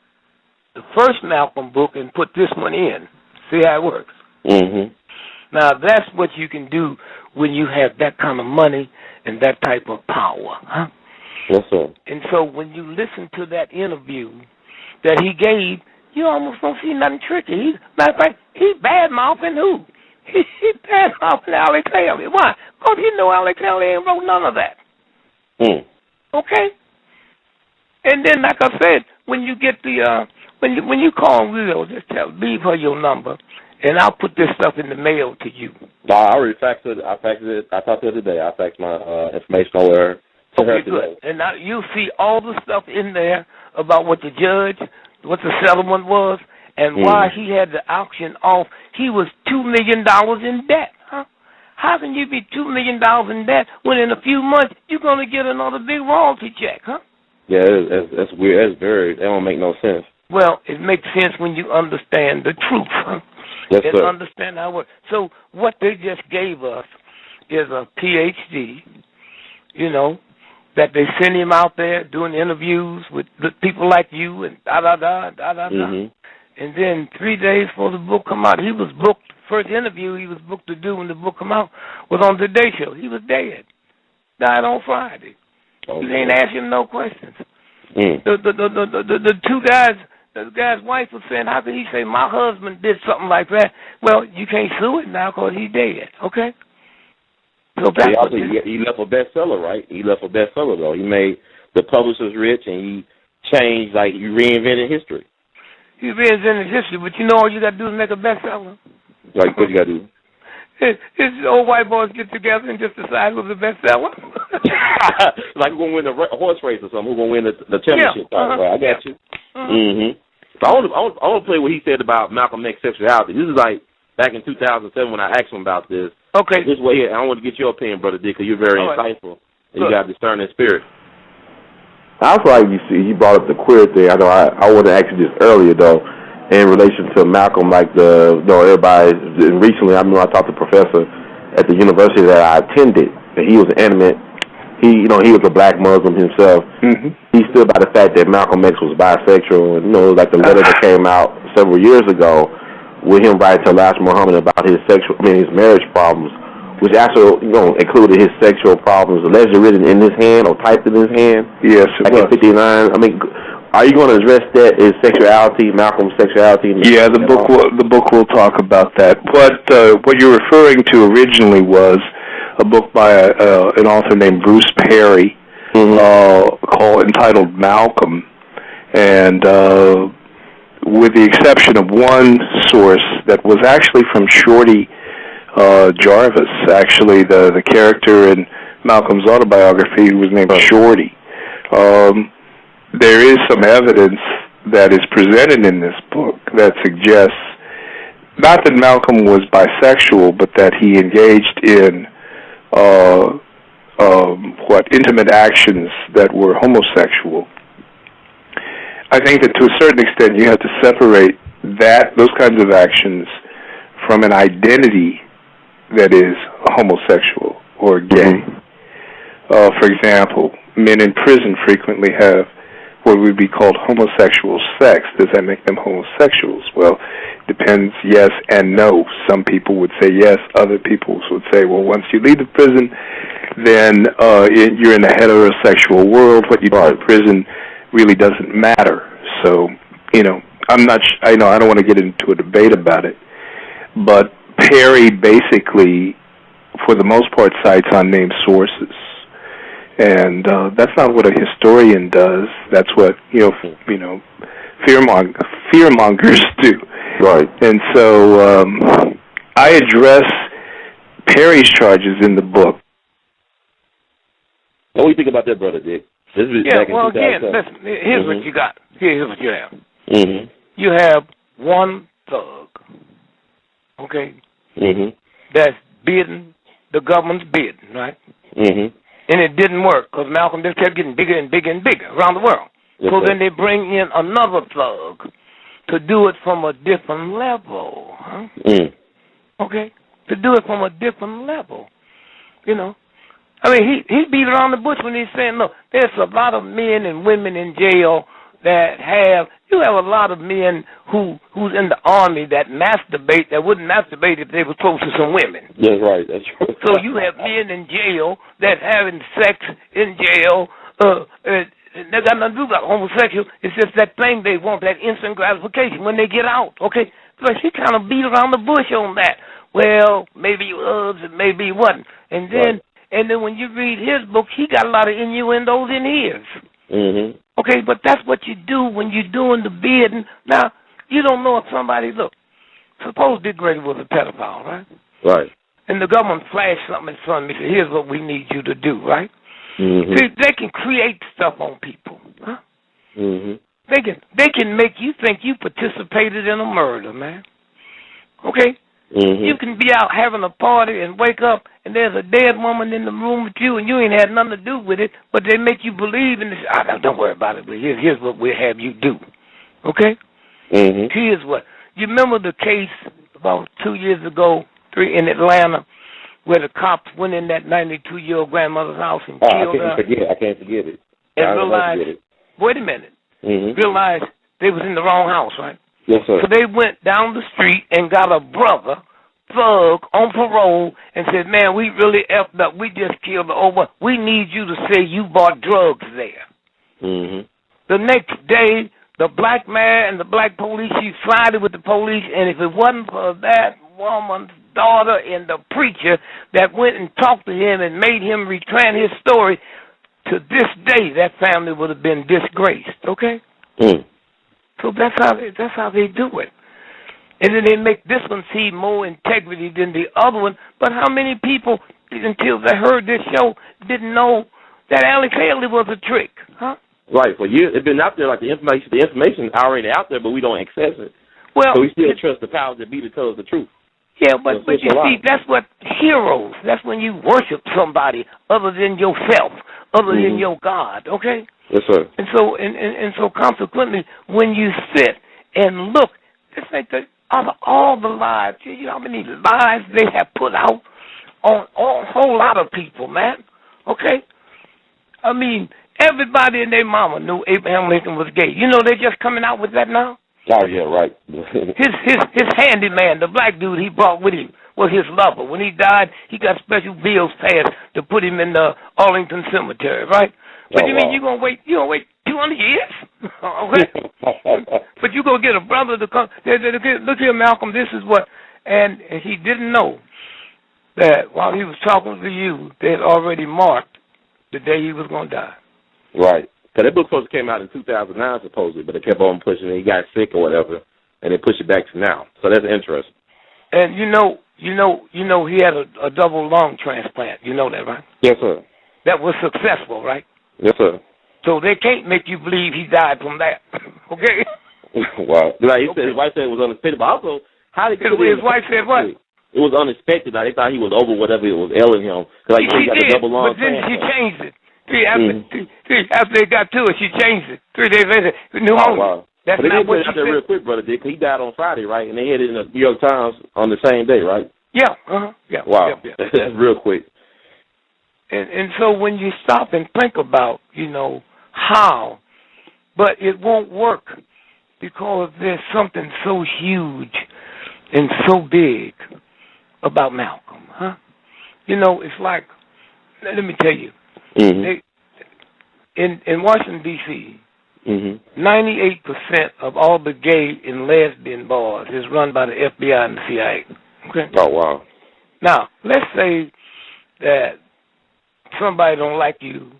the first Malcolm book and put this one in. See how it works? Mm-hmm. Now, that's what you can do when you have that kind of money and that type of power, huh? Yes, sir. And so when you listen to that interview that he gave, you almost don't see nothing tricky. Matter of fact, he bad-mouthing who? He bad-mouthing A.L.L. Why? Because he know A.L.L. ain't wrote none of that. Okay? And then, like I said, when you get the when you call Will, just leave her your number, and I'll put this stuff in the mail to you. No, I already faxed it. I faxed it. I talked to her today. I faxed my information over to her today. Good. And now you'll see all the stuff in there about what the judge, what the settlement was, and why he had the auction off. He was $2 million in debt. Huh? How can you be $2 million in debt when in a few months you're going to get another big royalty check, huh? Yeah, that's weird. That don't make no sense. Well, it makes sense when you understand the truth, huh? Yes, and sir. understand how it works. So what they just gave us is a PhD, that they send him out there doing interviews with people like you and da-da-da. And then 3 days before the book come out, he was booked. First interview he was booked to do when the book come out was on the Today Show. He was dead. Died on Friday. Okay. You ain't asking him no questions. The two guys, the guy's wife was saying, how could he say my husband did something like that? Well, you can't sue it now because he's dead, okay? So he left a bestseller, right? He left a bestseller, though. He made the publishers rich, and he changed, he reinvented history. He reinvented history, but all you got to do is make a bestseller. Like, what you got to do? His old white boys get together and just decide who's the bestseller. Like who's going to win a horse race or something, who's going to win the championship. Yeah, right? I got you. So I want to play what he said about Malcolm X sexuality. This is like back in 2007 when I asked him about this. Okay. This way here, I want to get your opinion, Brother Dick, because you're very insightful. And you got a discerning spirit. I feel like you brought up the queer thing. I know I wanted to ask you this earlier, though, in relation to Malcolm, everybody, recently, I talked to a professor at the university that I attended, and he was animate. He was a black Muslim himself. He stood by the fact that Malcolm X was bisexual, and, like the letter that came out several years ago with him writing to Elijah Muhammad about his marriage problems, which actually, included his sexual problems, allegedly written in his hand or typed in his hand. Yes, it was. In 59. Are you going to address that? Is sexuality, Malcolm's sexuality? Yeah, the book will talk about that. What you're referring to originally was a book by an author named Bruce Perry, entitled Malcolm, and with the exception of one source that was actually from Shorty Jarvis, actually the character in Malcolm's autobiography, who was named Shorty. There is some evidence that is presented in this book that suggests not that Malcolm was bisexual, but that he engaged in intimate actions that were homosexual. I think that to a certain extent you have to separate those kinds of actions from an identity that is homosexual or gay. For example, men in prison frequently have what would be called homosexual sex. Does that make them homosexuals? Well, depends, yes and no. Some people would say yes. Other people would say, well, once you leave the prison, then you're in a heterosexual world. What you do in prison really doesn't matter. So, I'm not. I don't want to get into a debate about it, but Perry basically, for the most part, cites unnamed sources. And that's not what a historian does. That's what fearmongers do. Right. And so I address Perry's charges in the book. What do you think about that, Brother Dick? Listen. Here's what you got. Here's what you have. You have one thug, okay, that's bidding the government's bidding, right? And it didn't work because Malcolm just kept getting bigger and bigger and bigger around the world. Yes, so then they bring in another thug to do it from a different level. Huh? Okay? To do it from a different level. He beat around the bush when he's saying, look, there's a lot of men and women in jail you have a lot of men who's in the army that wouldn't masturbate if they were close to some women. That's right. That's true. So you have men in jail that having sex in jail. They got nothing to do about homosexual. It's just that thing they want, that instant gratification when they get out. Okay, so he kind of beat around the bush on that. Well, maybe he was, and maybe he wasn't. And then when you read his book, he got a lot of innuendos in his. Mm-hmm. Okay, but that's what you do when you're doing the bidding. Now, you don't know if somebody, look, suppose Dick Gregory was a pedophile, right? Right. And the government flashed something in front of me and said, here's what we need you to do, right? Mm-hmm. See, they can create stuff on people, huh? Mm-hmm. They can make you think you participated in a murder, man. Okay? Mm-hmm. You can be out having a party and wake up and there's a dead woman in the room with you and you ain't had nothing to do with it, but they make you believe in this. Don't worry about it, but here's what we'll have you do. Okay? Mm-hmm. Here's what. You remember the case about 2 years ago, in Atlanta, where the cops went in that 92-year-old grandmother's house and killed her? I can't forget it. And realized, wait a minute, realized they was in the wrong house, right? Yes, sir. So they went down the street and got a brother, thug, on parole and said, man, we really effed up. We just killed the old one. We need you to say you bought drugs there. Mm-hmm. The next day, the black man and the black police, he sided with the police, and if it wasn't for that woman's daughter and the preacher that went and talked to him and made him recant his story, to this day, that family would have been disgraced, okay? Mm. So that's how they do it. And then they make this one seem more integrity than the other one. But how many people, until they heard this show, didn't know that Alex Haley was a trick, huh? Right. For years, it's been out there like the information is already out there, but we don't access it. Well, so we still trust the powers that be to tell us the truth. Yeah, but you see, that's what heroes, that's when you worship somebody other than yourself, other than your God, okay? Yes, sir. And so consequently, when you sit and look, just like out of all the lies, you know how many lies they have put out on a whole lot of people, man, okay? I mean, everybody and their mama knew Abraham Lincoln was gay. You know they're just coming out with that now? Oh, yeah, right. his handyman, the black dude he brought with him, was his lover. When he died, he got special bills passed to put him in the Arlington Cemetery, right? But you mean you're gonna wait 200 years? Okay. But you gonna get a brother to come look here, Malcolm, this is what, and he didn't know that while he was talking to you, they had already marked the day he was gonna die. Right. Because that book supposed to came out in 2009, supposedly, but they kept on pushing it. He got sick or whatever, and they pushed it back to now. So that's interesting. And you know, he had a double lung transplant. You know that, right? Yes, sir. That was successful, right? Yes, sir. So they can't make you believe he died from that. Okay? Wow. Like he said, his wife said it was unexpected, but also, how did his wife said what? It was unexpected. Now, they thought he was over whatever it was ailing him. Because like, she got did, a double lung but then transplant. she changed it. After they got to it, she changed it. 3 days later, pneumonia. Wow. That's but not what she she said. Real quick, Brother Dick. He died on Friday, right? And they had it in the New York Times on the same day, right? Yeah. Uh-huh. Yeah. Wow. Yeah. That's real quick. And so when you stop and think about, how, but it won't work because there's something so huge and so big about Malcolm, huh? It's like, let me tell you, in Washington, D.C., 98% of all the gay and lesbian bars is run by the FBI and the CIA. Okay? Oh, wow. Now, let's say that somebody don't like you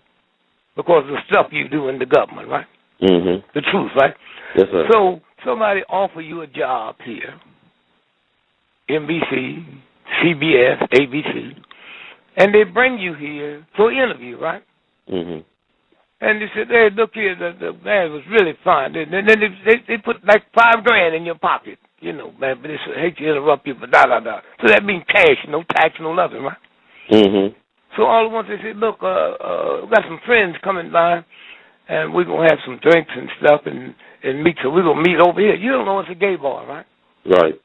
because of the stuff you do in the government, right? The truth, right? Yes, sir. So somebody offer you a job here, NBC, CBS, ABC, and they bring you here for an interview, right? And they said, hey, look here, the man was really fine. And then they put like $5,000 in your pocket, man, but I hate to interrupt you, but da-da-da. So that means cash, no tax, no nothing, right? So all at once they said, look, we got some friends coming by, and we're going to have some drinks and stuff and meet. So we're going to meet over here. You don't know it's a gay bar, right? Right.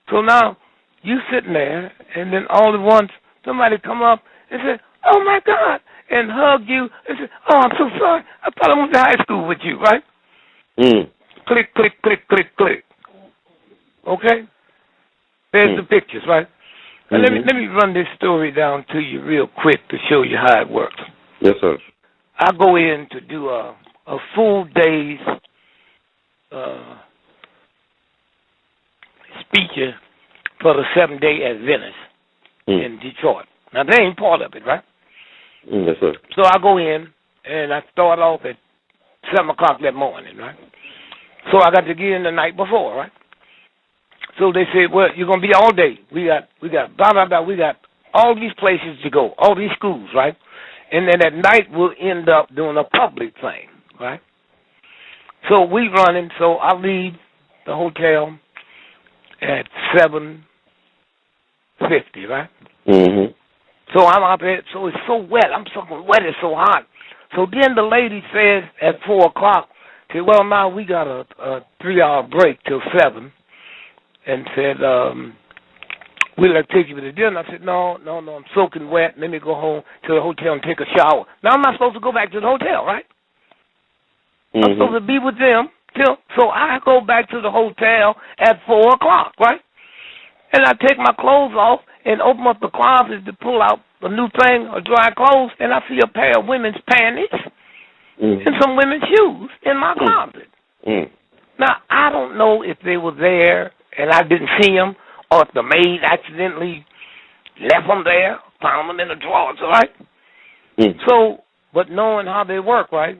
So now you sitting there, and then all at once somebody come up and say, oh, my God, and hug you and say, oh, I'm so sorry. I thought I went to high school with you, right? Click, click, click, click, click. Okay? There's the pictures, right? Now, let me run this story down to you real quick to show you how it works. Yes, sir. I go in to do a full day's speech for the 7-day Adventist in Detroit. Now, they ain't part of it, right? Yes, sir. So I go in, and I start off at 7 o'clock that morning, right? So I got to get in the night before, right? So they said, well, you're going to be all day. We got blah, blah, blah. We got all these places to go, all these schools, right? And then at night we'll end up doing a public thing, right? So we running, so I leave the hotel at 7:50, right? Mm-hmm. So I'm out there, so it's so wet. I'm so wet, it's so hot. So then the lady says at 4 o'clock, said, well, now we got a 3-hour break till 7, and said, we'll take you to dinner. I said, no, I'm soaking wet. Let me go home to the hotel and take a shower. Now I'm not supposed to go back to the hotel, right? Mm-hmm. I'm supposed to be with them so I go back to the hotel at 4 o'clock, right? And I take my clothes off and open up the closet to pull out a new thing of dry clothes, and I see a pair of women's panties and some women's shoes in my closet. Now, I don't know if they were there and I didn't see them, or if the maid accidentally left them there, found them in the drawers, all right? So, but knowing how they work, right,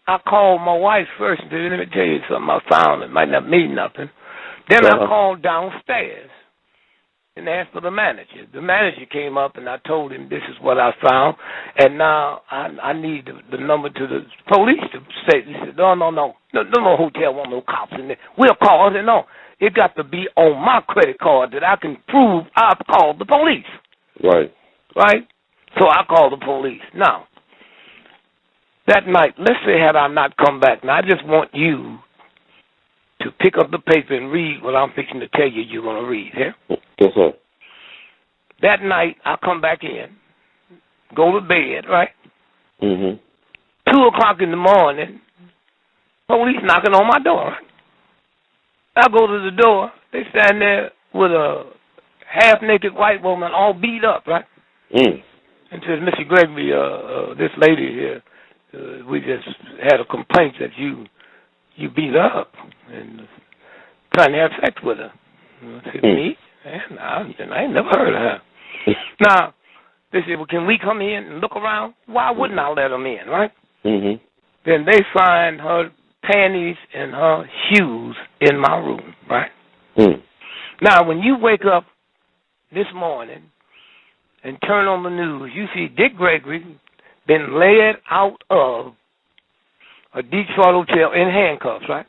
I called my wife first and said, let me tell you something I found. It might not mean nothing. Then I called downstairs and asked for the manager. The manager came up, and I told him this is what I found, and now I need the number to the police to say. He said, no hotel want no cops in there. We'll call. I said, no, it got to be on my credit card that I can prove I've called the police. Right. Right? So I called the police. Now, that night, let's say had I not come back, now I just want you to pick up the paper and read what I'm fixing to tell you you're going to read, yeah? Yes, sir. That night, I come back in, go to bed, right? 2 o'clock in the morning, police knocking on my door. I go to the door. They stand there with a half-naked white woman all beat up, right? And says, Mr. Gregory, this lady here, we just had a complaint that you beat her up and trying to have sex with her. I said, me? Man, I ain't never heard of her. Now, they said, well, can we come in and look around? Why wouldn't I let them in, right? Then they find her panties and her shoes in my room, right? Now, when you wake up this morning and turn on the news, you see Dick Gregory been led out of a Detroit hotel in handcuffs, right?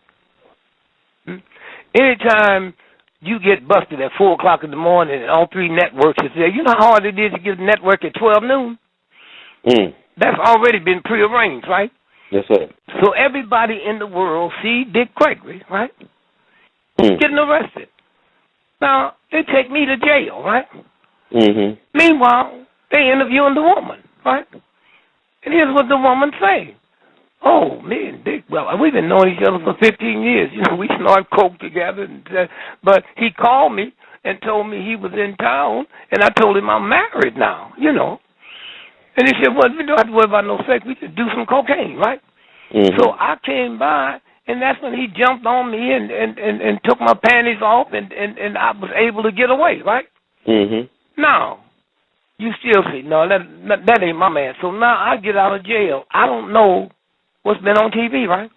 Anytime you get busted at 4 o'clock in the morning and all 3 networks is there, you know how hard it is to get a network at 12 noon? That's already been prearranged, right? Yes, sir. So everybody in the world see Dick Gregory, right? Getting arrested. Now, they take me to jail, right? Meanwhile, they interviewing the woman, right? And here's what the woman say. Oh, me and Dick, well, we've been knowing each other for 15 years. You know, we snorted coke together. But he called me and told me he was in town, and I told him I'm married now, you know. And he said, well, we don't have to worry about no sex. We just do some cocaine, right? So I came by, and that's when he jumped on me and took my panties off, and I was able to get away, right? Now, you still say, no, that ain't my man. So now I get out of jail. I don't know what's been on TV, right?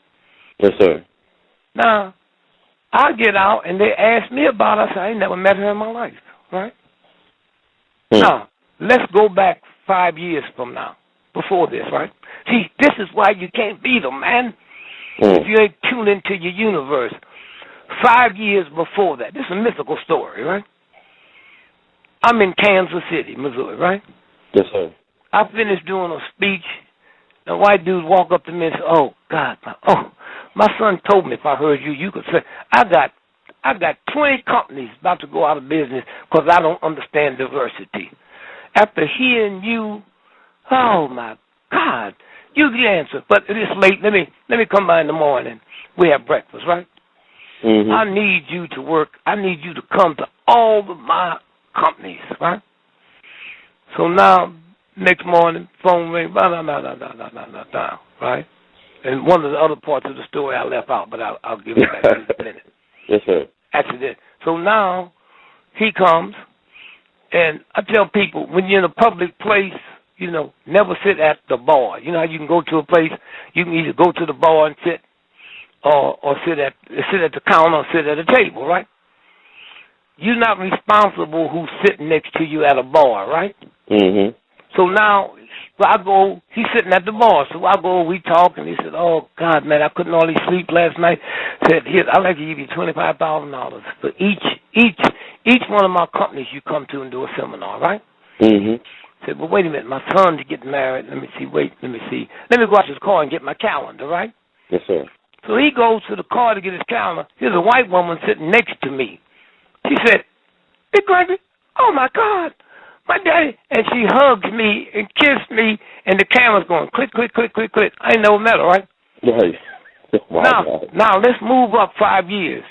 Yes, sir. Now, I get out, and they ask me about her. I say, I ain't never met her in my life, right? Now, let's go back 5 years from now, before this, right? See, this is why you can't beat them, man. If you ain't tuned into your universe. 5 years before that, this is a mythical story, right? I'm in Kansas City, Missouri, right? Yes, sir. I finished doing a speech. The white dude walk up to me and say, oh, God, my son told me if I heard you, you could say, I got 20 companies about to go out of business because I don't understand diversity. After hearing you, oh, my God, you the answer. But it is late. Let me come by in the morning. We have breakfast, right? I need you to work. I need you to come to all of my companies, right? So now, next morning, phone ring, right? And one of the other parts of the story I left out, but I'll give it back in a minute. Yes, sir. Accident. So now he comes, and I tell people, when you're in a public place never sit at the bar. You know how you can go to a place, you can either go to the bar and sit, or sit at the counter or sit at a table, right? You're not responsible who's sitting next to you at a bar, right? Mm-hmm. So now, I go, he's sitting at the bar, so I go, we talk, and he said, oh, God, man, I couldn't hardly sleep last night. Said, here, I'd like to give you $25,000 for each one of my companies you come to and do a seminar, right? Mm-hmm. Said, well, wait a minute, my son's getting married. Let me see. Let me go out to his car and get my calendar, right? Yes, sir. So he goes to the car to get his calendar. There's a white woman sitting next to me. She said, hey, Gregory, oh, my God, my daddy. And she hugs me and kissed me, and the camera's going click, click, click, click, click. I ain't never met her, right? Right. Now, let's move up 5 years.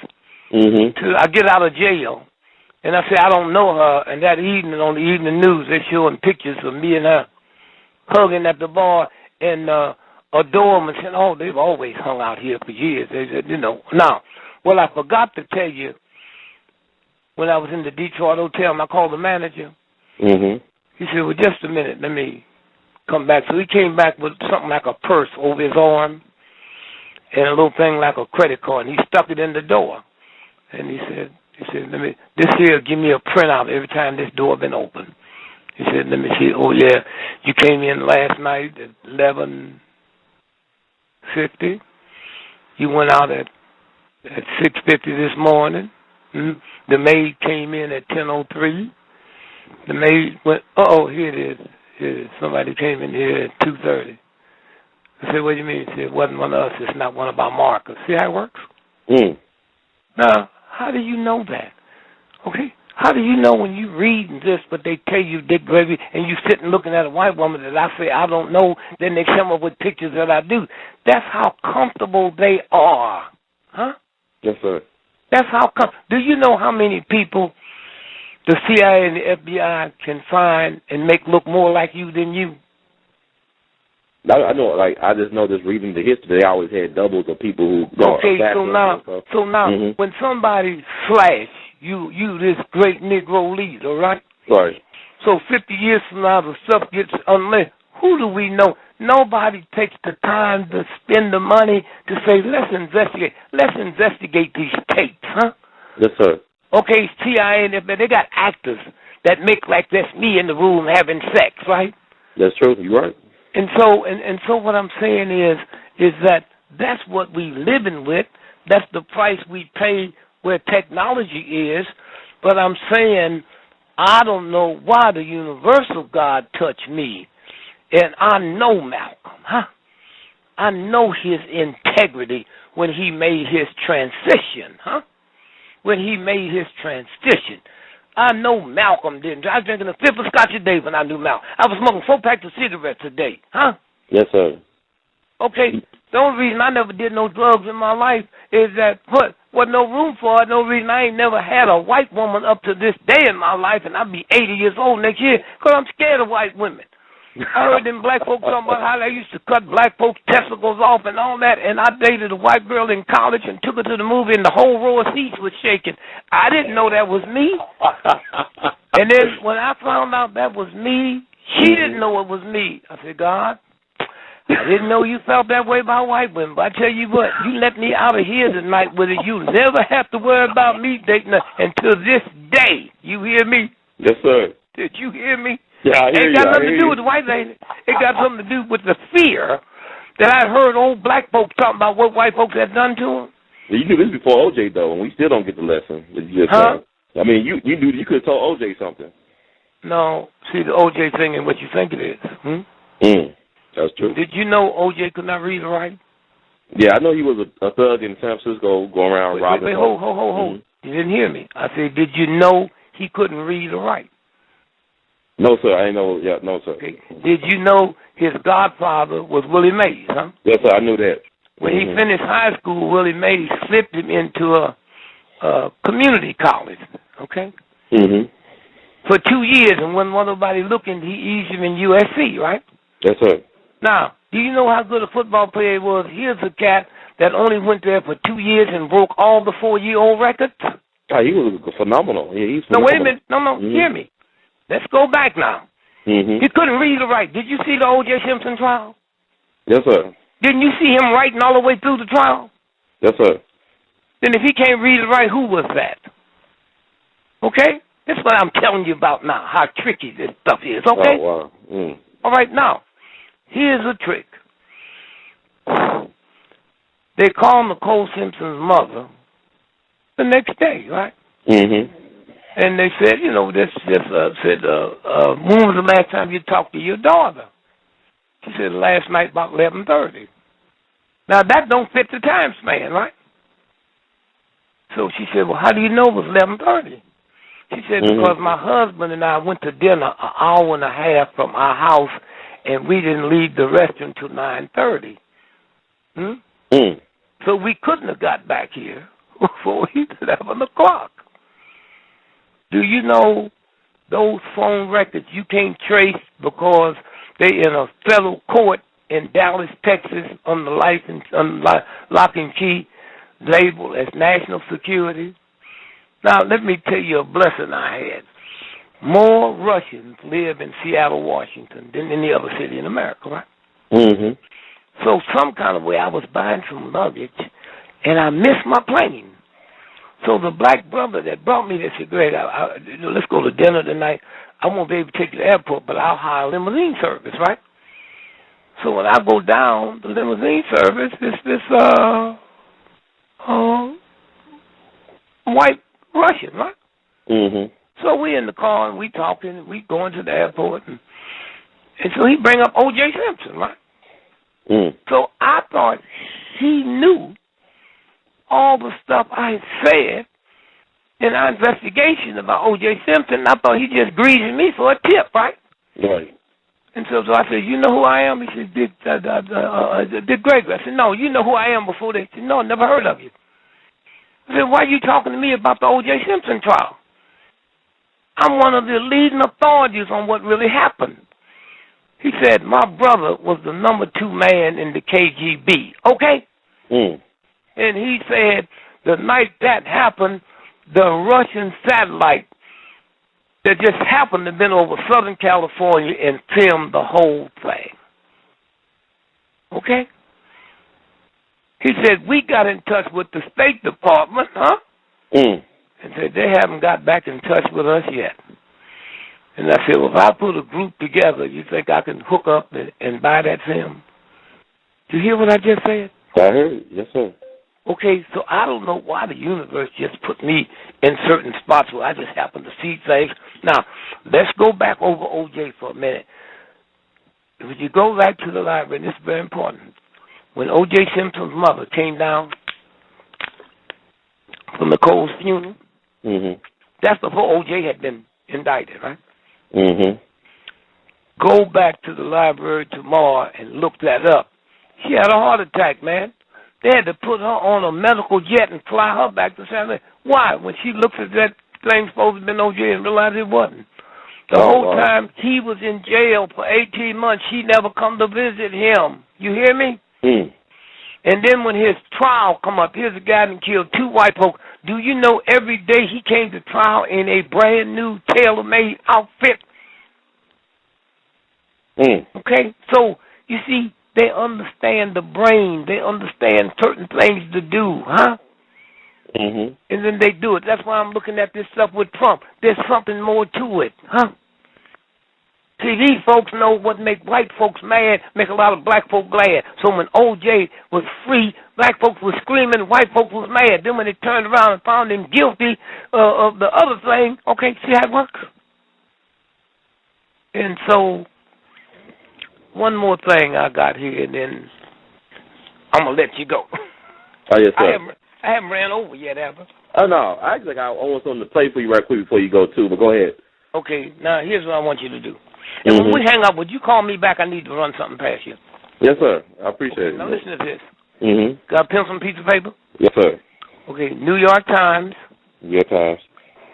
Mm-hmm. Till I get out of jail. And I say, I don't know her. And that evening on the evening news, they're showing pictures of me and her hugging at the bar. And a doorman said, oh, they've always hung out here for years. They said, Now, well, I forgot to tell you, when I was in the Detroit hotel, and I called the manager. Mm-hmm. He said, well, just a minute, let me come back. So he came back with something like a purse over his arm and a little thing like a credit card, and he stuck it in the door. And he said, this here, give me a printout every time this door been open. He said, let me see. Oh, yeah, you came in last night at 11:50. You went out at 6:50 this morning. Mm-hmm. The maid came in at 10:03. The maid went, here it is. Somebody came in here at 2:30. I said, what do you mean? He said, it wasn't one of us. It's not one of our markers. See how it works? Mm. Now, how do you know that? Okay? How do you know when you read this, but they tell you Dick Gregory, and you sitting looking at a white woman that I say I don't know, then they come up with pictures that I do. That's how comfortable they are. Huh? Yes, sir. That's how do you know how many people the CIA and the FBI can find and make look more like you than you? I know, I just know this reading the history, they always had doubles of people who go. Okay, so now, mm-hmm. when somebody slash you this great Negro leader, right? Right. So 50 years from now, the stuff gets unlit. Who do we know? Nobody takes the time to spend the money to say, let's investigate. Let's investigate these tapes, huh? Yes, sir. Okay, CIA and FBI, they got actors that make like that's me in the room having sex, right? That's true. You're right. And so what I'm saying is that that's what we living with. That's the price we pay where technology is. But I'm saying I don't know why the universal God touched me. And I know Malcolm, huh? I know his integrity when he made his transition, huh? When he made his transition. I know Malcolm didn't. I was drinking a fifth of scotch a day when I knew Malcolm. I was smoking 4 packs of cigarettes a day, huh? Yes, sir. Okay, the only reason I never did no drugs in my life is that wasn't no room for it. No reason I ain't never had a white woman up to this day in my life, and I'll be 80 years old next year because I'm scared of white women. I heard them black folks talking about how they used to cut black folks' testicles off and all that, and I dated a white girl in college and took her to the movie, and the whole row of seats was shaking. I didn't know that was me. And then when I found out that was me, she didn't know it was me. I said, God, I didn't know you felt that way about white women, but I tell you what, you let me out of here tonight with it. You never have to worry about me dating her until this day. You hear me? Yes, sir. Did you hear me? Yeah, I hear you. It got nothing to do with the white lady. It got something to do with the fear that I heard old black folks talking about what white folks had done to them. You knew this before OJ, though, and we still don't get the lesson. Huh? I mean, you could have told OJ something. No. See, the OJ thing and what you think it is. That's true. Did you know OJ could not read or write? Yeah, I know he was a thug in San Francisco going around robbing. Wait, hold. Mm-hmm. You didn't hear me. I said, did you know he couldn't read or write? No, sir. I know. Yeah, no, sir. Okay. Did you know his godfather was Willie Mays, huh? Yes, sir. I knew that. When he finished high school, Willie Mays slipped him into a community college, okay? Mm-hmm. For 2 years, and when nobody looking, he eased him in USC, right? Yes, sir. Now, do you know how good a football player he was? Here's a cat that only went there for 2 years and broke all the 4-year-old records. Oh, he was phenomenal. Yeah, he's phenomenal. No, wait a minute. No, hear me. Let's go back now. He couldn't read or write. Did you see the O.J. Simpson trial? Yes, sir. Didn't you see him writing all the way through the trial? Yes, sir. Then if he can't read or write, who was that? Okay? That's what I'm telling you about now, how tricky this stuff is, okay? Oh, wow. All right, now, here's a trick. They called Nicole Simpson's mother the next day, right? And they said, you know, when was the last time you talked to your daughter? She said, last night about 11:30. Now, that don't fit the time span, right? So she said, well, how do you know it was 11:30? She said, because my husband and I went to dinner an hour and a half from our house, and we didn't leave the restaurant till 9:30. So we couldn't have got back here before 11 o'clock. Do you know those phone records you can't trace because they in a federal court in Dallas, Texas, on the license, on lock and key, labeled as national security? Now, let me tell you a blessing I had. More Russians live in Seattle, Washington than any other city in America, right? So some kind of way I was buying some luggage, and I missed my plane. So the black brother that brought me, they said, Greg, let's go to dinner tonight. I won't be able to take you to the airport, but I'll hire a limousine service, right? So when I go down the limousine service, it's this white Russian, right? So we in the car, and we talking, and we going to the airport, and so he bring up O.J. Simpson, right? So I thought he knew all the stuff I said in our investigation about O.J. Simpson. I thought he just greasing me for a tip, right? Right. And so I said, you know who I am? He said, Did Gregory? I said, no, you know who I am before they said, no, never heard of you. I said, why are you talking to me about the O.J. Simpson trial? I'm one of the leading authorities on what really happened. He said, my brother was the number 2 man in the KGB, okay? And he said, the night that happened, the Russian satellite that just happened to have been over Southern California and filmed the whole thing. Okay? He said, we got in touch with the State Department, and said, they haven't got back in touch with us yet. And I said, well, if I put a group together, you think I can hook up and buy that film? Did you hear what I just said? I heard it. Yes, sir. Okay, so I don't know why the universe just put me in certain spots where I just happen to see things. Now, let's go back over O.J. for a minute. If you go back to the library, and this is very important, when O.J. Simpson's mother came down from Nicole's funeral, that's before O.J. had been indicted, right? Go back to the library tomorrow and look that up. She had a heart attack, man. They had to put her on a medical jet and fly her back to San Diego. Why? When she looks at that thing supposed to have been O.J. and realized it wasn't. The whole time he was in jail for 18 months, she never come to visit him. You hear me? And then when his trial come up, here's a guy that killed 2 white folks. Do you know every day he came to trial in a brand new tailor-made outfit? Okay? So, you see, they understand the brain. They understand certain things to do, huh? And then they do it. That's why I'm looking at this stuff with Trump. There's something more to it, huh? See, these folks know what make white folks mad, make a lot of black folk glad. So when O.J. was free, black folks were screaming, white folks was mad. Then when they turned around and found him guilty of the other thing, okay, see how it works? And so, one more thing I got here, and then I'm going to let you go. Oh, yes, sir. I haven't ran over yet, have I? Oh, no. Actually, I want something to play for you right quick before you go, too, but go ahead. Okay, now here's what I want you to do. And when we hang up, would you call me back? I need to run something past you. Yes, sir. I appreciate it. Now listen to this. Got a pencil and piece of paper? Yes, sir. Okay, New York Times. New York Times.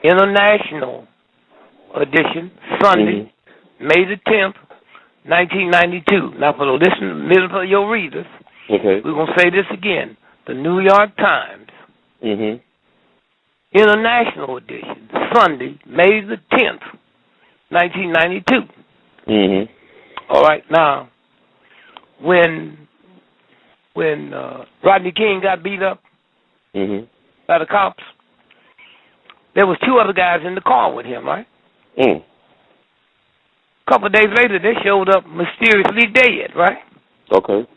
International edition, Sunday, May the 10th, 1992. Now for for your readers, we're going to say this again. The New York Times. International edition, Sunday, May the 10th, 1992. Mm-hmm. All right, now, when Rodney King got beat up by the cops, there was 2 other guys in the car with him, right? Mm. A couple of days later, they showed up mysteriously dead, right? Okay.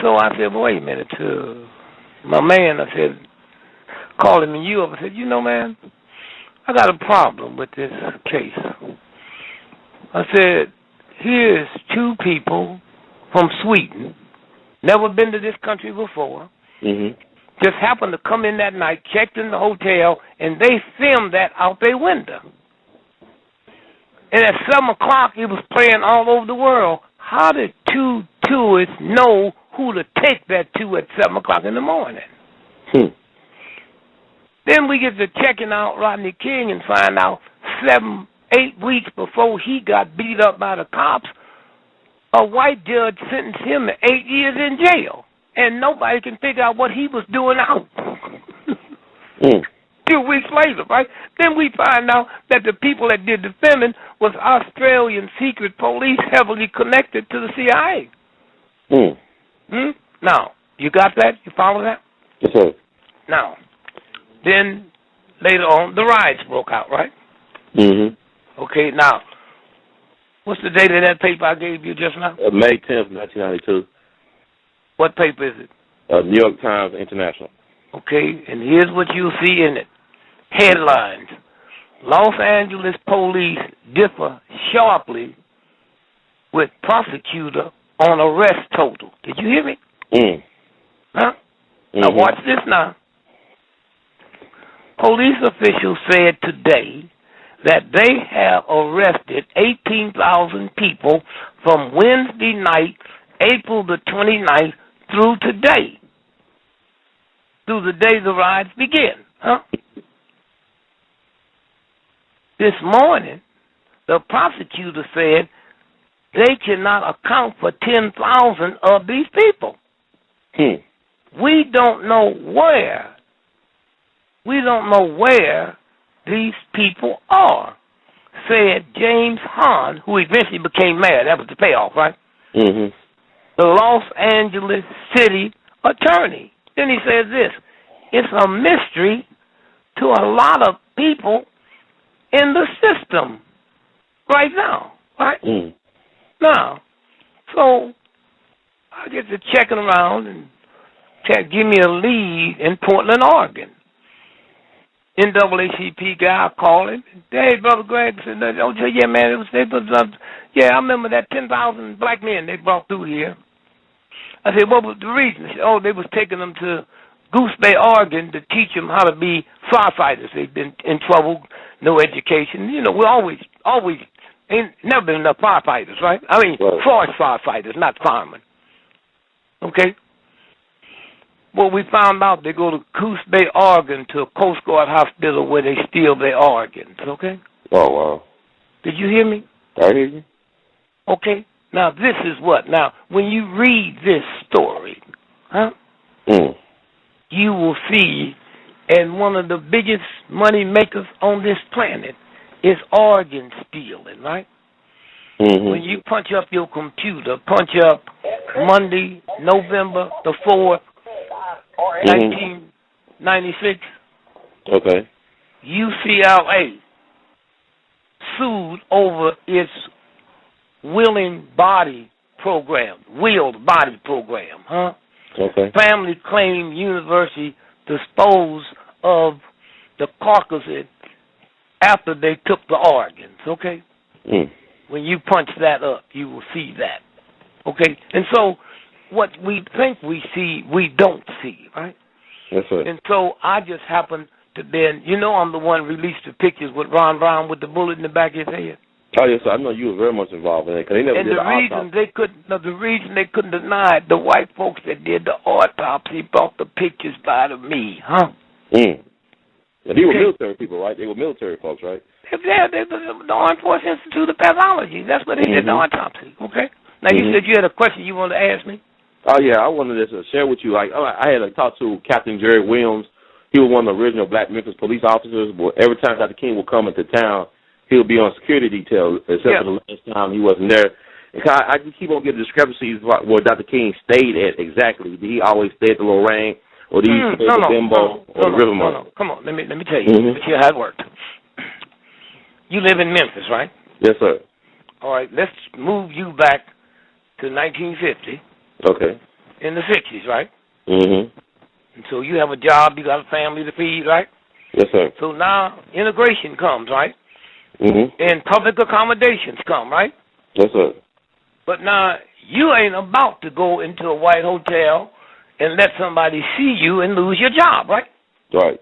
So I said, well, wait a minute. My man, I said, called him and you up. I said, you know, man, I got a problem with this case. I said, here's 2 people from Sweden, never been to this country before, just happened to come in that night, checked in the hotel, and they filmed that out their window. And at 7 o'clock, it was playing all over the world. How did 2 tourists know who to take that to at 7 o'clock in the morning? Then we get to checking out Rodney King and find out 7-8 weeks before he got beat up by the cops, a white judge sentenced him to 8 years in jail. And nobody can figure out what he was doing out. 2 weeks later, right? Then we find out that the people that did the filming was Australian secret police heavily connected to the CIA. Now, you got that? You follow that? Yes, sir. Now, then later on, the riots broke out, right? Okay, now, what's the date of that paper I gave you just now? May 10th, 1992. What paper is it? New York Times International. Okay, and here's what you'll see in it. Headlines. Los Angeles police differ sharply with prosecutor on arrest total. Did you hear me? Huh? Now watch this now. Police officials said today that they have arrested 18,000 people from Wednesday night, April the 29th, through today. Through the day the riots begin. Huh? This morning, the prosecutor said they cannot account for 10,000 of these people. We don't know where. We don't know where these people are, said James Hahn, who eventually became mayor. That was the payoff, right? The Los Angeles city attorney. Then he says this, it's a mystery to a lot of people in the system right now, right? Now, so I get to checking around and give me a lead in Portland, Oregon. NAACP guy called him. Hey, Brother Greg, said, oh, yeah, man, yeah, I remember that 10,000 black men they brought through here. I said, what was the reason? He said, oh, they was taking them to Goose Bay, Oregon to teach them how to be firefighters. They've been in trouble, no education. You know, we always, ain't never been enough firefighters, right? I mean, forest firefighters, not firemen. Okay? Well, we found out they go to Goose Bay, Oregon to a Coast Guard hospital where they steal their organs, okay? Oh, wow. Did you hear me? I hear you. Okay. Now, this is what? Now, when you read this story, you will see, and one of the biggest money makers on this planet is organ stealing, right? When you punch up your computer, punch up Monday, November the 4th, 1996. Okay. UCLA sued over its wheeled body program, Okay. Family claimed university disposed of the carcasses after they took the organs, okay? When you punch that up, you will see that, okay? And so what we think we see, we don't see, right? That's right. And so I just happened to then, you know, I'm the one who released the pictures with Ron Brown with the bullet in the back of his head. Oh, yes, sir. I know you were very much involved in it. Cause they never and did the reason they couldn't deny it, the white folks that did the autopsy brought the pictures by to me, And they were military people, right? They were military folks, right? Yeah, they were the Armed Forces Institute of Pathology. That's where they did the autopsy, okay? Now, you said you had a question you wanted to ask me? Oh, yeah, I wanted to share with you. Like, I had talked to Captain Jerry Williams. He was one of the original black Memphis police officers. But every time Dr. King would come into town, he'll be on security detail, except for the last time he wasn't there. And I just keep on getting discrepancies where Dr. King stayed at exactly. Did he always stay at the Lorraine, or did he stay at the Bimbo or the Rivermont? No. Come on, let me tell you. Let me tell you how it worked. You live in Memphis, right? Yes, sir. All right, let's move you back to 1950. Okay. In the 60s, right? Mm-hmm. And so you have a job, you got a family to feed, right? Yes, sir. So now integration comes, right? Mm-hmm. And public accommodations come, right? Yes, sir. But now you ain't about to go into a white hotel and let somebody see you and lose your job, right? Right.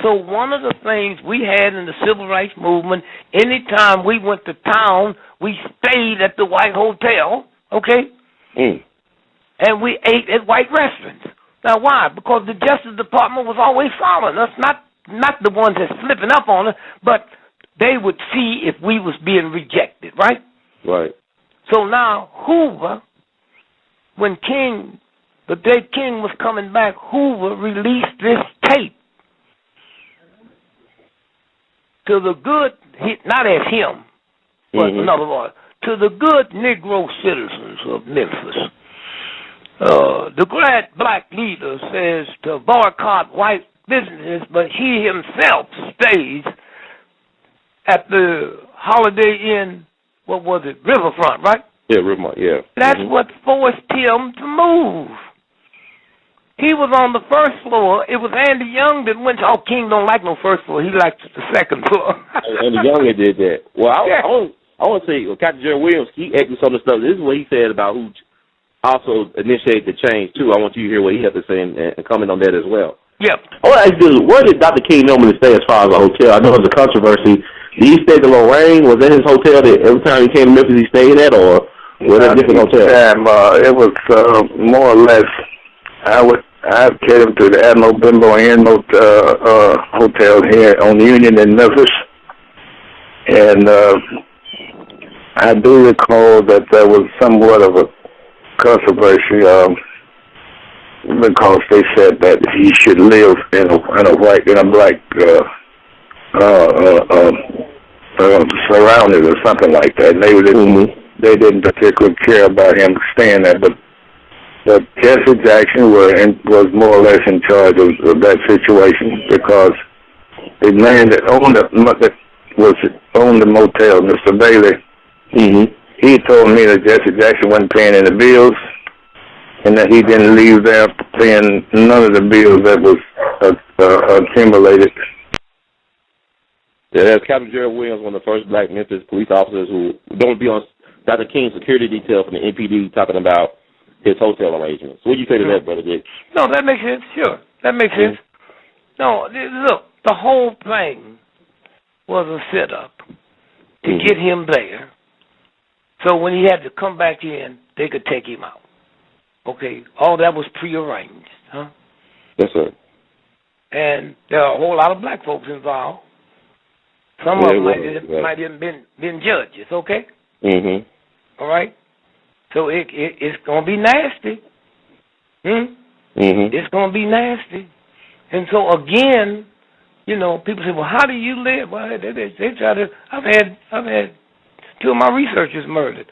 So one of the things we had in the civil rights movement, anytime we went to town, we stayed at the white hotel, okay? And we ate at white restaurants. Now why? Because the Justice Department was always following us, not the ones that's flipping up on us, but they would see if we was being rejected, right? Right. So now Hoover, when the day King was coming back, Hoover released this tape to the good, not as him, but another one, to the good Negro citizens of Memphis. The great black leader says to boycott white businesses, but he himself stays at the Holiday Inn, what was it, Riverfront, right? Yeah, Riverfront, yeah. That's what forced him to move. He was on the first floor. It was Andy Young that went, King don't like no first floor. He likes the second floor. Andy Young did that. Well, I want to say, Captain Jerry Williams, he echoed some of the stuff. This is what he said about who also initiated the change, too. I want you to hear what he had to say and comment on that as well. Yep. I want to ask you, where did Dr. King normally stay as far as a hotel? I know it was a controversy. Did he stay at the Lorraine? Was that his hotel that every time he came to Memphis he stayed at, or was that a different hotel? It was more or less, I carried him to the Attn Bimbo Inn hotel here on Union in Memphis. And I do recall that there was somewhat of a controversy because they said that he should live in a black surrounded or something like that. And they didn't particularly care about him staying there, but Jesse Jackson was more or less in charge of that situation because the man that owned the motel, Mr. Bailey, he told me that Jesse Jackson wasn't paying any bills and that he didn't leave there paying none of the bills that was accumulated. Yeah, that's Captain Jerry Williams, one of the first black Memphis police officers who don't be on Dr. King's security detail from the NPD talking about his hotel arrangements. What do you say to that, Brother Dick? No, that makes sense. Sure, that makes sense. No, look, the whole thing was a setup to get him there. So when he had to come back in, they could take him out. Okay, all that was prearranged, huh? Yes, sir. And there are a whole lot of black folks involved. Some of them might have been judges, okay? All right? So it's going to be nasty. It's going to be nasty. And so, again, people say, well, how do you live? Well, they try to, I've had two of my researchers murdered.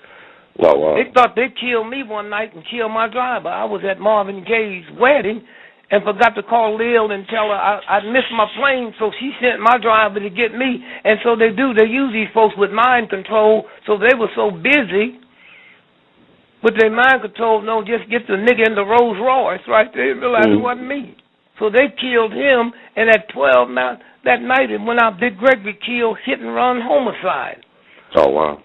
Oh, wow. They thought they'd kill me one night and kill my driver. I was at Marvin Gaye's wedding and forgot to call A.L.L and tell her I missed my plane, so she sent my driver to get me. And so they use these folks with mind control, so they were so busy with their mind control, no, just get the nigga in the Rolls Royce, right? They didn't realize it wasn't me. So they killed him, and at 12 now, that night it went out, Big Gregory killed, hit and run, homicide. Oh, wow.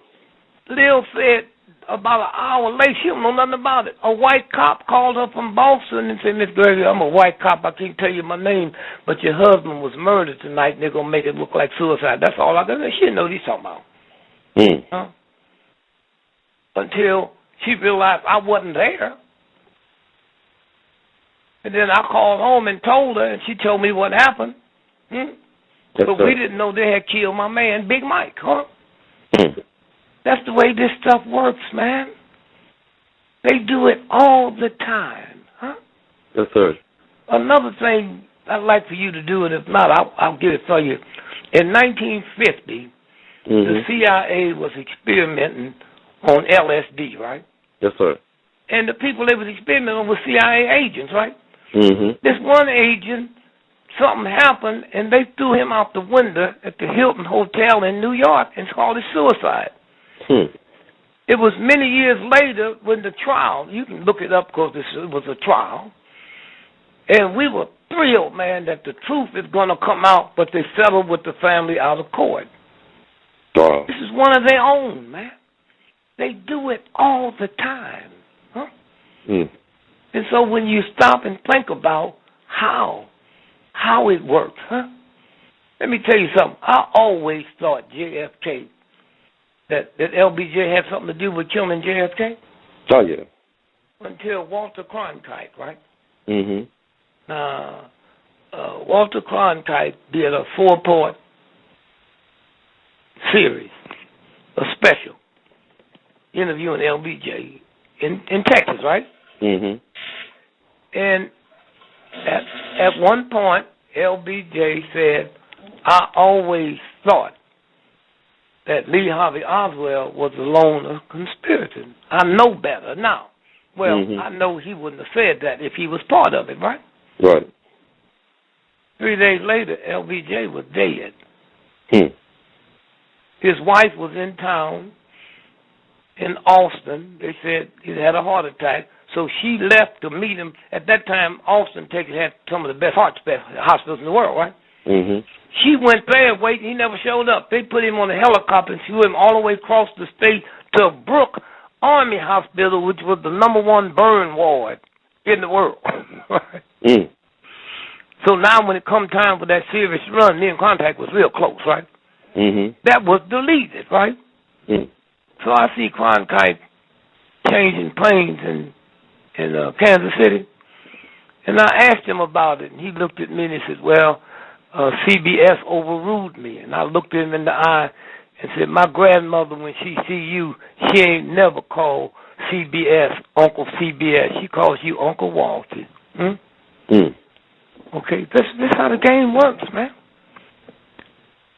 Lil said about an hour later, she don't know nothing about it. A white cop called her from Boston and said, Miss Gregory, I'm a white cop, I can't tell you my name, but your husband was murdered tonight, and they're going to make it look like suicide. That's all I got to say. She didn't know what he's talking about. Huh? Until she realized I wasn't there. And then I called home and told her, and she told me what happened. But we didn't know they had killed my man, Big Mike, huh? That's the way this stuff works, man. They do it all the time, huh? Yes, sir. Another thing I'd like for you to do, and if not, I'll get it for you. In 1950, the CIA was experimenting on LSD, right? Yes, sir. And the people they was experimenting on were CIA agents, right? Mm-hmm. This one agent, something happened, and they threw him out the window at the Hilton Hotel in New York and called it suicide. It was many years later when the trial, you can look it up because it was a trial, and we were thrilled, man, that the truth is going to come out, but they settled with the family out of court. Wow. This is one of their own, man. They do it all the time. Huh? And so when you stop and think about how it works, huh? Let me tell you something. I always thought JFK, that LBJ had something to do with killing JFK. Oh, yeah. Until Walter Cronkite, right? Mm-hmm. Walter Cronkite did a 4-part series, a special, interviewing LBJ in Texas, right? Mm-hmm. And at one point, LBJ said, I always thought that Lee Harvey Oswald was a loner conspirator. I know better now. Well, I know he wouldn't have said that if he was part of it, right? Right. 3 days later, LBJ was dead. His wife was in town in Austin. They said he had a heart attack. So she left to meet him. At that time, Austin, Texas had some of the best hospitals in the world, right? Mm-hmm. She went there, waiting. He never showed up. They put him on a helicopter and flew him all the way across the state to Brooke Army Hospital, which was the #1 burn ward in the world. So now when it come time for that serious run, me and Contact was real close, right? That was deleted, right? So I see Cronkite changing planes in Kansas City, and I asked him about it, and he looked at me and he said, well, CBS overruled me. And I looked him in the eye and said, my grandmother, when she see you, she ain't never called CBS Uncle CBS. She calls you Uncle Walter. Okay, this is how the game works, man.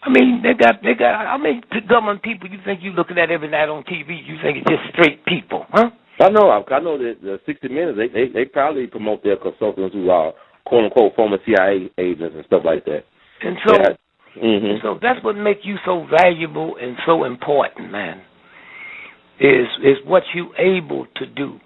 I mean, they got. I mean, government people. You think you looking at every night on TV? You think it's just straight people, huh? I know that the 60 Minutes, they probably promote their consultants who are quote unquote former CIA agents and stuff like that. And so, so that's what makes you so valuable and so important, man. Is what you able to do.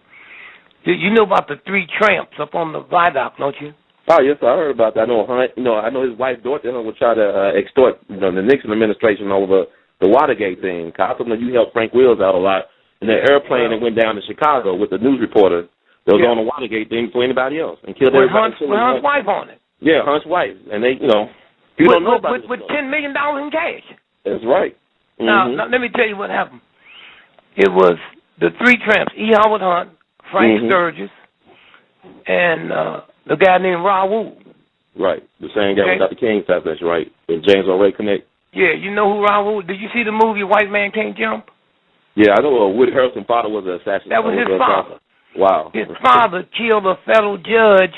You know about the 3 tramps up on the viaduct, don't you? Oh yes, I heard about that. I know Hunt. I know his wife Dorothy Hunt would try to extort the Nixon administration over the Watergate thing. I also know you helped Frank Wills out a lot in the airplane that went down to Chicago with the news reporter that was on the Watergate thing for anybody else and killed everybody. With Hunt's wife on it. Yeah, Hunt's wife, and they, people don't know about with $10 million in cash. That's right. Now, let me tell you what happened. It was the 3 tramps: E. Howard Hunt, Frank Sturgis, and the guy named Raoul. Right, the same guy with Dr. King stuff. That's right. And James O'Ray Connect. Yeah, you know who Raoul? Did you see the movie White Man Can't Jump? Yeah, I know Woody Harrelson's father was an assassin. That was his father. Wow. His father killed a federal judge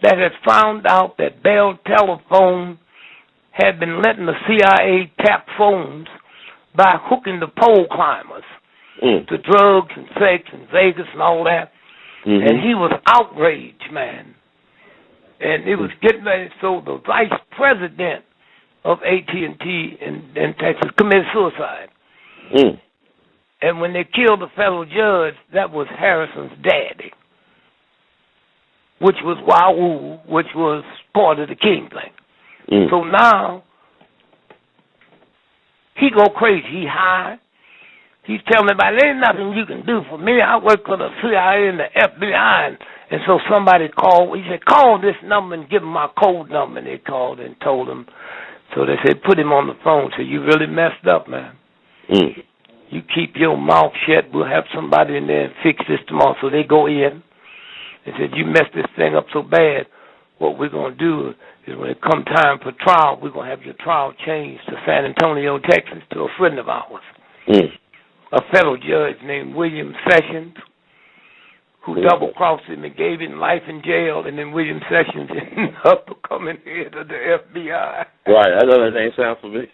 that had found out that Bell Telephone had been letting the CIA tap phones by hooking the pole climbers to drugs and sex and Vegas and all that. And he was outraged, man. And it was getting ready. So the vice president of AT&T in Texas committed suicide. And when they killed the federal judge, that was Harrison's daddy, which was Raoul, which was part of the King thing. So now he go crazy. He high. He's telling everybody, there ain't nothing you can do for me. I work for the CIA and the FBI. And so somebody called. He said, call this number and give him my code number. And they called and told him. So they said, put him on the phone. So you really messed up, man. You keep your mouth shut. We'll have somebody in there and fix this tomorrow. So they go in and said, you messed this thing up so bad. What we're going to do is when it come time for trial, we're going to have your trial changed to San Antonio, Texas, to a friend of ours. A federal judge named William Sessions, who double-crossed him and gave him life in jail, and then William Sessions ended up becoming head of the FBI. Right, I know that name sounds familiar.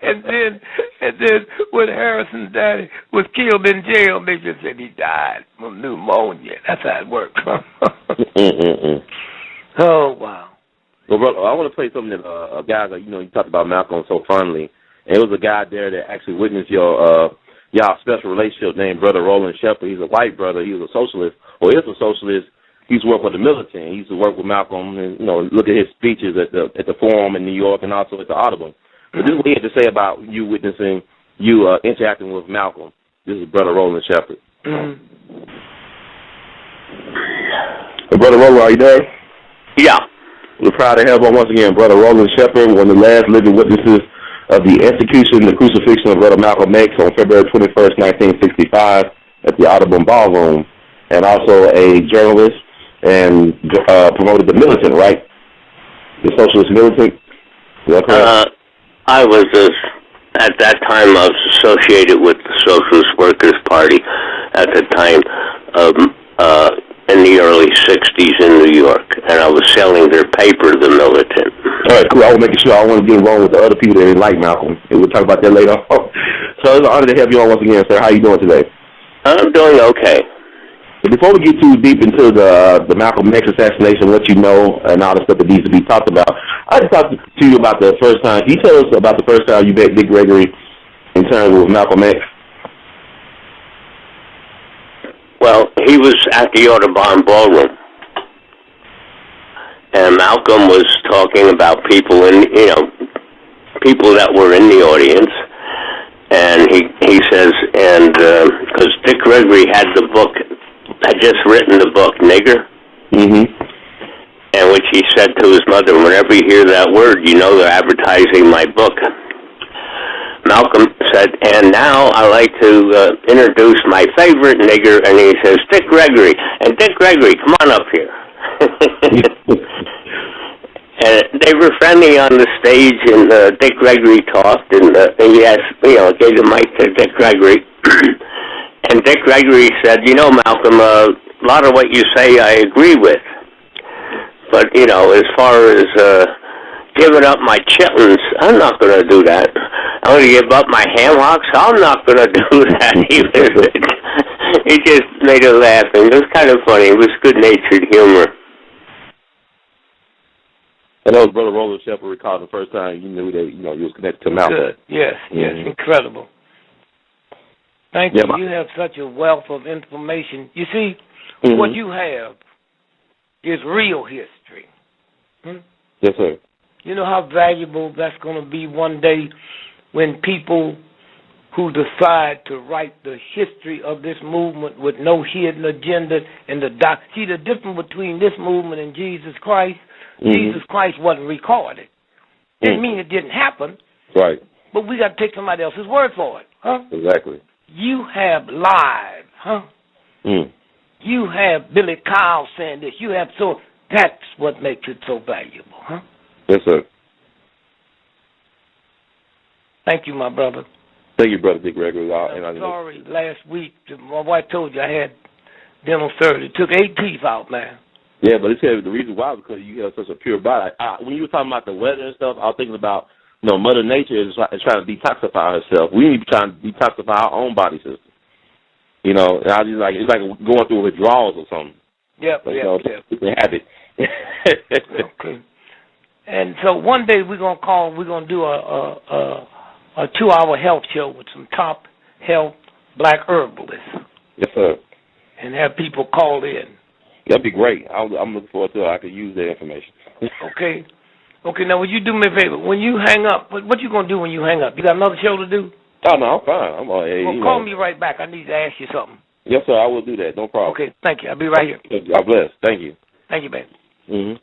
and then when Harrison's daddy was killed in jail, they just said he died from pneumonia. That's how it works. Oh, wow. Well, brother, I want to play something that a guy that, you talked about Malcolm so fondly, and it was a guy there that actually witnessed y'all special relationship named Brother Roland Shepard. He's a white brother. He was a socialist, or is a socialist. He used to work for the militant. He used to work with Malcolm and, look at his speeches at the Forum in New York and also at the Audubon. But this is what he had to say about you witnessing, you interacting with Malcolm. This is Brother Roland Shepard. Brother Roland, are you there? Yeah. We're proud to have on once again Brother Roland Shepard, one of the last living witnesses of the execution, the crucifixion of Brother Malcolm X on February 21st, 1965 at the Audubon Ballroom, and also a journalist and promoted the militant, right? The socialist militant? Is that correct? I was, at that time, I was associated with the Socialist Workers' Party at the time in the early 60s in New York, and I was selling their paper, The Militant. All right, cool. I was making sure I don't want to get wrong with the other people that didn't like Malcolm. And we'll talk about that later on. So it's an honor to have you on once again, sir. How you doing today? I'm doing okay. But before we get too deep into the Malcolm X assassination, what you know, and all the stuff that needs to be talked about, I'd like to talk to you about the first time. Can you tell us about the first time you met Dick Gregory in terms of Malcolm X? Well, he was at the Audubon Ballroom, and Malcolm was talking about people people that were in the audience, and he says, and because Dick Gregory had just written the book, Nigger, and which he said to his mother, whenever you hear that word, they're advertising my book. Malcolm said, and now I'd like to introduce my favorite nigger, and he says, Dick Gregory. And Dick Gregory, come on up here. And they were friendly on the stage, and Dick Gregory talked, and he asked, gave the mic to Dick Gregory. And Dick Gregory said, Malcolm, a lot of what you say I agree with. But, as far as giving up my chitlins, I'm not going to do that. I'm going to give up my ham hocks. I'm not going to do that either. He just made her laugh, and it was kind of funny. It was good-natured humor. And that was Brother Roland Shepard recalled the first time you knew that, you was connected to Malcolm. Good. Yes, incredible. Thank you. You have such a wealth of information. You see, what you have is real history. Yes, sir. You know how valuable that's going to be one day when people who decide to write the history of this movement with no hidden agenda and see the difference between this movement and Jesus Christ. Jesus Christ wasn't recorded. Didn't mean it didn't happen. Right. But we got to take somebody else's word for it. Exactly. You have live, You have Billy Kyle saying this. You have that's what makes it so valuable, Yes, sir. Thank you, my brother. Thank you, Brother Dick Gregory. I'm sorry, last week, my wife told you I had dental surgery. It took 8 teeth out, man. Yeah, but it's the reason why is because you have such a pure body. When you were talking about the weather and stuff, I was thinking about, Mother Nature is trying to detoxify herself. We need to try to detoxify our own body system. And I just it's like going through withdrawals or something. Yep. It's a habit. Okay. And so one day we're gonna do a 2-hour health show with some top health black herbalists. Yes, sir. And have people call in. That'd be great. I'm looking forward to it. I could use that information. Okay. Okay, now would you do me a favor? When you hang up, what you going to do when you hang up? You got another show to do? Oh, no, I'm fine. Well, call me right back. I need to ask you something. Yes, sir, I will do that. No problem. Okay, thank you. I'll be right here. God bless. Thank you. Thank you, man. Mm-hmm.